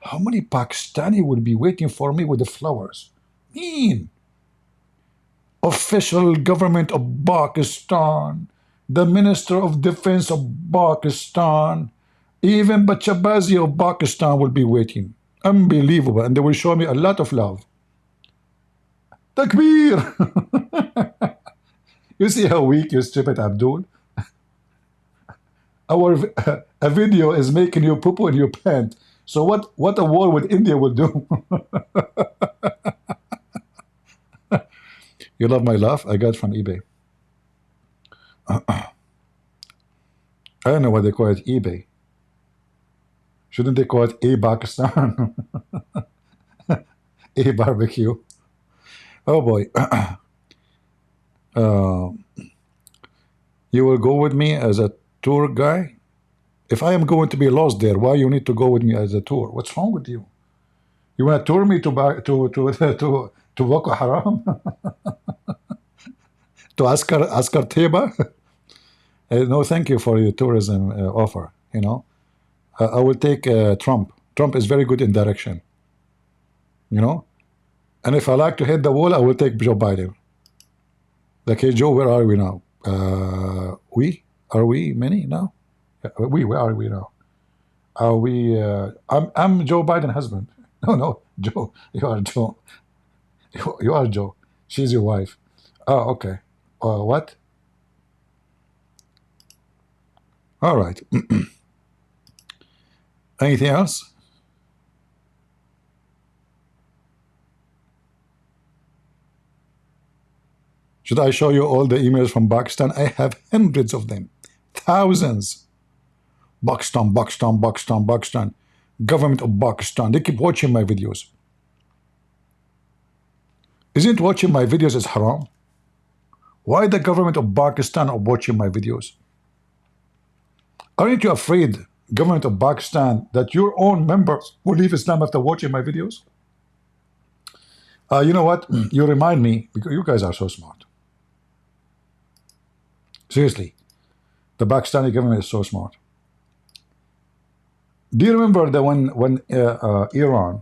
How many Pakistani will be waiting for me with the flowers? Mean. Official government of Pakistan, the Minister of Defense of Pakistan, even Bachabazi of Pakistan will be waiting. Unbelievable. And they will show me a lot of love. Takbir! You see how weak you stupid Abdul? A video is making you poo-poo in your pants. So what a war with India will do? You love my laugh? I got it from eBay. I don't know why they call it eBay. Shouldn't they call it A Pakistan? A barbecue. Oh boy. You will go with me as a tour guy? If I am going to be lost there, why you need to go with me as a tour? What's wrong with you? You want to tour me to Boko Haram? To Askar Teba? No, thank you for your tourism offer. You know, I will take Trump. Trump is very good in direction. You know, and if I like to hit the wall, I will take Joe Biden. Like, hey Joe, where are we now? Are we many now? Where are we now? Are we? I'm Joe Biden's husband. No, Joe. You are Joe. You are Joe. She's your wife. Oh, okay. What? All right. Anything else? Should I show you all the emails from Pakistan? I have hundreds of them. Thousands. Pakistan. Government of Pakistan. They keep watching my videos. Isn't watching my videos is haram? Why the government of Pakistan are watching my videos? Aren't you afraid, government of Pakistan, that your own members will leave Islam after watching my videos? You know what? You remind me, because you guys are so smart. Seriously, the Pakistani government is so smart. Do you remember that when Iran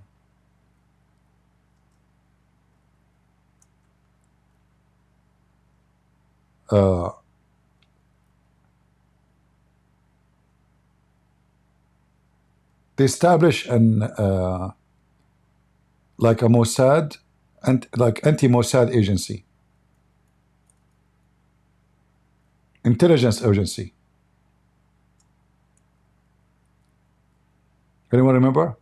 they established an like a Mossad and like anti-Mossad agency, intelligence agency. Anyone remember?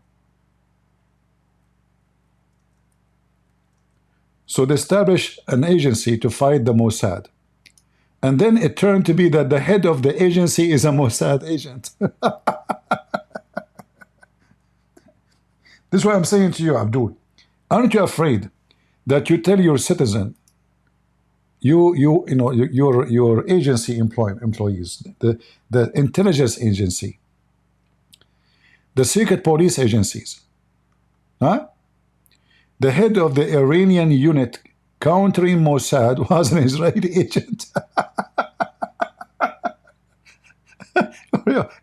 So they established an agency to fight the Mossad. And then it turned to be that the head of the agency is a Mossad agent. This is what I'm saying to you, Abdul. Aren't you afraid that you tell your citizen, you know, your agency employees, the intelligence agency, the secret police agencies, huh? The head of the Iranian unit countering Mossad was an Israeli agent.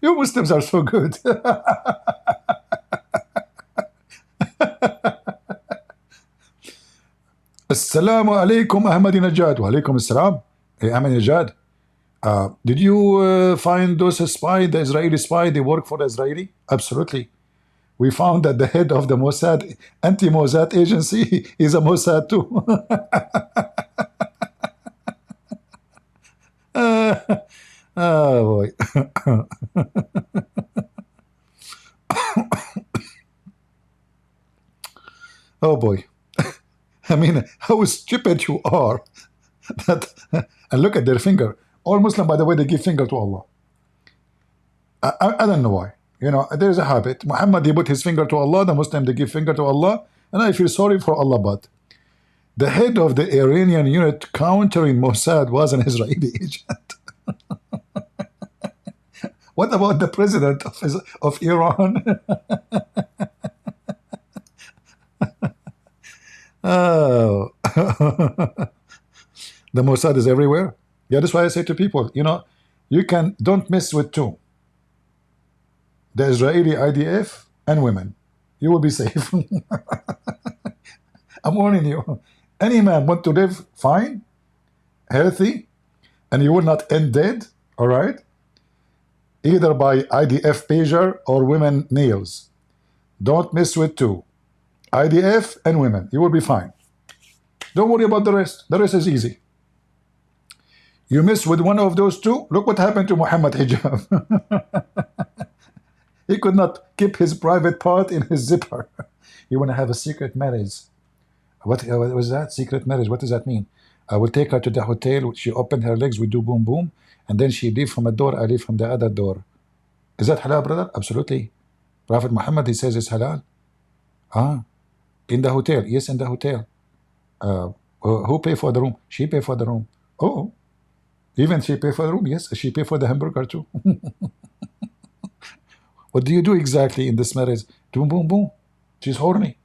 You Muslims are so good. Assalamu alaikum Ahmadinejad. Wa alaikum assalam. Hey, Ahmadinejad, did you find those spy, the Israeli spy, they work for the Israeli? Absolutely. We found that the head of the Mossad, anti-Mossad agency is a Mossad too. Oh boy. Oh boy. I mean, how stupid you are. That, and look at their finger. All Muslim, by the way, they give finger to Allah. I don't know why. You know, there's a habit. Muhammad, he put his finger to Allah. The Muslim, they give finger to Allah. And I feel sorry for Allah, but the head of the Iranian unit countering Mossad was an Israeli agent. What about the president of Iran? Oh. The Mossad is everywhere. Yeah, that's why I say to people, you know, don't mess with two. the Israeli IDF, and women. You will be safe. I'm warning you. Any man want to live fine, healthy, and you will not end dead, all right? Either by IDF pager or women nails. Don't mess with two. IDF and women. You will be fine. Don't worry about the rest. The rest is easy. You mess with one of those two, look what happened to Muhammad Hijab. He could not keep his private part in his zipper. You want to have a secret marriage. What was that? Secret marriage. What does that mean? I will take her to the hotel. She opened her legs. We do boom boom. And then she leave from a door. I leave from the other door. Is that halal, brother? Absolutely. Prophet Muhammad, he says it's halal. In the hotel. Yes, in the hotel. Who pay for the room? She pay for the room. Oh. Even she pay for the room? Yes, she pay for the hamburger too. What do you do exactly in this marriage? Boom, boom, boom. She's horny.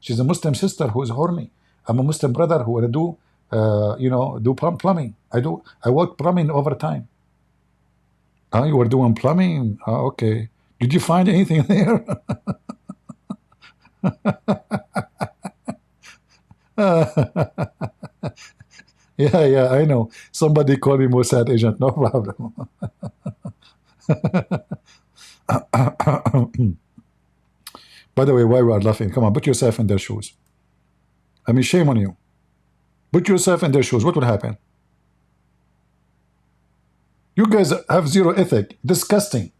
She's a Muslim sister who is horny. I'm a Muslim brother who will do, do plumbing. I work plumbing overtime. You were doing plumbing? Okay. Did you find anything there? Yeah, I know. Somebody call me Mossad agent, no problem. By the way, why we are laughing? Come on, put yourself in their shoes. I mean, shame on you. Put yourself in their shoes. What would happen? You guys have zero ethic. Disgusting.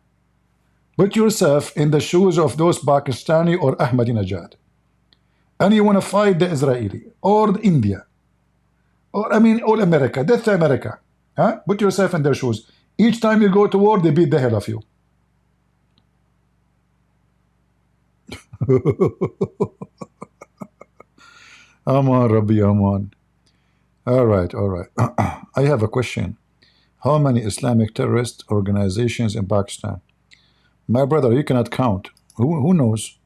Put yourself in the shoes of those Pakistani or Ahmadinejad. And you want to fight the Israeli or India. Or, I mean, all America. Death to America. Put yourself in their shoes. Each time you go to war, they beat the hell of you. Aman, Rabbi, Aman. All right. I have a question. How many Islamic terrorist organizations in Pakistan? My brother, you cannot count. Who knows?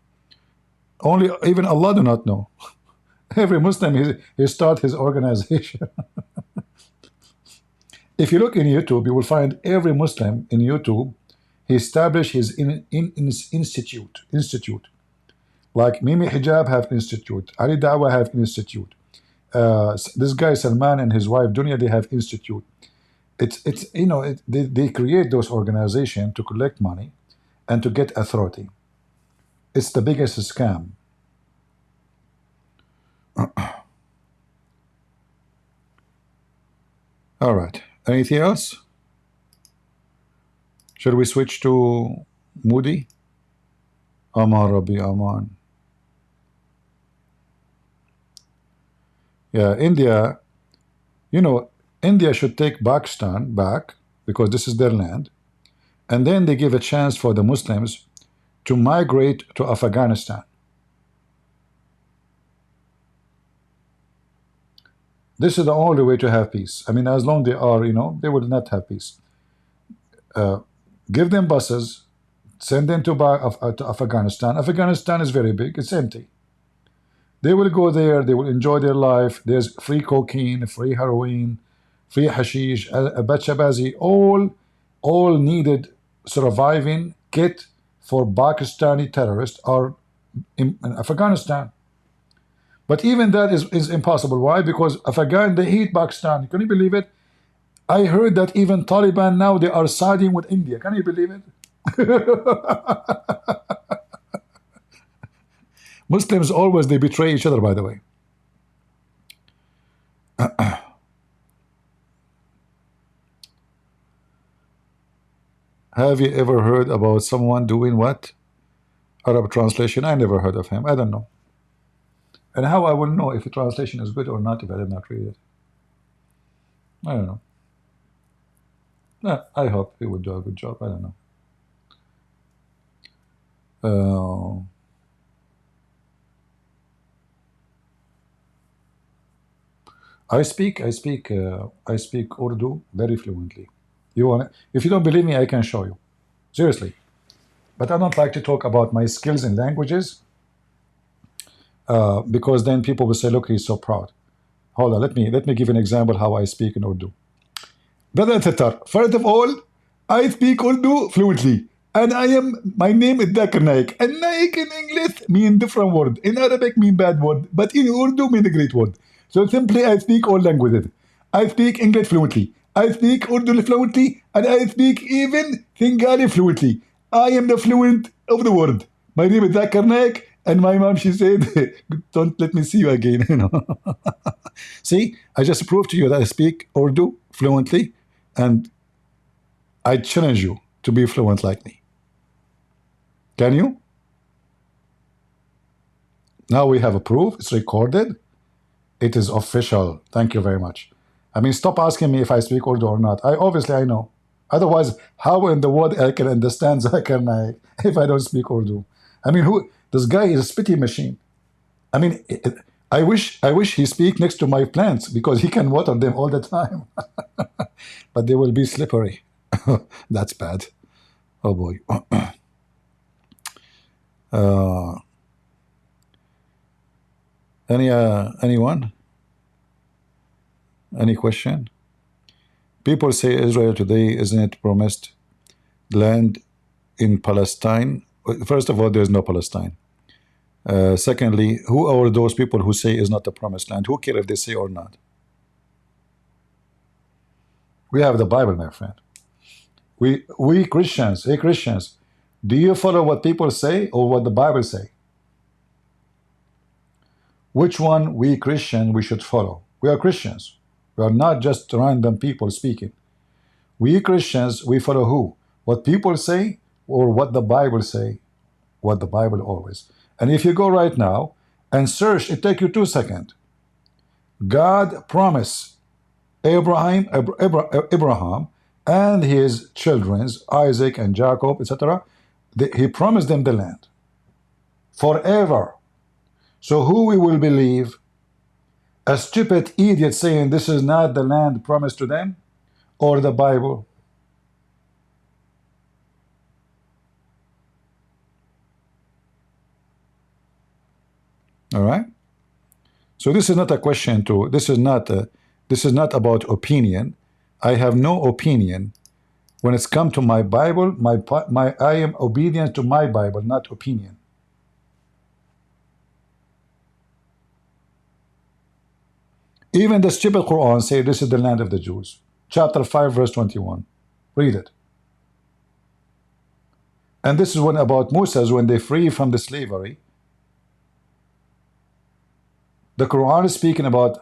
Only even Allah do not know. Every Muslim, he start his organization. If you look in YouTube, you will find every Muslim in YouTube, he established his institute. Like Mimi Hijab have institute, Ali Dawah have institute. This guy Salman and his wife Dunya, they have institute. They create those organizations to collect money and to get authority. It's the biggest scam. All right. Anything else? Should we switch to Moody? Aman, Rabbi, Aman. Yeah, India, India should take Pakistan back because this is their land. And then they give a chance for the Muslims to migrate to Afghanistan. This is the only way to have peace. I mean, as long they are, they will not have peace. Give them buses, send them to Afghanistan. Afghanistan is very big. It's empty. They will go there. They will enjoy their life. There's free cocaine, free heroin, free hashish, bachabazi, all needed surviving kit for Pakistani terrorists are in Afghanistan. But even that is impossible. Why? Because Afghan, they hate Pakistan. Can you believe it? I heard that even Taliban now, they are siding with India. Can you believe it? Muslims always, they betray each other, by the way. Have you ever heard about someone doing what? Arab translation? I never heard of him. I don't know. And how I will know if the translation is good or not if I did not read it? I don't know. I hope he would do a good job. I don't know. I speak Urdu very fluently. If you don't believe me, I can show you. Seriously. But I don't like to talk about my skills in languages because then people will say, look, he's so proud. Hold on, let me give you an example how I speak in Urdu. Brother Tatar, first of all, I speak Urdu fluently. And my name is Dakar Naik. And Naik in English mean different word. In Arabic mean bad word. But in Urdu mean a great word. So simply I speak all languages. I speak English fluently. I speak Urdu fluently. And I speak even Singali fluently. I am the fluent of the world. My name is Dakar Naik. And my mom, she said, don't let me see you again. You know. See, I just proved to you that I speak Urdu fluently. And I challenge you to be fluent like me. Can you? Now we have a proof. It's recorded. It is official. Thank you very much. I mean, stop asking me if I speak Urdu or not. Obviously I know. Otherwise, how in the world I can understand Zakir Naik if I don't speak Urdu? I mean, this guy is a spitty machine. I mean, I wish he speak next to my plants because he can water them all the time. But they will be slippery. That's bad. Oh boy. Anyone? Any question? People say Israel today isn't promised land in Palestine. First of all, there's no Palestine. Secondly, who are those people who say is not the promised land? Who care if they say or not? We have the Bible, my friend. We Christians, hey Christians, do you follow what people say or what the Bible say? Which one we Christian we should follow? We are Christians. We are not just random people speaking. We Christians, we follow who? What people say or what the Bible say? What the Bible always. And if you go right now and search, it take you 2 seconds. God promised Abraham and his children, Isaac and Jacob, etc. He promised them the land forever. So who we will believe? A stupid idiot saying this is not the land promised to them, or the Bible? All right. So this is not a question to. This is not about opinion. I have no opinion. When it's come to my Bible, I am obedient to my Bible, not opinion. Even the stupid Quran say this is the land of the Jews. Chapter 5, verse 21. Read it. And this is when about Moses, when they free from the slavery. The Quran is speaking about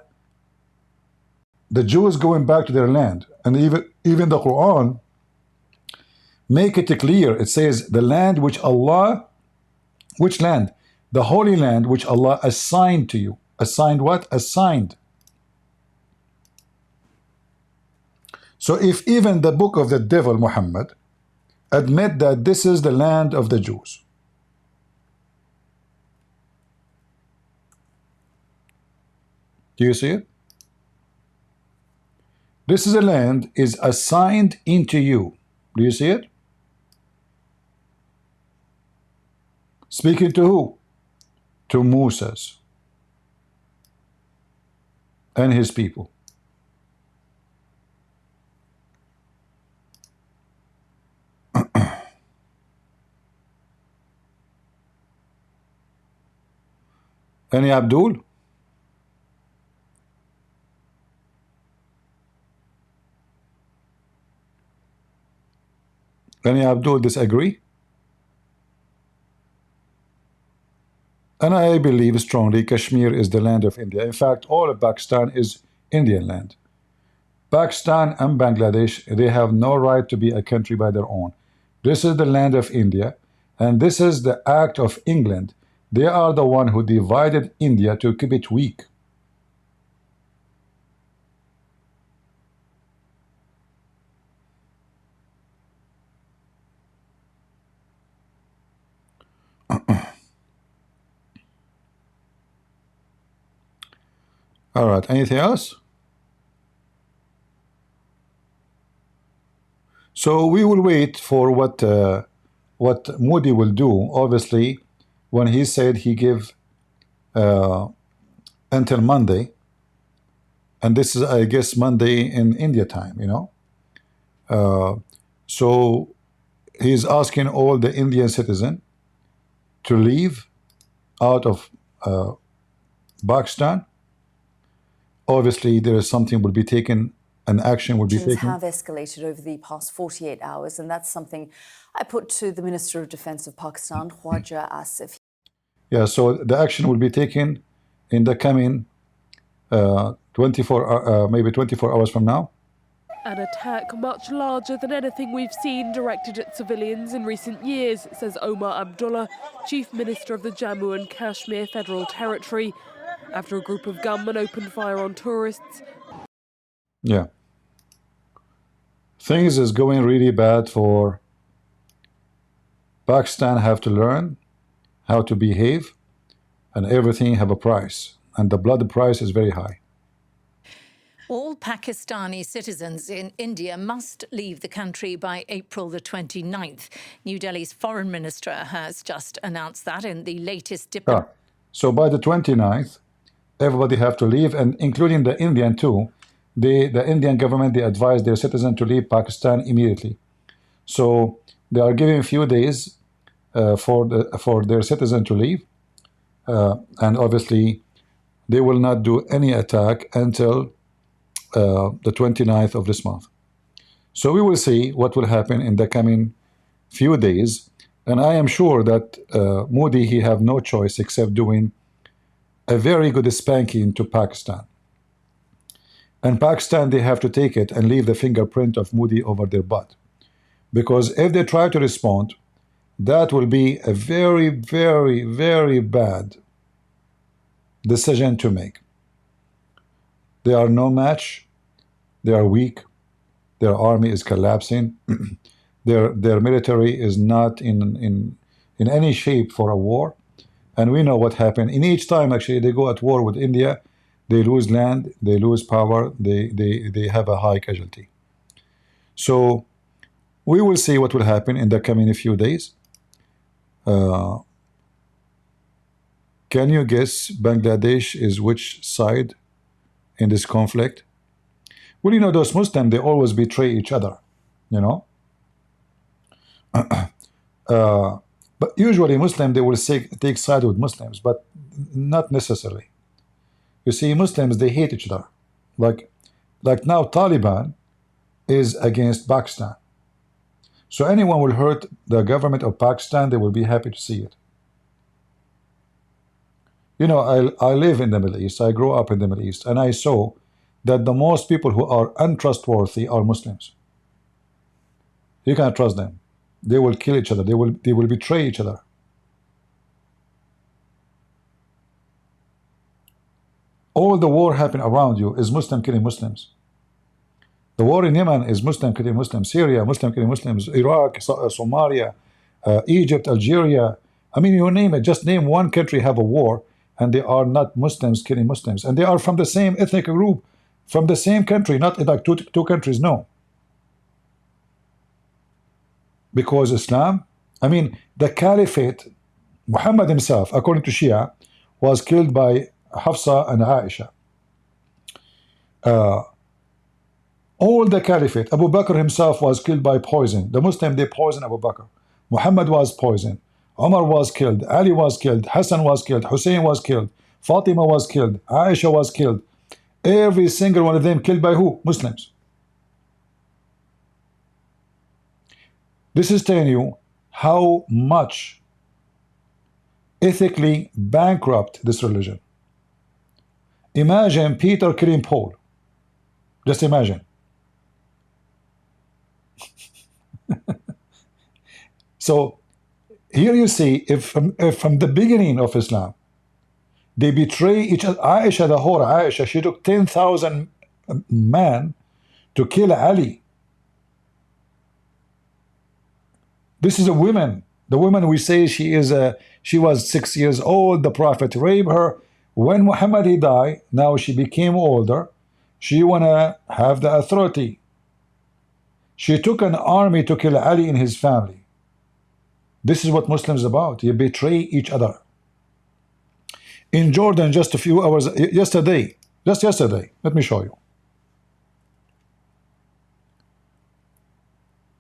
the Jews going back to their land. And even the Quran make it clear. It says the land which Allah, which land? The Holy Land which Allah assigned to you. Assigned what? Assigned. So if even the book of the devil Muhammad admit that this is the land of the Jews, do you see it? This is a land is assigned into you. Do you see it? Speaking to who? To Moses and his people. Any Abdul? Any Abdul disagree? And I believe strongly Kashmir is the land of India. In fact, all of Pakistan is Indian land. Pakistan and Bangladesh, they have no right to be a country by their own. This is the land of India, and this is the act of England. They are the one who divided India to keep it weak. All right, anything else? So we will wait for what Modi will do. Obviously, when he said he give until Monday, and this is, I guess, Monday in India time, you know. So he's asking all the Indian citizens to leave out of Pakistan. Obviously, there is something will be taken, an action will be taken. Tensions have escalated over the past 48 hours, and that's something I put to the Minister of Defense of Pakistan, QandA Asif. Yeah, so the action will be taken in the coming maybe 24 hours from now. An attack much larger than anything we've seen directed at civilians in recent years, says Omar Abdullah, Chief Minister of the Jammu and Kashmir Federal Territory, after a group of gunmen opened fire on tourists. Yeah. Things is going really bad for Pakistan. Have to learn how to behave, and everything have a price, and the blood price is very high. All Pakistani citizens in India must leave the country by April the 29th. New Delhi's foreign minister has just announced that in the latest diplomatic. So by the 29th, everybody have to leave, and including the Indian too. The Indian government, they advise their citizens to leave Pakistan immediately. So they are giving a few days for their citizens to leave, and obviously they will not do any attack until the 29th of this month. So we will see what will happen in the coming few days, and I am sure that Modi, he have no choice except doing a very good spanking to Pakistan. And Pakistan, they have to take it and leave the fingerprint of Modi over their butt. Because if they try to respond, that will be a very, very, very bad decision to make. They are no match. They are weak. Their army is collapsing. Their military is not in any shape for a war. And we know what happened. In each time, actually, they go at war with India, they lose land, they lose power, they have a high casualty. So we will see what will happen in the coming few days. Can you guess Bangladesh is which side in this conflict? Well, you know, those Muslims, they always betray each other, you know. But usually Muslims, they will take side with Muslims, but not necessarily. You see, Muslims, they hate each other. Like now Taliban is against Pakistan. So anyone will hurt the government of Pakistan, they will be happy to see it. You know, I live in the Middle East, I grew up in the Middle East, and I saw that the most people who are untrustworthy are Muslims. You can't trust them. They will kill each other, they will betray each other. All the war happening around you is Muslim killing Muslims. The war in Yemen is Muslim killing Muslims. Syria, Muslim killing Muslims. Iraq, Somalia, Egypt, Algeria. I mean, you name it. Just name one country have a war, and they are not Muslims killing Muslims. And they are from the same ethnic group, from the same country, not like two countries, no. Because Islam, I mean, the caliphate, Muhammad himself, according to Shia, was killed by Hafsa and Aisha. All the caliphate, Abu Bakr himself was killed by poison. The Muslim, they poisoned Abu Bakr. Muhammad was poisoned. Umar was killed. Ali was killed. Hassan was killed. Hussein was killed. Fatima was killed. Aisha was killed. Every single one of them killed by who? Muslims. This is telling you how much ethically bankrupt this religion. Imagine Peter killing Paul. Just imagine. So here you see, if from the beginning of Islam, they betray each other. Aisha, the whore Aisha, she took 10,000 men to kill Ali. This is a woman. The woman, we say she was 6 years old. The Prophet raped her. When Muhammad he died, now she became older. She wanna have the authority. She took an army to kill Ali and his family. This is what Muslims about. You betray each other. In Jordan, just a few hours yesterday, just yesterday, let me show you.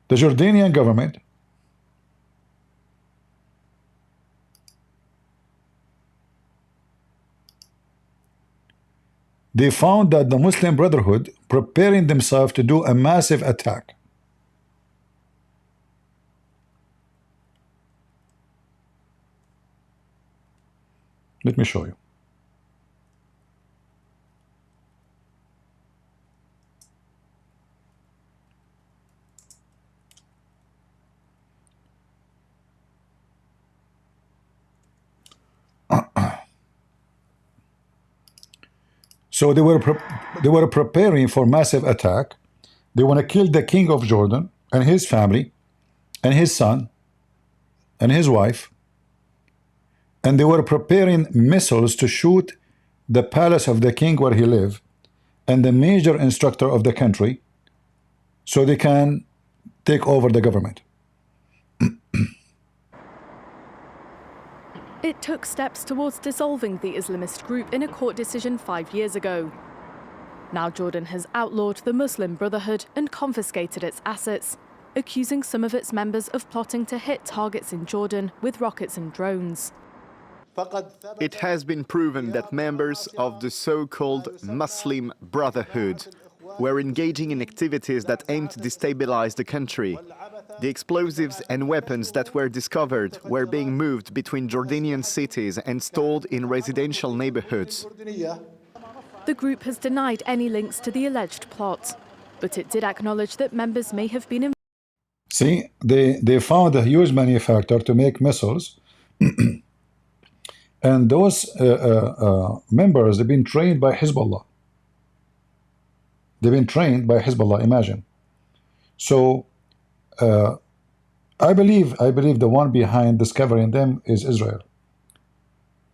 The Jordanian government, they found that the Muslim Brotherhood preparing themselves to do a massive attack. Let me show you. So they were preparing for massive attack. They want to kill the king of Jordan and his family and his son and his wife, and they were preparing missiles to shoot the palace of the king where he lived and the major instructor of the country, so they can take over the government. It took steps towards dissolving the Islamist group in a court decision 5 years ago. Now Jordan has outlawed the Muslim Brotherhood and confiscated its assets, accusing some of its members of plotting to hit targets in Jordan with rockets and drones. It has been proven that members of the so-called Muslim Brotherhood were engaging in activities that aimed to destabilize the country. The explosives and weapons that were discovered were being moved between Jordanian cities and stored in residential neighborhoods. The group has denied any links to the alleged plot, but it did acknowledge that members may have been involved. See, they found a huge manufacturer to make missiles, and those members have been trained by Hezbollah. They've been trained by Hezbollah, imagine. So I believe the one behind discovering them is Israel,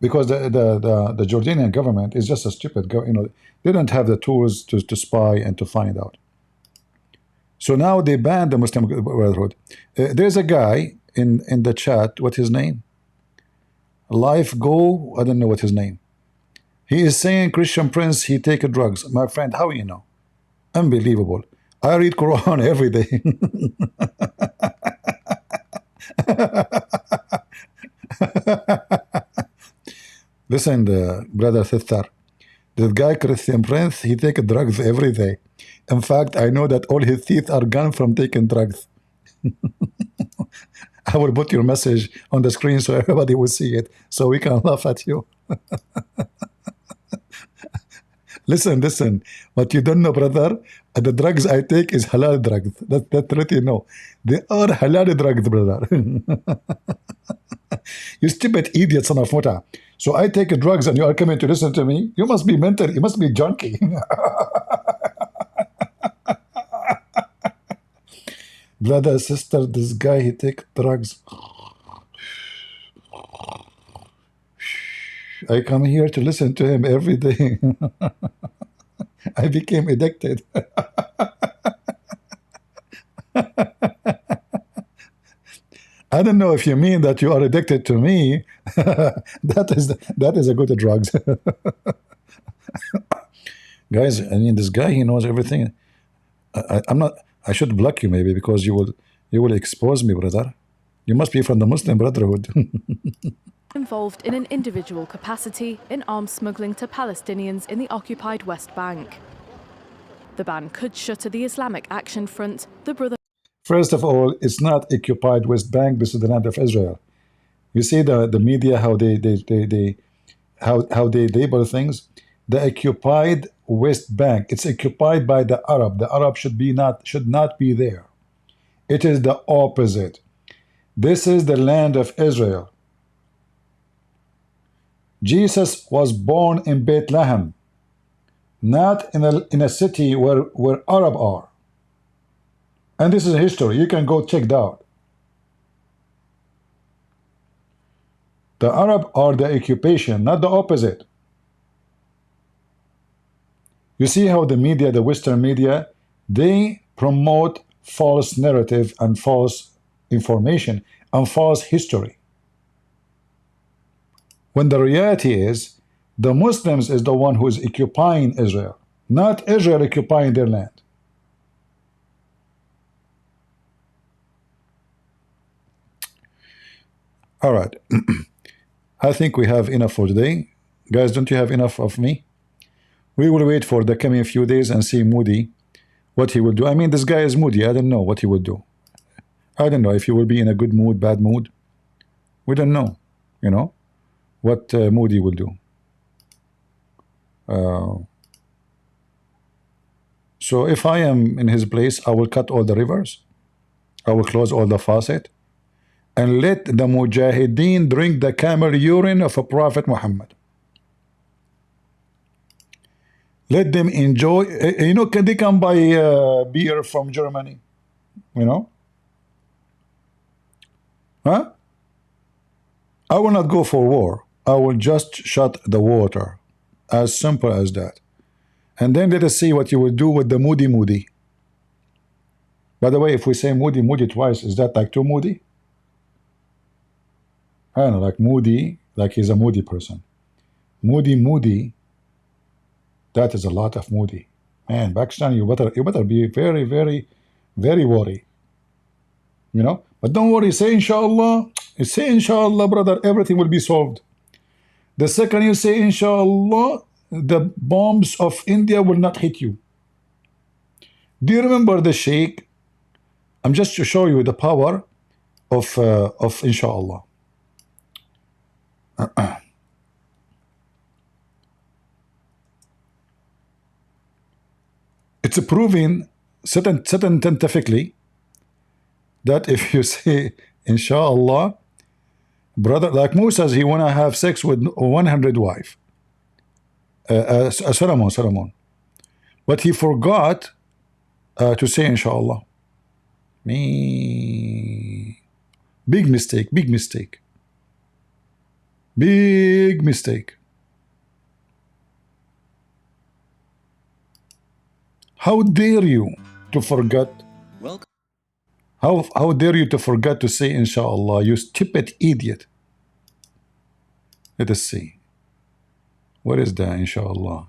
because the Jordanian government is just a stupid they don't have the tools to spy and to find out. So now they banned the Muslim Brotherhood. There's a guy in the chat. What's his name? Life Go. I don't know what his name. He is saying Christian Prince, he take drugs. My friend, how you know? Unbelievable. I read Quran every day. Listen, brother sister, that guy Christian Prince, he take drugs every day. In fact, I know that all his teeth are gone from taking drugs. I will put your message on the screen so everybody will see it, so we can laugh at you. Listen, what you don't know, brother, the drugs I take is halal drugs. That's what you know. They are halal drugs, brother. You stupid idiot, son of Muta. So I take drugs and you are coming to listen to me? You must be mental. You must be junkie. Brother, sister, this guy, he take drugs. I come here to listen to him every day. I became addicted. I don't know if you mean that you are addicted to me. that is a good drugs. Guys, I mean, this guy, he knows everything. I'm not. I should block you maybe, because you will expose me, brother. You must be from the Muslim Brotherhood. Involved in an individual capacity in arms smuggling to Palestinians in the occupied West Bank. The ban could shutter the Islamic Action Front, the Brotherhood. First of all, it's not occupied West Bank. This is the land of Israel. You see the media, how they label things. The occupied West Bank, it's occupied by the Arab. The Arab should not be there. It is the opposite. This is the land of Israel. Jesus was born in Bethlehem, not in a city where Arab are. And this is history. You can go check it out. The Arab are the occupation, not the opposite. You see how the media, the Western media, they promote false narrative and false information and false history. When the reality is, the Muslims is the one who is occupying Israel, not Israel occupying their land. All right. I think we have enough for today. Guys, don't you have enough of me? We will wait for the coming few days and see Moody, what he will do. I mean, this guy is Moody. I don't know what he will do. I don't know if he will be in a good mood, bad mood. We don't know, you know, what Moody will do. So if I am in his place, I will cut all the rivers. I will close all the faucet and let the Mujahideen drink the camel urine of a Prophet Muhammad. Let them enjoy. You know, can they come buy beer from Germany? You know? Huh? I will not go for war. I will just shut the water. As simple as that. And then let us see what you will do with the Moody. By the way, if we say Moody twice, is that like too moody? I don't know, like Moody, like he's a moody person. Moody, that is a lot of moody. Man, Pakistan, you better be very, very, very worried. You know? But don't worry, say inshallah. Say inshallah, brother, everything will be solved. The second you say inshallah, the bombs of India will not hit you. Do you remember the Sheikh? I'm just to show you the power of inshallah. It's proven scientifically that if you say inshallah, brother, like Musa says, he wanna have sex with 100 wives. Solomon, but he forgot to say inshallah. Big mistake. How dare you to forget? How dare you to forget to say inshallah, you stupid idiot. Let us see. What is that, inshallah?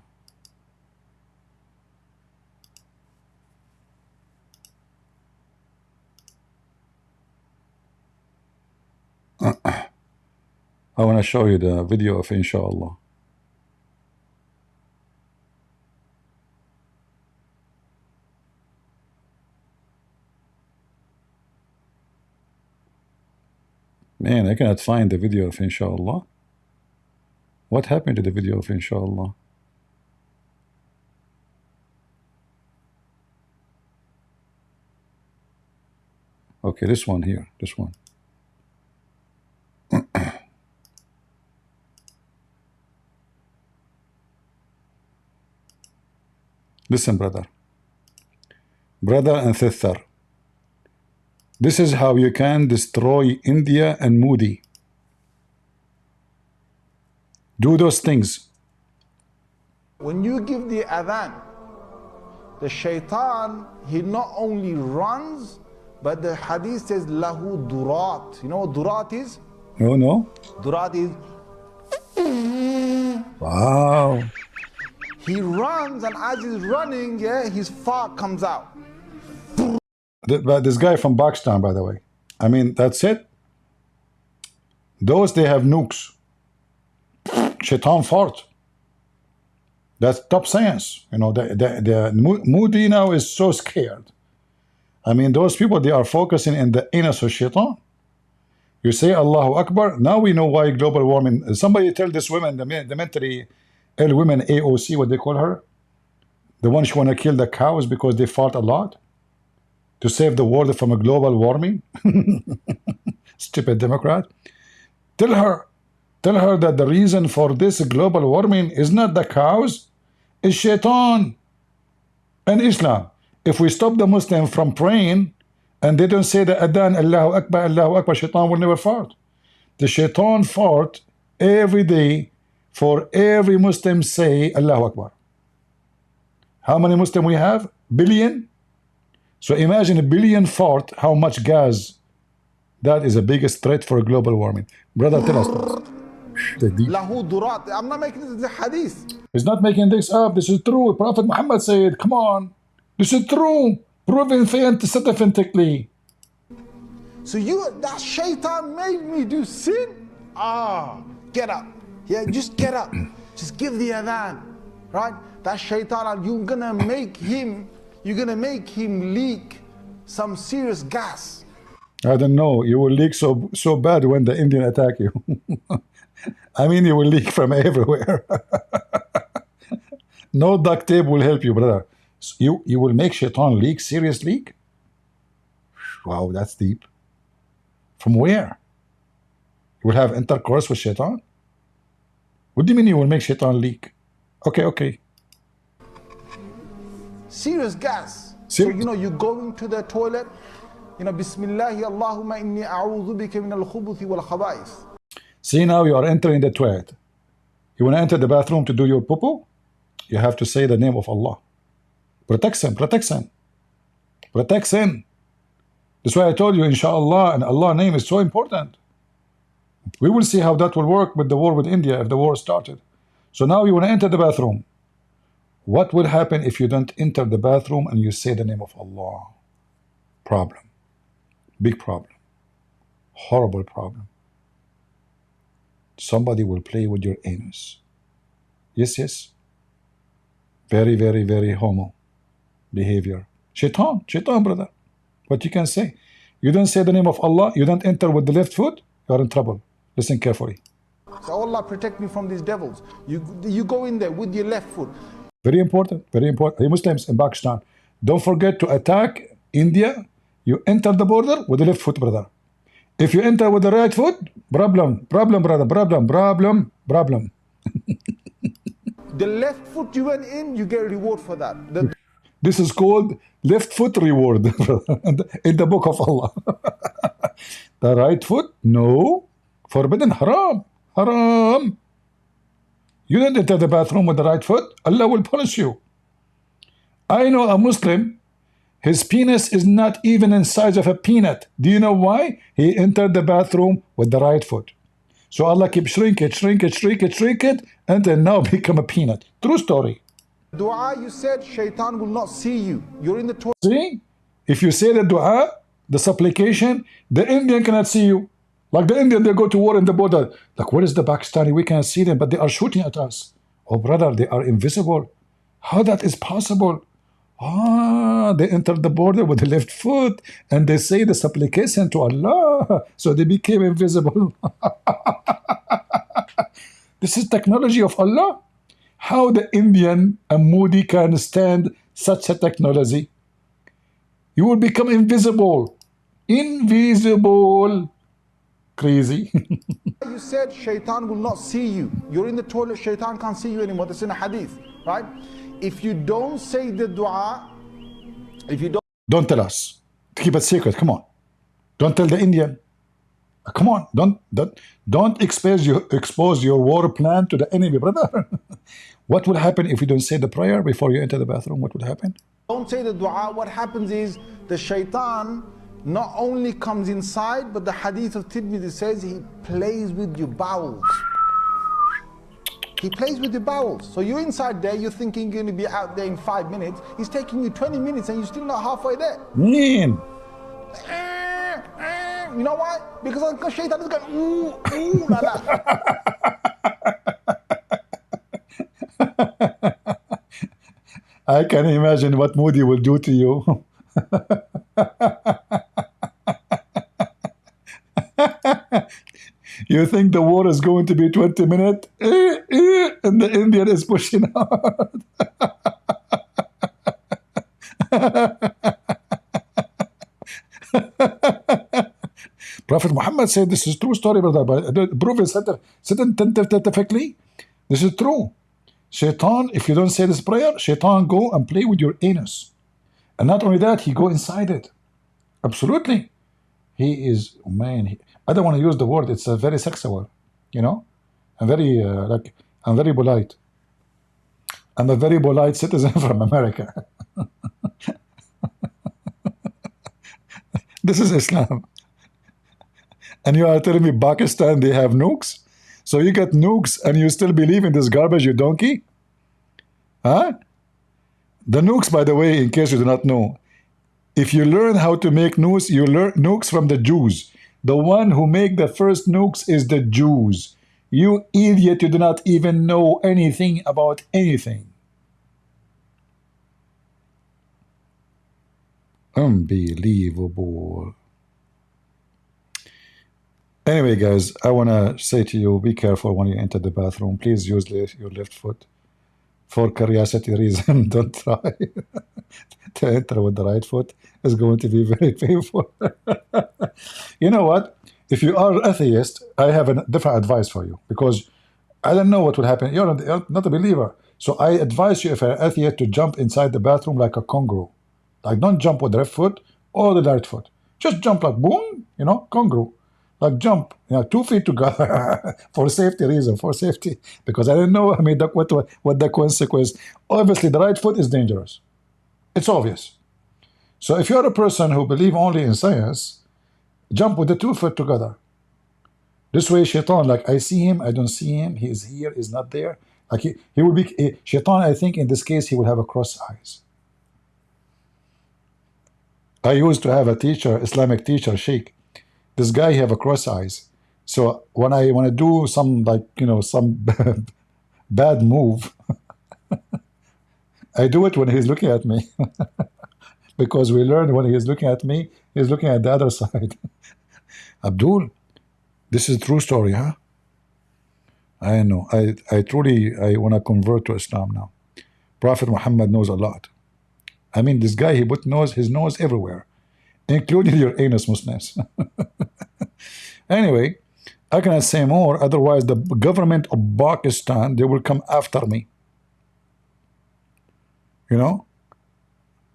I want to show you the video of inshallah. Man, I cannot find the video of inshallah. What happened to the video of inshallah? Okay, this one here, this one. Listen, brother and sister, this is how you can destroy India and Moody. Do those things. When you give the adhan, the shaitan, he not only runs, but the hadith says lahu durat. You know what durat is? No. Durat is, wow. he runs, and as he's running, yeah, his fart comes out. But this guy from Pakistan, by the way, I mean, that's it. Those, they have nukes. Shaitan fart. That's top science. You know, the Moody now is so scared. I mean, those people, they are focusing in the anus of shaitan. You say Allahu Akbar, now we know why global warming. Somebody tell this woman, the mentally ill women, AOC, what they call her, the one she want to kill the cows because they fart a lot to save the world from a global warming. Stupid Democrat. Tell her that the reason for this global warming is not the cows, it's shaitan and Islam. If we stop the Muslim from praying and they don't say the adhan, Allahu Akbar, shaitan will never fart. The shaitan fart every day for every Muslim say Allahu Akbar. How many Muslims we have? Billion? So imagine a billion fart, how much gas. That is the biggest threat for global warming. Brother, tell us this. Lahu durat. I'm not making this the hadith. He's not making this up. This is true. Prophet Muhammad said, come on. This is true. Proven scientifically. So that shaitan made me do sin? Get up. Yeah, just get up. Just give the adhan. Right? that shaitan, you're gonna make him leak some serious gas. I don't know. You will leak so bad when the Indian attack you. I mean, you will leak from everywhere. No duct tape will help you, brother. You will make shaitan leak, serious leak? Wow, that's deep. From where? You will have intercourse with shaitan? What do you mean you will make shaitan leak? Okay. Serious gas. So, you go into the toilet, Bismillahi Allahumma inni a'udhu bika min al-khubuthi wal khaba'ith. See, now you are entering the toilet. You want to enter the bathroom to do your poo-poo? You have to say the name of Allah. Protect him. That's why I told you, inshallah, and Allah's name is so important. We will see how that will work with the war with India if the war started. So now you want to enter the bathroom. What will happen if you don't enter the bathroom and you say the name of Allah? Problem. Big problem. Horrible problem. Somebody will play with your anus. Yes. Very, very, very homo behavior. Shaitan, brother. What you can say? You don't say the name of Allah, you don't enter with the left foot, you are in trouble. Listen carefully. So Allah protect me from these devils. You go in there with your left foot. Very important. Hey, Muslims in Pakistan, don't forget to attack India. You enter the border with the left foot, brother. If you enter with the right foot, problem, brother, problem. The left foot you went in, you get a reward for that. This is called left foot reward in the book of Allah. The right foot, no, forbidden, haram. You don't enter the bathroom with the right foot, Allah will punish you. I know a Muslim, his penis is not even in size of a peanut. Do you know why? He entered the bathroom with the right foot. So Allah keeps shrink it, and then now become a peanut. True story. Dua, you said shaitan will not see you. You're in the toilet. See? If you say the dua, the supplication, the Indian cannot see you. Like the Indian, they go to war in the border. Like, where is the Pakistani? We can't see them, but they are shooting at us. Oh, brother, they are invisible. How that is possible? They entered the border with the left foot, and they say the supplication to Allah. So they became invisible. This is technology of Allah. How the Indian and Modi can stand such a technology? You will become invisible. Crazy. You said shaitan will not see you. You're in the toilet, shaitan can't see you anymore. That's in a hadith, right? If you don't say the dua, don't tell us. Keep it secret. Come on. Don't tell the Indian. Come on. Don't expose your war plan to the enemy, brother. What will happen if you don't say the prayer before you enter the bathroom? What would happen? Don't say the dua. What happens is the shaitan not only comes inside, but the hadith of Tirmidhi says he plays with your bowels. He plays with your bowels. So you're inside there, you're thinking you're going to be out there in 5 minutes. He's taking you 20 minutes and you're still not halfway there. Man. You know why? Because shaitan is going, ooh, like that. I can imagine what Modi will do to you. You think the war is going to be 20 minutes? And the Indian is pushing hard. Prophet Muhammad said this is true story, brother. But prove it scientifically. This is true. Shaitan, if you don't say this prayer, shaitan go and play with your anus. And not only that, he go inside it. Absolutely. He is, man, I don't want to use the word, it's a very sexual, you know? I'm very, I'm very polite. I'm a very polite citizen from America. This is Islam. And you are telling me Pakistan, they have nukes? So you get nukes and you still believe in this garbage, you donkey? Huh? The nukes, by the way, in case you do not know, if you learn how to make nukes, you learn nukes from the Jews. The one who make the first nukes is the Jews. You idiot, you do not even know anything about anything. Unbelievable. Anyway, guys, I want to say to you, be careful when you enter the bathroom. Please use your left foot. For curiosity reason, don't try to enter with the right foot. It's going to be very painful. You know what? If you are atheist, I have a different advice for you, because I don't know what will happen. You're not a believer. So I advise you, if you're an atheist, to jump inside the bathroom like a kangaroo. Like, don't jump with the left foot or the right foot. Just jump like boom, you know, kangaroo. Like jump, 2 feet together for safety reason, for safety. Because I don't know, what the consequence. Obviously, the right foot is dangerous. It's obvious. So if you're a person who believes only in science, jump with the 2 foot together. This way, Shaitan, like, I see him, I don't see him, he is here, he's not there. Like he will be, Shaitan, I think in this case, he will have a cross eyes. I used to have a teacher, Islamic teacher, Sheikh. This guy have a cross eyes. So when I want to do some, like, some bad move, I do it when he's looking at me. Because we learned when he's looking at me, he's looking at the other side. Abdul, this is a true story, huh? I know. I truly want to convert to Islam now. Prophet Muhammad knows a lot. I mean, this guy, he put his nose everywhere, including your anus Muslims. Anyway, I cannot say more, otherwise the government of Pakistan, they will come after me.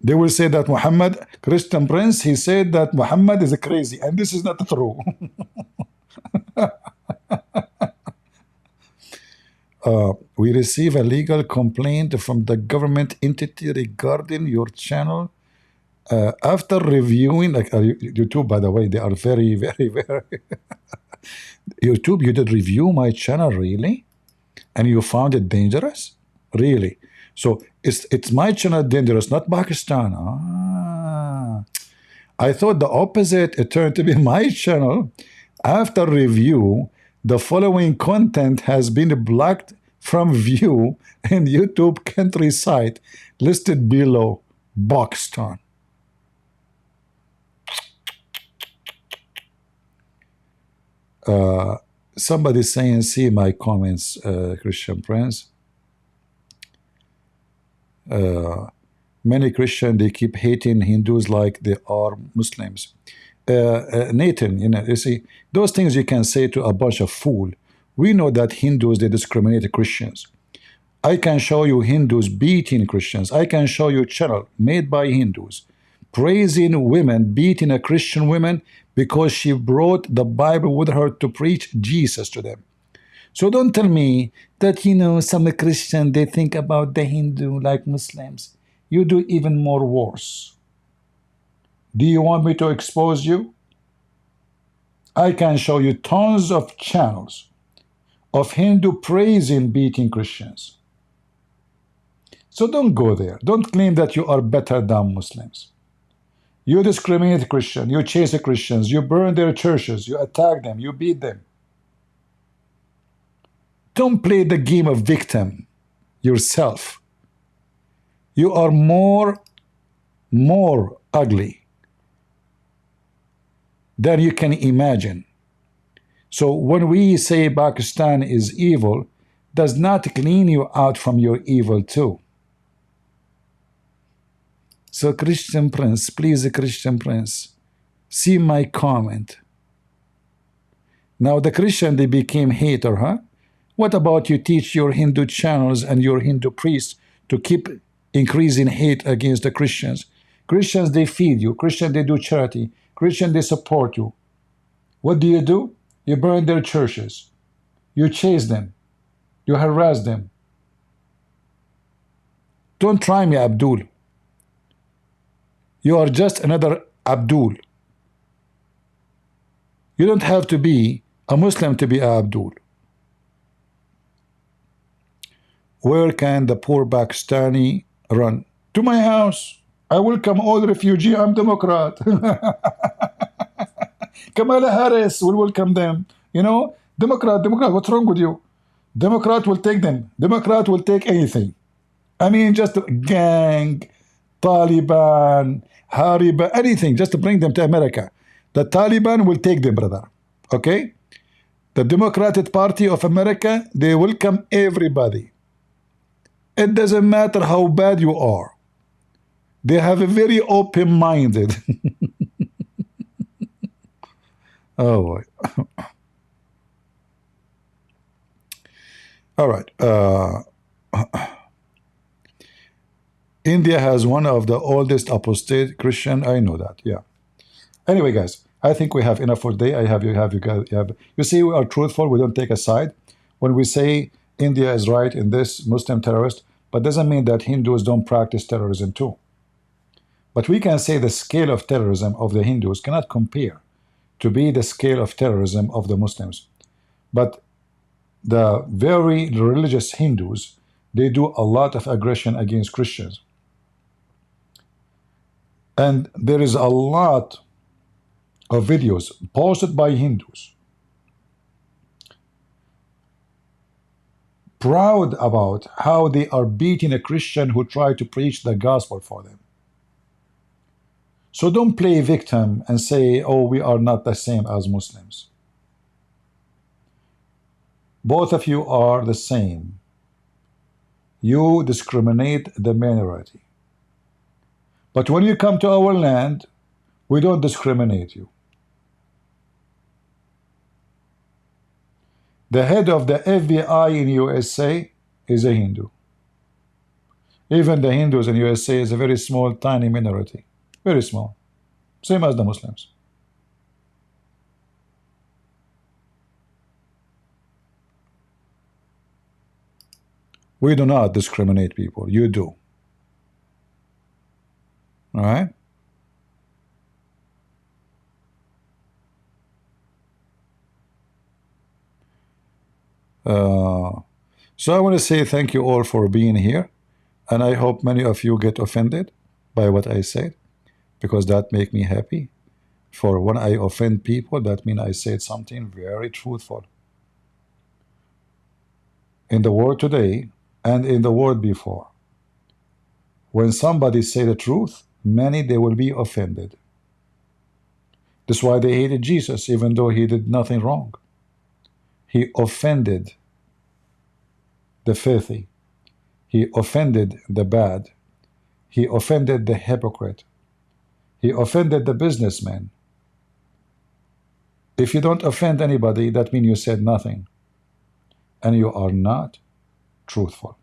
They will say that Muhammad, Christian Prince, he said that Muhammad is crazy, and this is not true. We receive a legal complaint from the government entity regarding your channel. After reviewing, like YouTube, by the way, they are very, very, very. YouTube, you did review my channel, really? And you found it dangerous? Really? So it's my channel dangerous, not Pakistan. I thought the opposite. It turned to be my channel. After review, the following content has been blocked from view in YouTube country site listed below, Pakistan. Somebody saying, see my comments, Christian Prince. Many Christians, they keep hating Hindus like they are Muslims. Nathan, you see, those things you can say to a bunch of fools. We know that Hindus, they discriminate Christians. I can show you Hindus beating Christians. I can show you channel made by Hindus praising women, beating a Christian woman because she brought the Bible with her to preach Jesus to them. So don't tell me that, some Christian, they think about the Hindu like Muslims. You do even more worse. Do you want me to expose you? I can show you tons of channels of Hindu praising beating Christians. So don't go there. Don't claim that you are better than Muslims. You discriminate Christians, you chase Christians, you burn their churches, you attack them, you beat them. Don't play the game of victim yourself. You are more ugly than you can imagine. So when we say Pakistan is evil, does not clean you out from your evil too. So Christian Prince, please, Christian Prince, see my comment. Now the Christian, they became hater, huh? What about you teach your Hindu channels and your Hindu priests to keep increasing hate against the Christians? Christians, they feed you. Christians, they do charity. Christians, they support you. What do? You burn their churches. You chase them. You harass them. Don't try me, Abdul. You are just another Abdul. You don't have to be a Muslim to be a Abdul. Where can the poor Pakistani run? To my house. I welcome all refugee. I'm Democrat. Kamala Harris will welcome them. Democrat, what's wrong with you? Democrat will take them. Democrat will take anything. I mean, just gang. Taliban, Hariba, anything, just to bring them to America. The Taliban will take them, brother. Okay? The Democratic Party of America, they welcome everybody. It doesn't matter how bad you are. They have a very open-minded. Oh boy. All right. India has one of the oldest apostate Christian. I know that. Yeah. Anyway, guys, I think we have enough for today. You see, we are truthful. We don't take a side. When we say India is right in this Muslim terrorist, but doesn't mean that Hindus don't practice terrorism too. But we can say the scale of terrorism of the Hindus cannot compare to be the scale of terrorism of the Muslims. But the very religious Hindus, they do a lot of aggression against Christians. And there is a lot of videos posted by Hindus proud about how they are beating a Christian who tried to preach the gospel for them. So don't play victim and say, oh, we are not the same as Muslims. Both of you are the same. You discriminate the minority. But when you come to our land, we don't discriminate you. The head of the FBI in USA is a Hindu. Even the Hindus in USA is a very small, tiny minority. Very small. Same as the Muslims. We do not discriminate people. You do. All right? So I want to say thank you all for being here, and I hope many of you get offended by what I said, because that make me happy. For when I offend people, that means I said something very truthful. In the world today and in the world before, when somebody say the truth, many they will be offended. That's why they hated Jesus, even though he did nothing wrong. He offended the filthy. He offended the bad. He offended the hypocrite. He offended the businessman. If you don't offend anybody, that means you said nothing. And you are not truthful.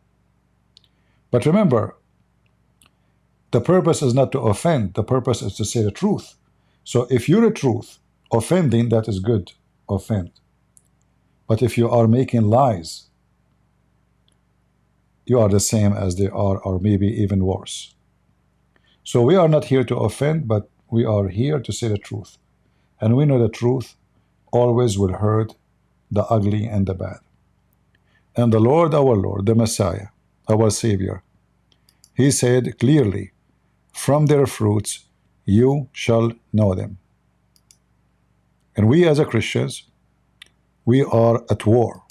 But remember, the purpose is not to offend. The purpose is to say the truth. So if you're the truth, offending, that is good. Offend. But if you are making lies, you are the same as they are, or maybe even worse. So we are not here to offend, but we are here to say the truth. And we know the truth always will hurt the ugly and the bad. And the Lord, our Lord, the Messiah, our Savior, he said clearly, from their fruits you shall know them. And we as a Christians, we are at war.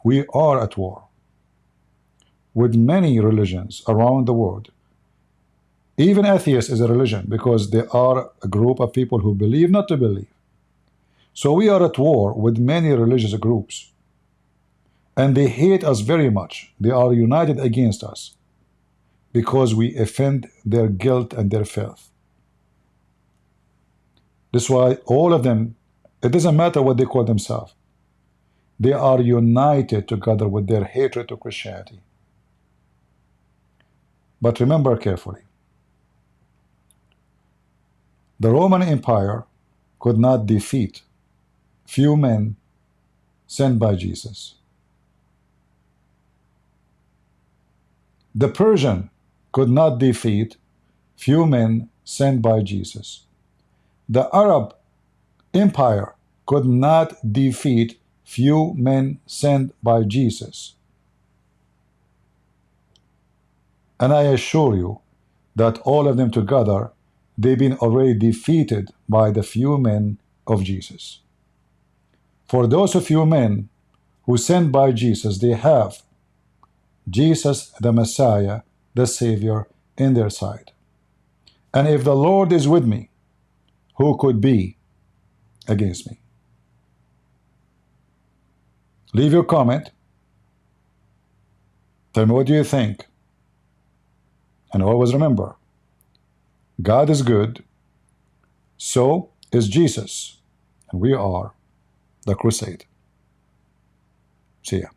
We are at war with many religions around the world. Even atheists is a religion, because they are a group of people who believe not to believe. So we are at war with many religious groups. And they hate us very much. They are united against us because we offend their guilt and their filth. That's why all of them, it doesn't matter what they call themselves, they are united together with their hatred to Christianity. But remember carefully, the Roman Empire could not defeat few men sent by Jesus. The Persian could not defeat few men sent by Jesus. The Arab Empire could not defeat few men sent by Jesus. And I assure you that all of them together, they've been already defeated by the few men of Jesus. For those few men who sent by Jesus, they have Jesus the Messiah, the Savior, in their side. And if the Lord is with me, who could be against me? Leave your comment. Tell me what do you think. And always remember, God is good, so is Jesus, and we are the crusade. See ya.